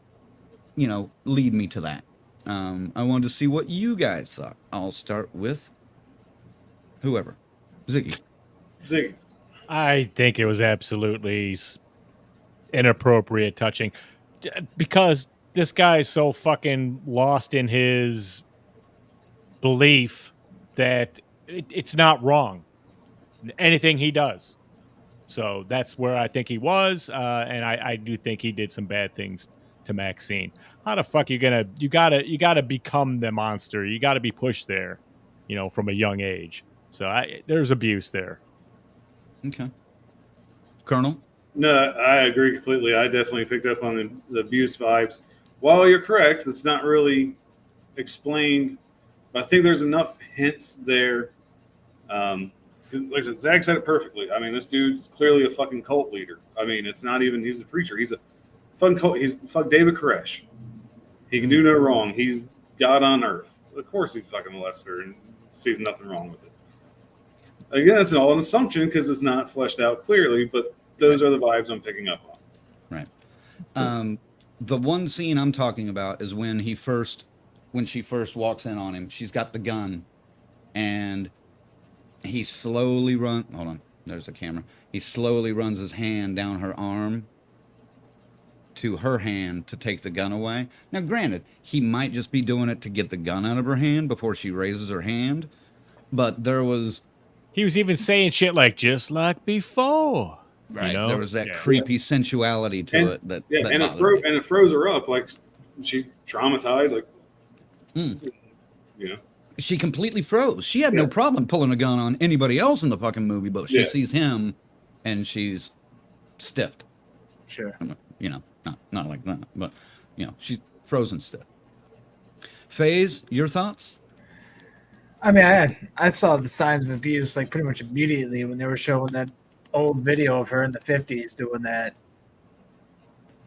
you know, lead me to that. I wanted to see what you guys thought. I'll start with whoever. Ziggy. I think it was absolutely inappropriate touching because this guy is so fucking lost in his belief that it's not wrong. Anything he does. So that's where I think he was, and I do think he did some bad things to MaXXXine. How the fuck you gotta become the monster? You gotta be pushed there, from a young age. So there's abuse there. Okay. Colonel? No, I agree completely. I definitely picked up on the abuse vibes. While you're correct, it's not really explained, but I think there's enough hints there. Like I said, Zach said it perfectly. I mean, this dude's clearly a fucking cult leader. I mean, it's not even, he's a preacher. He's a fucking cult. He's fuck David Koresh. He can do no wrong. He's God on earth. Of course he's fucking molested her and sees nothing wrong with it. Again, it's all an assumption because it's not fleshed out clearly, but those are the vibes I'm picking up on. Right. The one scene I'm talking about is when she first walks in on him. She's got the gun, and he slowly hold on, there's the camera. He slowly runs his hand down her arm to her hand to take the gun away. Now, granted, he might just be doing it to get the gun out of her hand before she raises her hand, but he was even saying shit like, just like before. Right. There was that creepy sensuality to it that it froze her up, like she's traumatized, like she completely froze. She had no problem pulling a gun on anybody else in the fucking movie, but she sees him and she's stiffed. Sure. Not like that, but she's frozen stiff. FaZe, your thoughts? I mean, I saw the signs of abuse like pretty much immediately when they were showing that old video of her in the 50s doing that.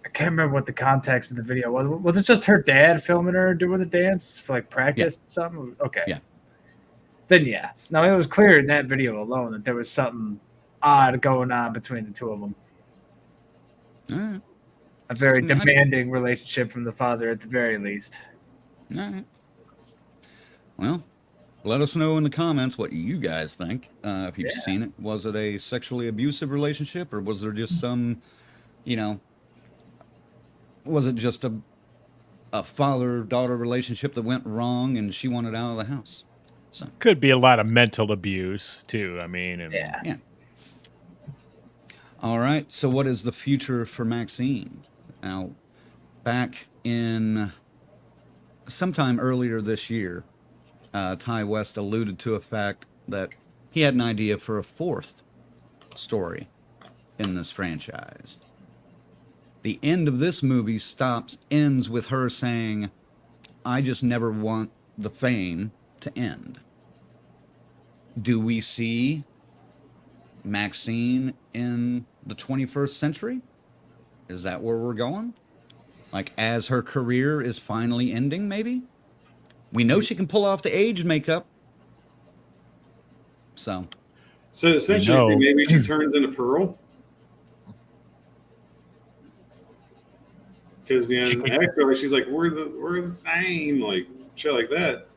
I can't remember what the context of the video was. Was it just her dad filming her doing the dance for like practice or something? Okay. Yeah. Then yeah. No, it was clear in that video alone that there was something odd going on between the two of them. All right. A very demanding relationship from the father at the very least. All right. Well, let us know in the comments what you guys think. If you've seen it, was it a sexually abusive relationship, or was there just some, was it just a father-daughter relationship that went wrong and she wanted out of the house? So could be a lot of mental abuse too. I mean, yeah. All right. So what is the future for MaXXXine? Now, back in sometime earlier this year, Ty West alluded to a fact that he had an idea for a fourth story in this franchise. The end of this movie ends with her saying, I just never want the fame to end. Do we see MaXXXine in the 21st century? Is that where we're going? Like, as her career is finally ending, maybe? We know she can pull off the age makeup. So essentially, maybe she turns into Pearl. Because actually, she's like, we're the same, like shit like that.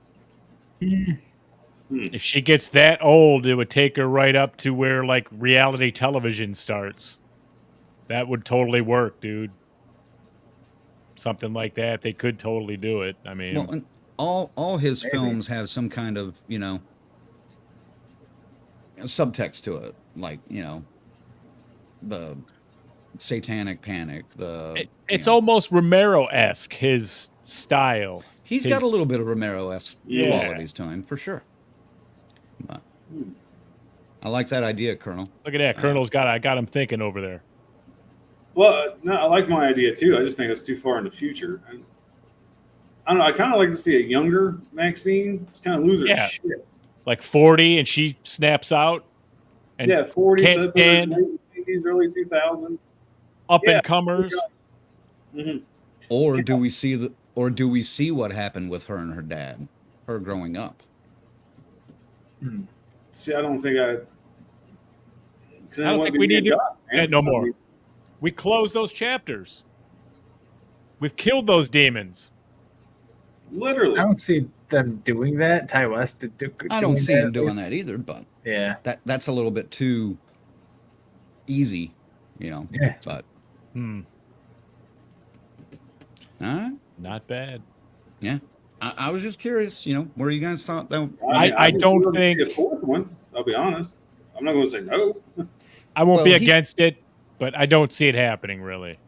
If she gets that old, it would take her right up to where like reality television starts. That would totally work, dude. Something like that, they could totally do it. I mean, well, and all his films have some kind of subtext to it, like the satanic panic. It's almost Romero-esque, his style. He's got a little bit of Romero-esque qualities to him, for sure. But I like that idea, Colonel. Look at that. Colonel's got him thinking over there. Well, no, I like my idea too. I just think it's too far in the future. And I don't know. I kind of like to see a younger MaXXXine. It's kind of loser shit. Like 40, and she snaps out. And 40. Can't stand. These early 2000s. Up and comers. Mm-hmm. Or do we see what happened with her and her dad, her growing up? See, I don't think we need to. No more. We closed those chapters. We've killed those demons. Literally. I don't see them doing that. Ty West. I don't see him doing that either, but that's a little bit too easy, Yeah. But all right. Not bad. Yeah. I was just curious, where you guys thought that. I don't think a fourth one. I'll be honest. I'm not going to say no. I won't Well, be against it, but I don't see it happening really.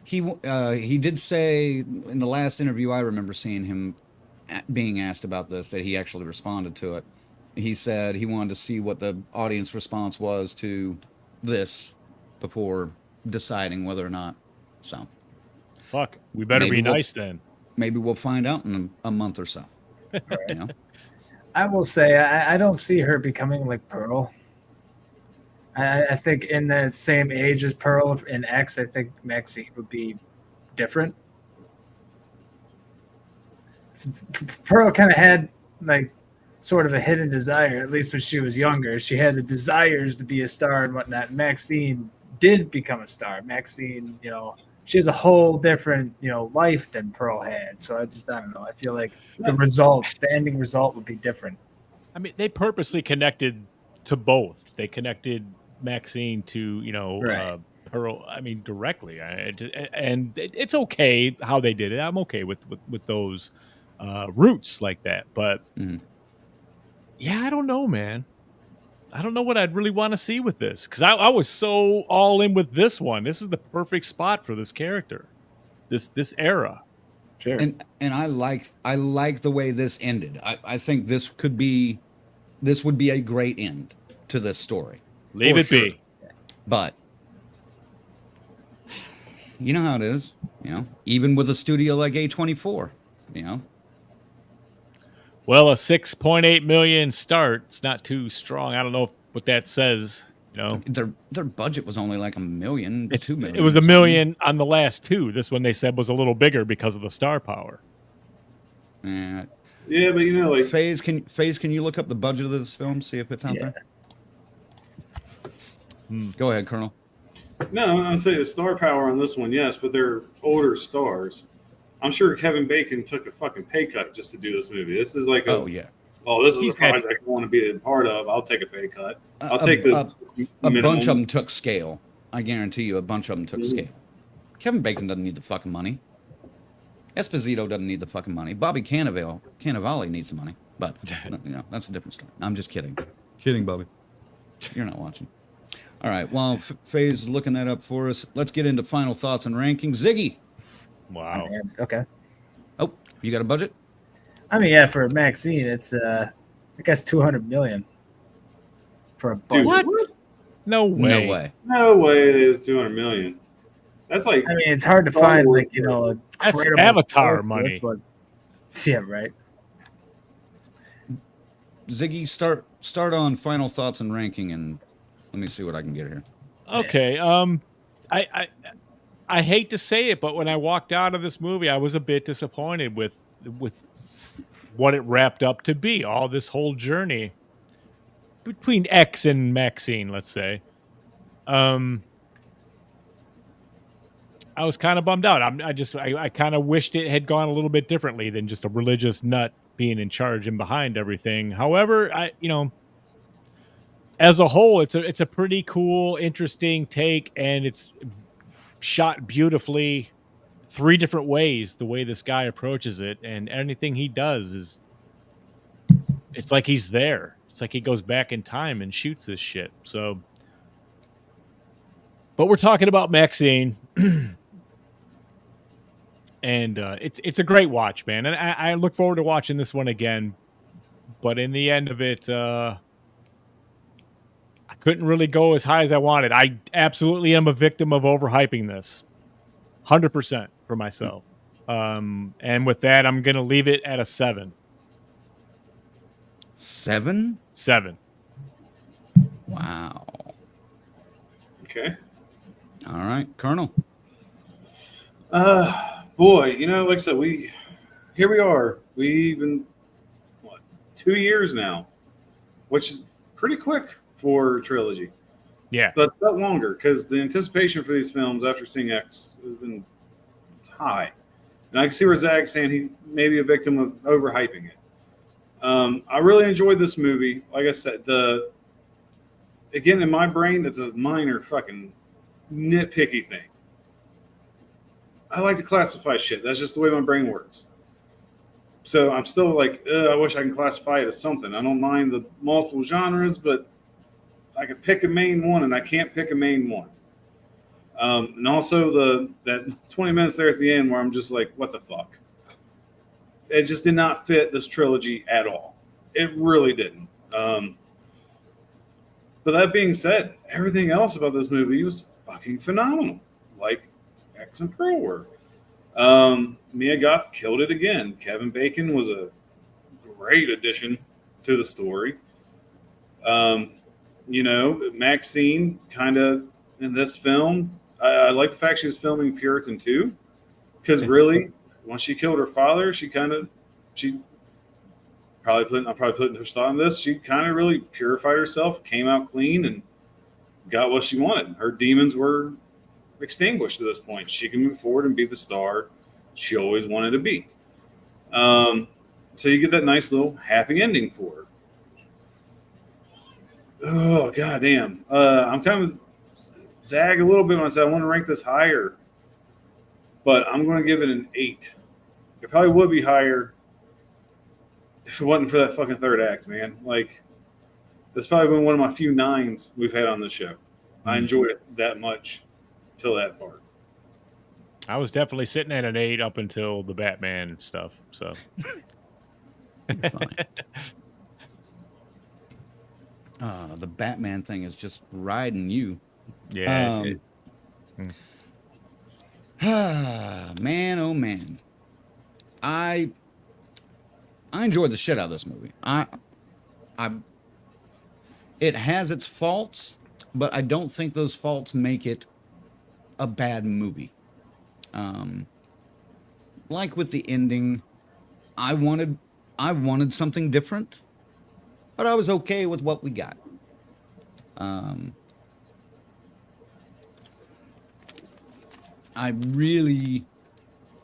He did say in the last interview I remember seeing him being asked about this, that he actually responded to it. He said he wanted to see what the audience response was to this before deciding whether or not. So Fuck, we better Maybe be we'll- nice then. maybe we'll find out in a month or so. You know? I will say I don't see her becoming like Pearl. I think in the same age as Pearl in X, I think MaXXXine would be different. Since Pearl kind of had like sort of a hidden desire, at least when she was younger. She had the desires to be a star and whatnot. MaXXXine did become a star. MaXXXine, she has a whole different, life than Pearl had. So I don't know. I feel like the ending result would be different. I mean, they purposely connected to both. They connected MaXXXine to, Right. Pearl. I mean, directly. And it's okay how they did it. I'm okay with those roots like that. But yeah, I don't know, man. I don't know what I'd really want to see with this, because I was so all in with this one. This is the perfect spot for this character, this era. Sure. And I like the way this ended. I think this would be a great end to this story. Leave For it be. sure. But you know how it is, even with a studio like A24, Well, a 6.8 million start. It's not too strong. I don't know what that says. Their budget was only like $1 million, $2 million. It was $1 million on the last two. This one they said was a little bigger because of the star power. Yeah, Yeah, but like FaZe, can you look up the budget of this film, see if it's out there? Go ahead, Colonel. no, I'm saying the star power on this one, yes, but they're older stars. I'm sure Kevin Bacon took a fucking pay cut just to do this movie. This is like this is a project I want to be a part of. I'll take a pay cut. I'll take the a minimum. bunch of them took scale. I guarantee you, a bunch of them took scale. Kevin Bacon doesn't need the fucking money. Esposito doesn't need the fucking money. Bobby Cannavale needs the money, but that's a different story. I'm just kidding. Kidding, Bobby. You're not watching. All right. While FaZe is looking that up for us, let's get into final thoughts and rankings. Ziggy. Wow. Okay. Oh, you got a budget? I mean, yeah, for MaXXXine, it's I guess $200 million for a budget. Dude, What? No way. No way. No way it is $200 million. That's like I mean, it's hard to find a That's credible Avatar source, but money. that's what- yeah, right. Ziggy, start on final thoughts and ranking, and let me see what I can get here. Okay. I hate to say it, but when I walked out of this movie, I was a bit disappointed with what it wrapped up to be. All this whole journey between X and MaXXXine, let's say. I was kind of bummed out. I kind of wished it had gone a little bit differently than just a religious nut being in charge and behind everything. However, as a whole, it's a pretty cool, interesting take, and it's shot beautifully 3 different ways. The way this guy approaches it, and anything he does it's like he's there. It's like he goes back in time and shoots this shit. So, but we're talking about MaXXXine. And it's a great watch, man. And I look forward to watching this one again. But in the end of it, I couldn't really go as high as I wanted. I absolutely am a victim of overhyping this. 100% for myself. And with that, I'm going to leave it at a 7. 7? 7. Wow. okay. All right, Colonel. Boy, like I said, here we are. We've been 2 years now, which is pretty quick for trilogy. Yeah. But felt longer because the anticipation for these films after seeing X has been high. And I can see where Zag's saying he's maybe a victim of overhyping it. I really enjoyed this movie. Like I said, again, in my brain, it's a minor fucking nitpicky thing. I like to classify shit. That's just the way my brain works. So I'm still like, I wish I can classify it as something. I don't mind the multiple genres, but I could pick a main one, and I can't pick a main one. And also that 20 minutes there at the end where I'm just like, what the fuck? It just did not fit this trilogy at all. It really didn't. But that being said, everything else about this movie was fucking phenomenal. Like X and Pearl were. Mia Goth killed it again. Kevin Bacon was a great addition to the story. MaXXXine kind of in this film, I like the fact she was filming Puritan too, because really, once she killed her father, I'm probably putting her thought on this. She kind of really purified herself, came out clean, and got what she wanted. Her demons were extinguished at this point. She can move forward and be the star she always wanted to be. So you get that nice little happy ending for her. Oh, goddamn. I'm kind of zag a little bit when I say I want to rank this higher, but I'm going to give it an 8. It probably would be higher if it wasn't for that fucking third act, man. Like, that's probably been one of my few 9s we've had on this show. I enjoyed it that much till that part. I was definitely sitting at an 8 up until the Batman stuff. So, the Batman thing is just riding you. yeah. Man, oh man, I enjoyed the shit out of this movie. It has its faults, but I don't think those faults make it a bad movie. Like with the ending, I wanted something different, but I was okay with what we got. I really,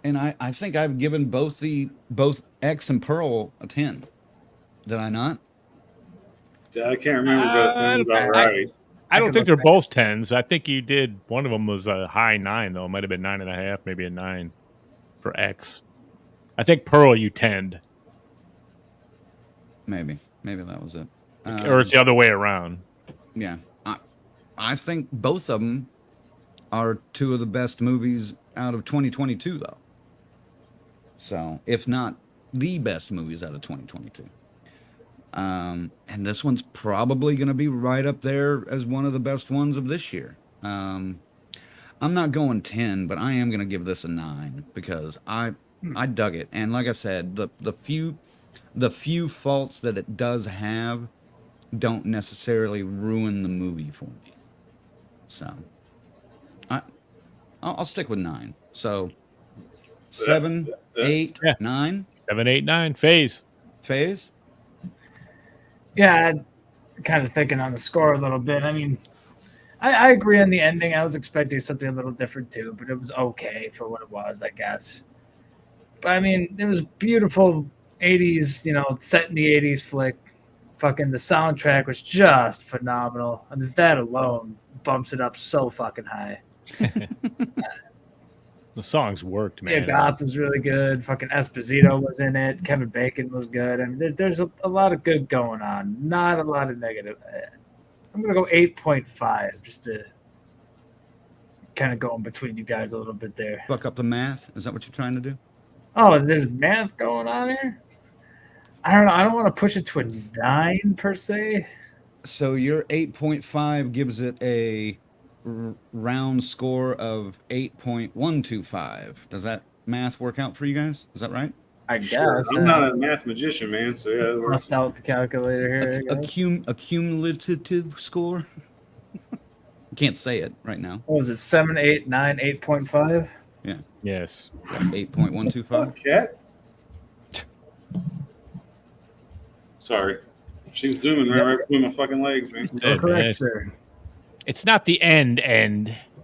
and I think I've given both X and Pearl a 10. Did I not? I can't remember both things about right. I don't think they're both 10s. I think you did. One of them was a high 9, though. It might have been 9.5, maybe a 9 for X. I think Pearl you 10'd. Maybe that was it. Or it's the other way around. Yeah. I think both of them are 2 of the best movies out of 2022, though. So, if not the best movies out of 2022. And this one's probably going to be right up there as one of the best ones of this year. I'm not going 10, but I am going to give this a 9 because I dug it. And like I said, the few faults that it does have don't necessarily ruin the movie for me. So I'll stick with 9. So 7, 8, 9. 7, 8, 9. Phase. Yeah, I'm kind of thinking on the score a little bit. I mean, I agree on the ending. I was expecting something a little different too, but it was okay for what it was, I guess. But I mean, it was beautiful 80s, set in the 80s flick. Fucking the soundtrack was just phenomenal. I mean, that alone bumps it up so fucking high. The songs worked, man. Yeah, Goth was really good. Fucking Esposito was in it. Kevin Bacon was good. I mean, there's a lot of good going on. Not a lot of negative. I'm going to go 8.5 just to kind of go in between you guys a little bit there. Fuck up the math? Is that what you're trying to do? Oh, there's math going on here? I don't know. I don't want to push it to a 9 per se. So your 8.5 gives it a round score of 8.125. Does that math work out for you guys? Is that right? I guess. Sure. I'm not a math magician, man. So yeah, bust out the calculator here. A cumulative score. Can't say it right now. What was it? 7, 8, 9, 8.5? Yeah. Yes. 8.125. Cat. Sorry, she's zooming right between my fucking legs, man. Correct, sir. It's not the end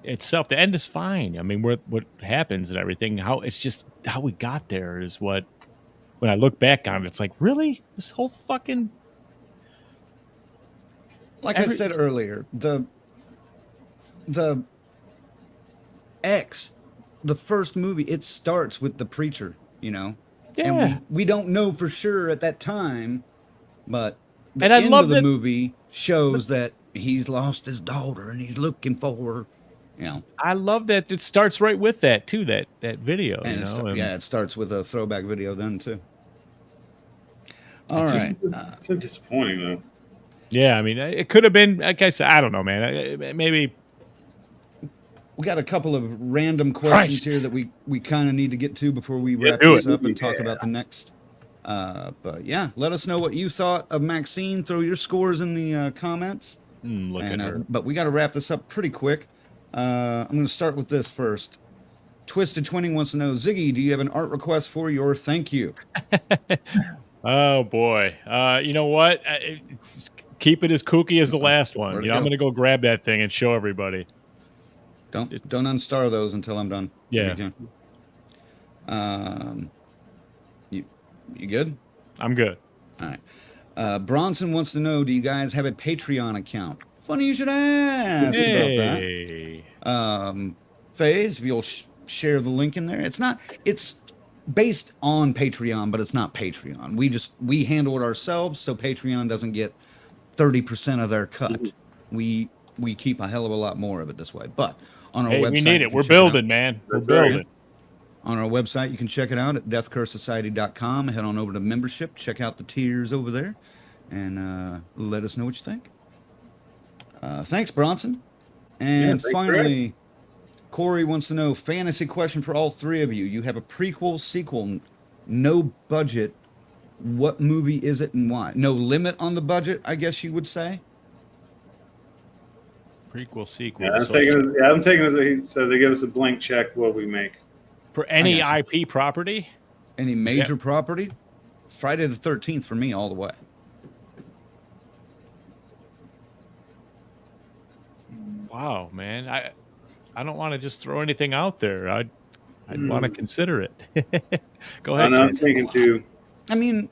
itself. The end is fine. I mean, what happens and everything. How it's just how we got there is what. When I look back on it, it's like, really, this whole fucking. I said earlier, the X, the first movie, it starts with the preacher. And we don't know for sure at that time, but the And I end love of the that- movie shows that he's lost his daughter and he's looking for her. You know, I love that it starts right with that too. That video, and you know. And it starts with a throwback video then too. All It's right, It's so disappointing though. yeah, I mean, it could have been. Like I said, I don't know, man. Maybe we got a couple of random questions Christ. here that we kind of need to get to before we wrap do this it. up and talk about the next. But yeah, let us know what you thought of MaXXXine. Throw your scores in the comments. look at her. But we got to wrap this up pretty quick. I'm going to start with this first. Twisted 20 wants to know, Ziggy, do you have an art request for your thank you? Oh boy, you know what? Keep it as kooky as the last one. Where'd You it know, I'm go? gonna go grab that thing and show everybody. Don't unstar those until I'm done. Yeah. If you can. You good? I'm good. All right. Bronson wants to know, do you guys have a Patreon account? Funny you should ask about that. Hey. FaZe, if you'll share the link in there. It's based on Patreon, but it's not Patreon. We handle it ourselves, so Patreon doesn't get 30% of their cut. We keep a hell of a lot more of it this way. But on our Hey, website, we need you it. can We're check it out. building, man. We're That's right. building. On our website, you can check it out at deathcursesociety.com. Head on over to membership, check out the tiers over there, and let us know what you think. Thanks, Bronson. And thanks, finally, Corey wants to know, fantasy question for all three of you. You have a prequel, sequel, no budget. What movie is it and why? No limit on the budget, I guess you would say. Prequel, sequel. Yeah, I'm So taking it as so they give us a blank check what we make. for any I IP property. Any major property? Friday the 13th for me all the way. Wow, man. I don't want to just throw anything out there. I'd want to consider it. Go I ahead. know I'm Kid. thinking too. I mean,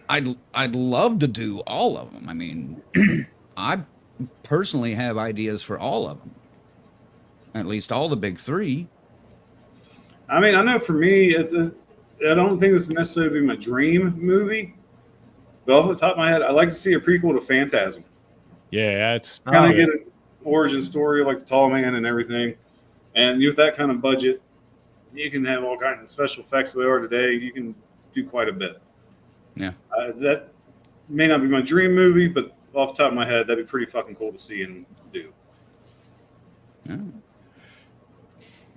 I'd love to do all of them. I mean, I personally have ideas for all of them. At least all the big three. I mean, I know for me, I don't think this is necessarily my dream movie. But off the top of my head, I'd like to see a prequel to Phantasm. Yeah, it's Kind of get an origin story like the Tall Man and everything. And with that kind of budget, you can have all kinds of special effects that they are today. You can do quite a bit. Yeah. That may not be my dream movie, but off the top of my head, that'd be pretty fucking cool to see and do. Yeah.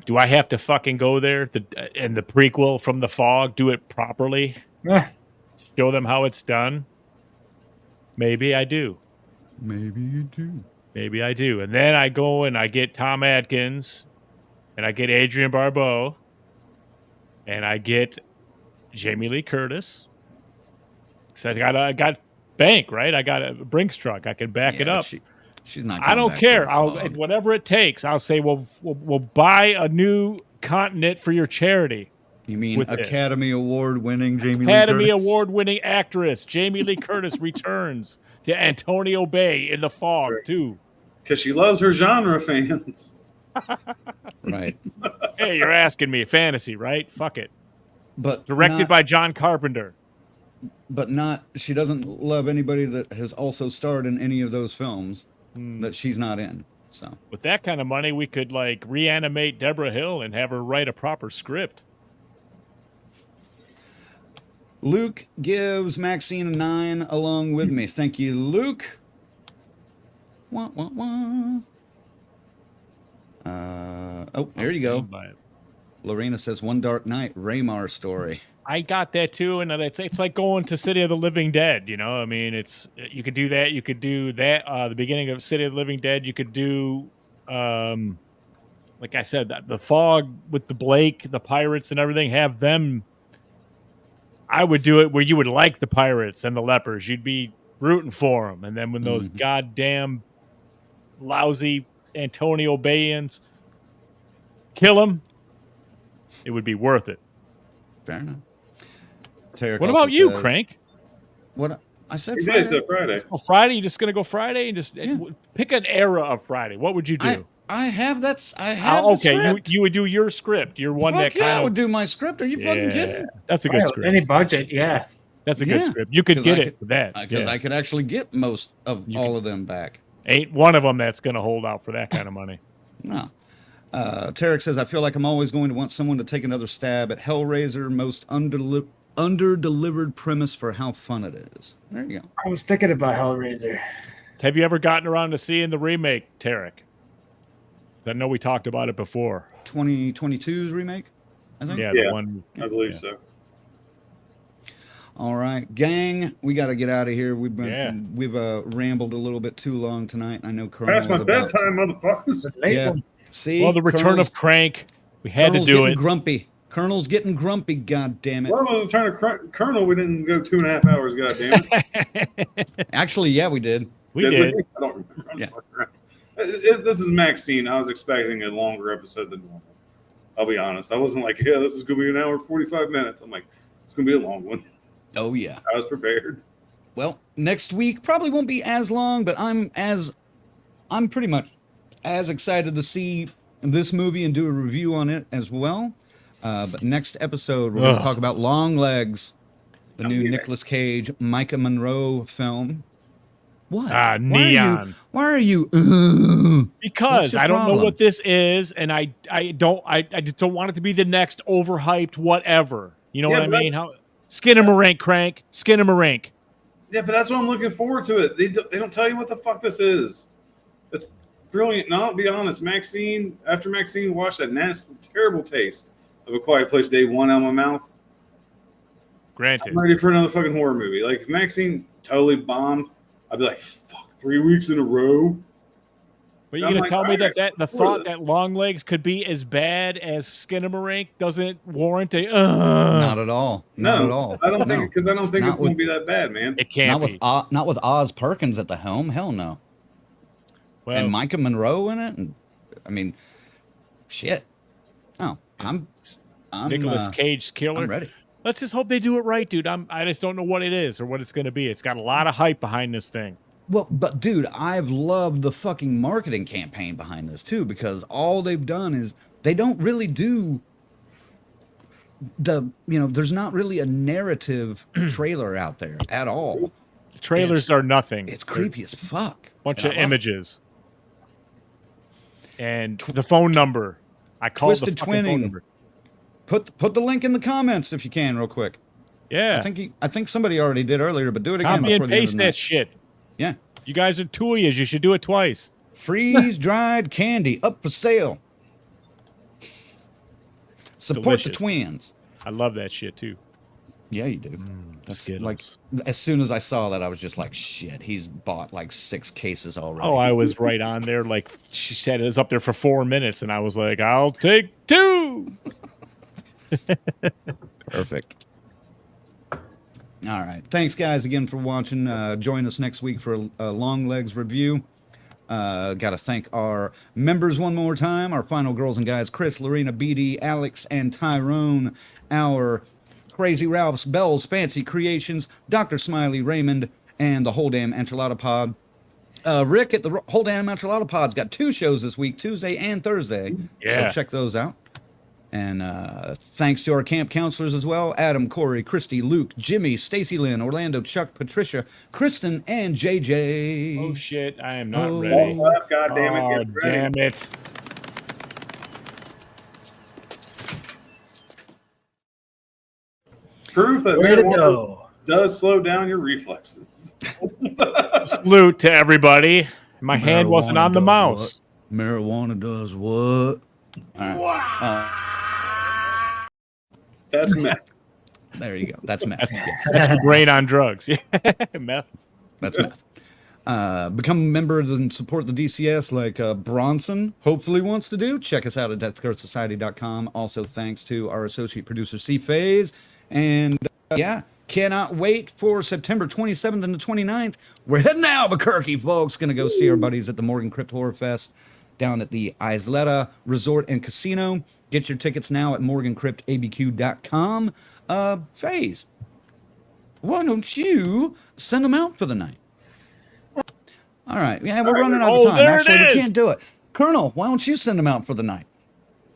Do I have to fucking go there? And the prequel from The Fog, do it properly? Yeah. Show them how it's done? Maybe I do. Maybe you do. Maybe I do. And then I go and I get Tom Atkins, and I get Adrian Barbeau, and I get Jamie Lee Curtis. So I got bank, right? I got a Brinks truck. I can back it up. She's not. I don't coming back care. for a I'll Fog. whatever it takes. I'll say we'll buy a new continent for your charity. You mean with this. Academy Award winning Jamie Academy Lee Curtis? Award winning actress Jamie Lee Curtis returns to Antonio Bay in The Fog too. Because she loves her genre fans. Right. Hey, you're asking me fantasy, right? Fuck it. But Directed by John Carpenter. But not. She doesn't love anybody that has also starred in any of those films that she's not in. So With that kind of money, we could like reanimate Deborah Hill and have her write a proper script. Luke gives MaXXXine a 9 along with me. Thank you, Luke. Wah, wah, wah. Oh, there you go. Lorena says, One Dark Night, Raymar story. I got that too, and it's like going to City of the Living Dead. You know, I mean, you could do that. You could do that. The beginning of City of the Living Dead. You could do, like I said, the Fog with the Blake, the pirates, and everything. Have them. I would do it where you would like the pirates and the lepers. You'd be rooting for them, and then when those goddamn lousy Antonio Bayans kill them, it would be worth it. Fair enough. Tarek What also about you, says- Crank? What I said You guys Friday. said Friday. Oh, Friday? You just gonna go Friday and just pick an era of Friday? What would you do? I have that. I have the okay, script. you would do your script. Your one Fuck that yeah, I kind would of. do my script. Are you fucking kidding? That's a good Right, with script. any budget, yeah. That's a good Yeah, script. You could 'cause get I it could- for that. Because Yeah. I could actually get most of You all could- of them back. Ain't one of them that's going to hold out for that kind of money. No. Tarek says, I feel like I'm always going to want someone to take another stab at Hellraiser, most under-delivered premise for how fun it is. There you go. I was thinking about Hellraiser. Have you ever gotten around to seeing the remake, Tarek? I know we talked about it before. 2022's remake, I think. Yeah, Yeah, the one. I believe yeah. so. All right, gang, we got to get out of here. We've rambled a little bit too long tonight. I know Colonel Past my was about- bedtime, motherfuckers. Late Yeah. one. See, Well, the return Colonel's- of Crank. We had to Colonel's do getting it. grumpy. Colonel's getting grumpy. God damn it! Well, it was the turn of Colonel. We didn't go 2.5 hours. God damn it. Actually, yeah, we did. We did. I don't remember. I'm Yeah. fucking around. This is MaXXXine. I was expecting a longer episode than normal. I'll be honest. I wasn't like, yeah, this is going to be an hour 45 minutes. I'm like, it's going to be a long one. Oh yeah. I was prepared. Well, next week probably won't be as long, but I'm pretty much as excited to see this movie and do a review on it as well. But next episode we're going to talk about Longlegs, the new yeah. Nicolas Cage, Micah Monroe film. What? Neon. Why are you? Because What's your I don't know problem? what this is, and I just don't want it to be the next overhyped whatever. You know Yeah, what I but mean? How Skinamarink, Crank, Skinamarink. Yeah, but that's what I'm looking forward to it. They don't tell you what the fuck this is. It's brilliant. No, I'll be honest. After MaXXXine watched that nasty, terrible taste of A Quiet Place Day 1 out of my mouth, Granted. I'm ready for another fucking horror movie. Like, if MaXXXine totally bombed, I'd be like, fuck, 3 weeks in a row? But you're I'm gonna like, tell me alright, that the thought that Longlegs could be as bad as Skinamarink doesn't warrant a. Not at all. Not at all. I don't think, No. because I don't think Not it's going to with- be that bad, man. It can't be. Not with Oz Perkins at the helm. Hell no. Well, And Micah Monroe in it. And I mean, shit. No, I'm Nicolas Cage killer. I'm ready. Let's just hope they do it right, dude. I just don't know what it is or what it's gonna be. It's got a lot of hype behind this thing. Well, but dude, I've loved the fucking marketing campaign behind this too, because all they've done is they don't really do there's not really a narrative trailer out there at all. The trailers are nothing. It's creepy as fuck. Bunch And of I love it. images. And the phone number. I called the Twisted fucking phone Twinning. number. Put the link in the comments if you can, real quick. Yeah. I think somebody already did earlier, but do it again Copy and before the end of paste the that night. shit. Yeah. You guys are two-yas. You should do it twice. Freeze dried candy up for sale. Support Delicious. the twins. I love that shit too. Yeah, you do. That's Skittles. like as soon as I saw that, I was just like, shit. He's bought like 6 cases already. Oh, I was right on there. Like she said, it was up there for 4 minutes, and I was like, "I'll take 2." Perfect. All right. Thanks, guys, again for watching. Join us next week for a Long Legs review. Got to thank our members one more time. Our final girls and guys, Chris, Lorena, BD, Alex, and Tyrone. Our Crazy Ralph's, Bell's Fancy Creations, Dr. Smiley, Raymond, and the Whole Damn Enchilada Pod. Rick at the Whole Damn Enchilada Pod's got 2 shows this week, Tuesday and Thursday. Yeah. So check those out. And thanks to our camp counselors as well, Adam, Corey, Christy, Luke, Jimmy, Stacy Lynn, Orlando, Chuck, Patricia, Kristen, and JJ. Oh shit! I am not Oh. ready. God damn it. Oh Get ready. damn it! Proof that Way to marijuana go. does slow down your reflexes. Salute to everybody. My hand wasn't on the mouse. Marijuana does what? That's meth. There you go. That's meth. Yes, That's the brain on drugs. Meth. that's meth. Become members and support the DCS like Bronson hopefully wants to do. Check us out at deathcurtsociety.com. Also, thanks to our associate producer, C-Phase. And yeah, cannot wait for September 27th and the 29th. We're heading to Albuquerque, folks. Going to go see our buddies at the Morgan Crypt Horror Fest down at the Isleta Resort and Casino. Get your tickets now at morgancryptabq.com. Phase, why don't you send them out for the night? All right. Yeah, we're running out of time. there it Actually, we is. can't do it. Colonel, why don't you send them out for the night?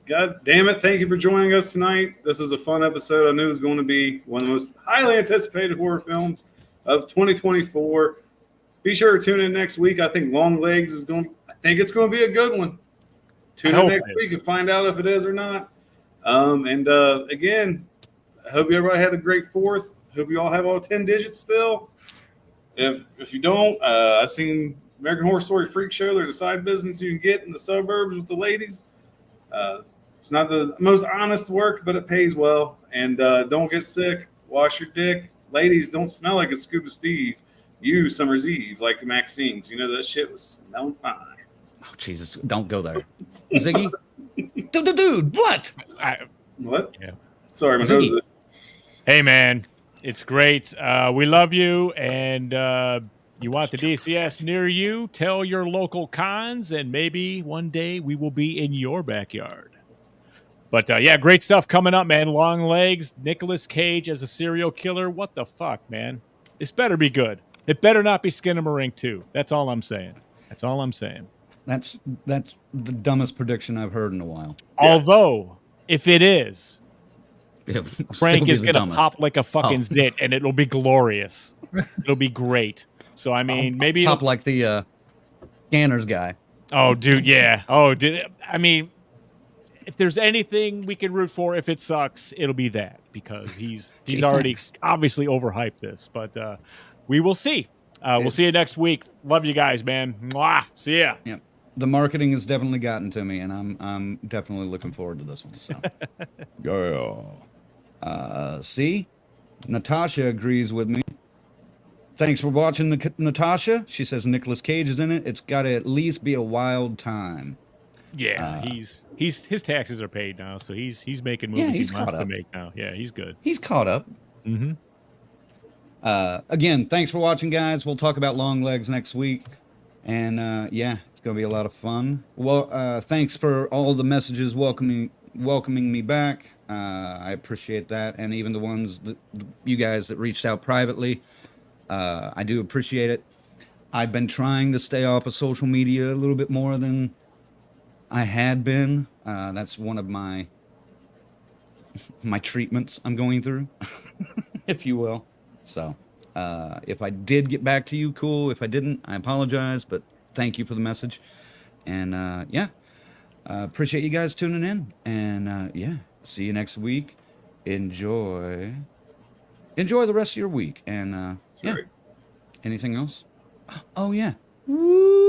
God damn it. Thank you for joining us tonight. This is a fun episode. I knew it was going to be one of the most highly anticipated horror films of 2024. Be sure to tune in next week. I think I think it's going to be a good one. Tune in next week and find out if it is or not. Again, I hope everybody had a great 4th. Hope you all have all 10 digits still. If you don't, I've seen American Horror Story Freak Show. There's a side business you can get in the suburbs with the ladies. It's not the most honest work, but it pays well. And don't get sick. Wash your dick. Ladies, don't smell like a Scuba Steve. Use Summer's Eve like the MaXXXines. You know, that shit was smelling fine. Oh, Jesus. Don't go there. Ziggy? Dude, what? What? Yeah. Sorry, my nose. Hey, man. It's great. We love you. And you want the DCS near you? Tell your local cons. And maybe one day we will be in your backyard. But, yeah, great stuff coming up, man. Long Legs, Nicolas Cage as a serial killer. What the fuck, man? This better be good. It better not be Skinamarink 2. That's all I'm saying. That's all I'm saying. That's the dumbest prediction I've heard in a while. Although, if it is, Frank is going to dumbest. pop like a fucking zit, and it'll be glorious. It'll be great. So, I mean, maybe... Pop like the scanners guy. Oh, dude, yeah. Oh, dude. I mean... If there's anything we can root for, if it sucks, it'll be that, because he's already obviously overhyped this. But we will see. We'll see you next week. Love you guys, man. Mwah. See ya. Yeah, the marketing has definitely gotten to me, and I'm definitely looking forward to this one. So, yeah. See, Natasha agrees with me. Thanks for watching, Natasha. She says Nicolas Cage is in it. It's got to at least be a wild time. Yeah, his taxes are paid now, so he's making movies he wants to make now. Yeah, he's good. He's caught up. Mm-hmm. Again, thanks for watching, guys. We'll talk about Long Legs next week, and yeah, it's gonna be a lot of fun. Well, thanks for all the messages welcoming me back. I appreciate that, and even the ones that you guys that reached out privately. I do appreciate it. I've been trying to stay off of social media a little bit more than I had been. That's one of my treatments I'm going through, if you will. So, if I did get back to you, cool. If I didn't, I apologize, but thank you for the message. And, yeah, appreciate you guys tuning in. And, yeah, see you next week. Enjoy the rest of your week. And, yeah. Anything else? Oh, yeah. Woo!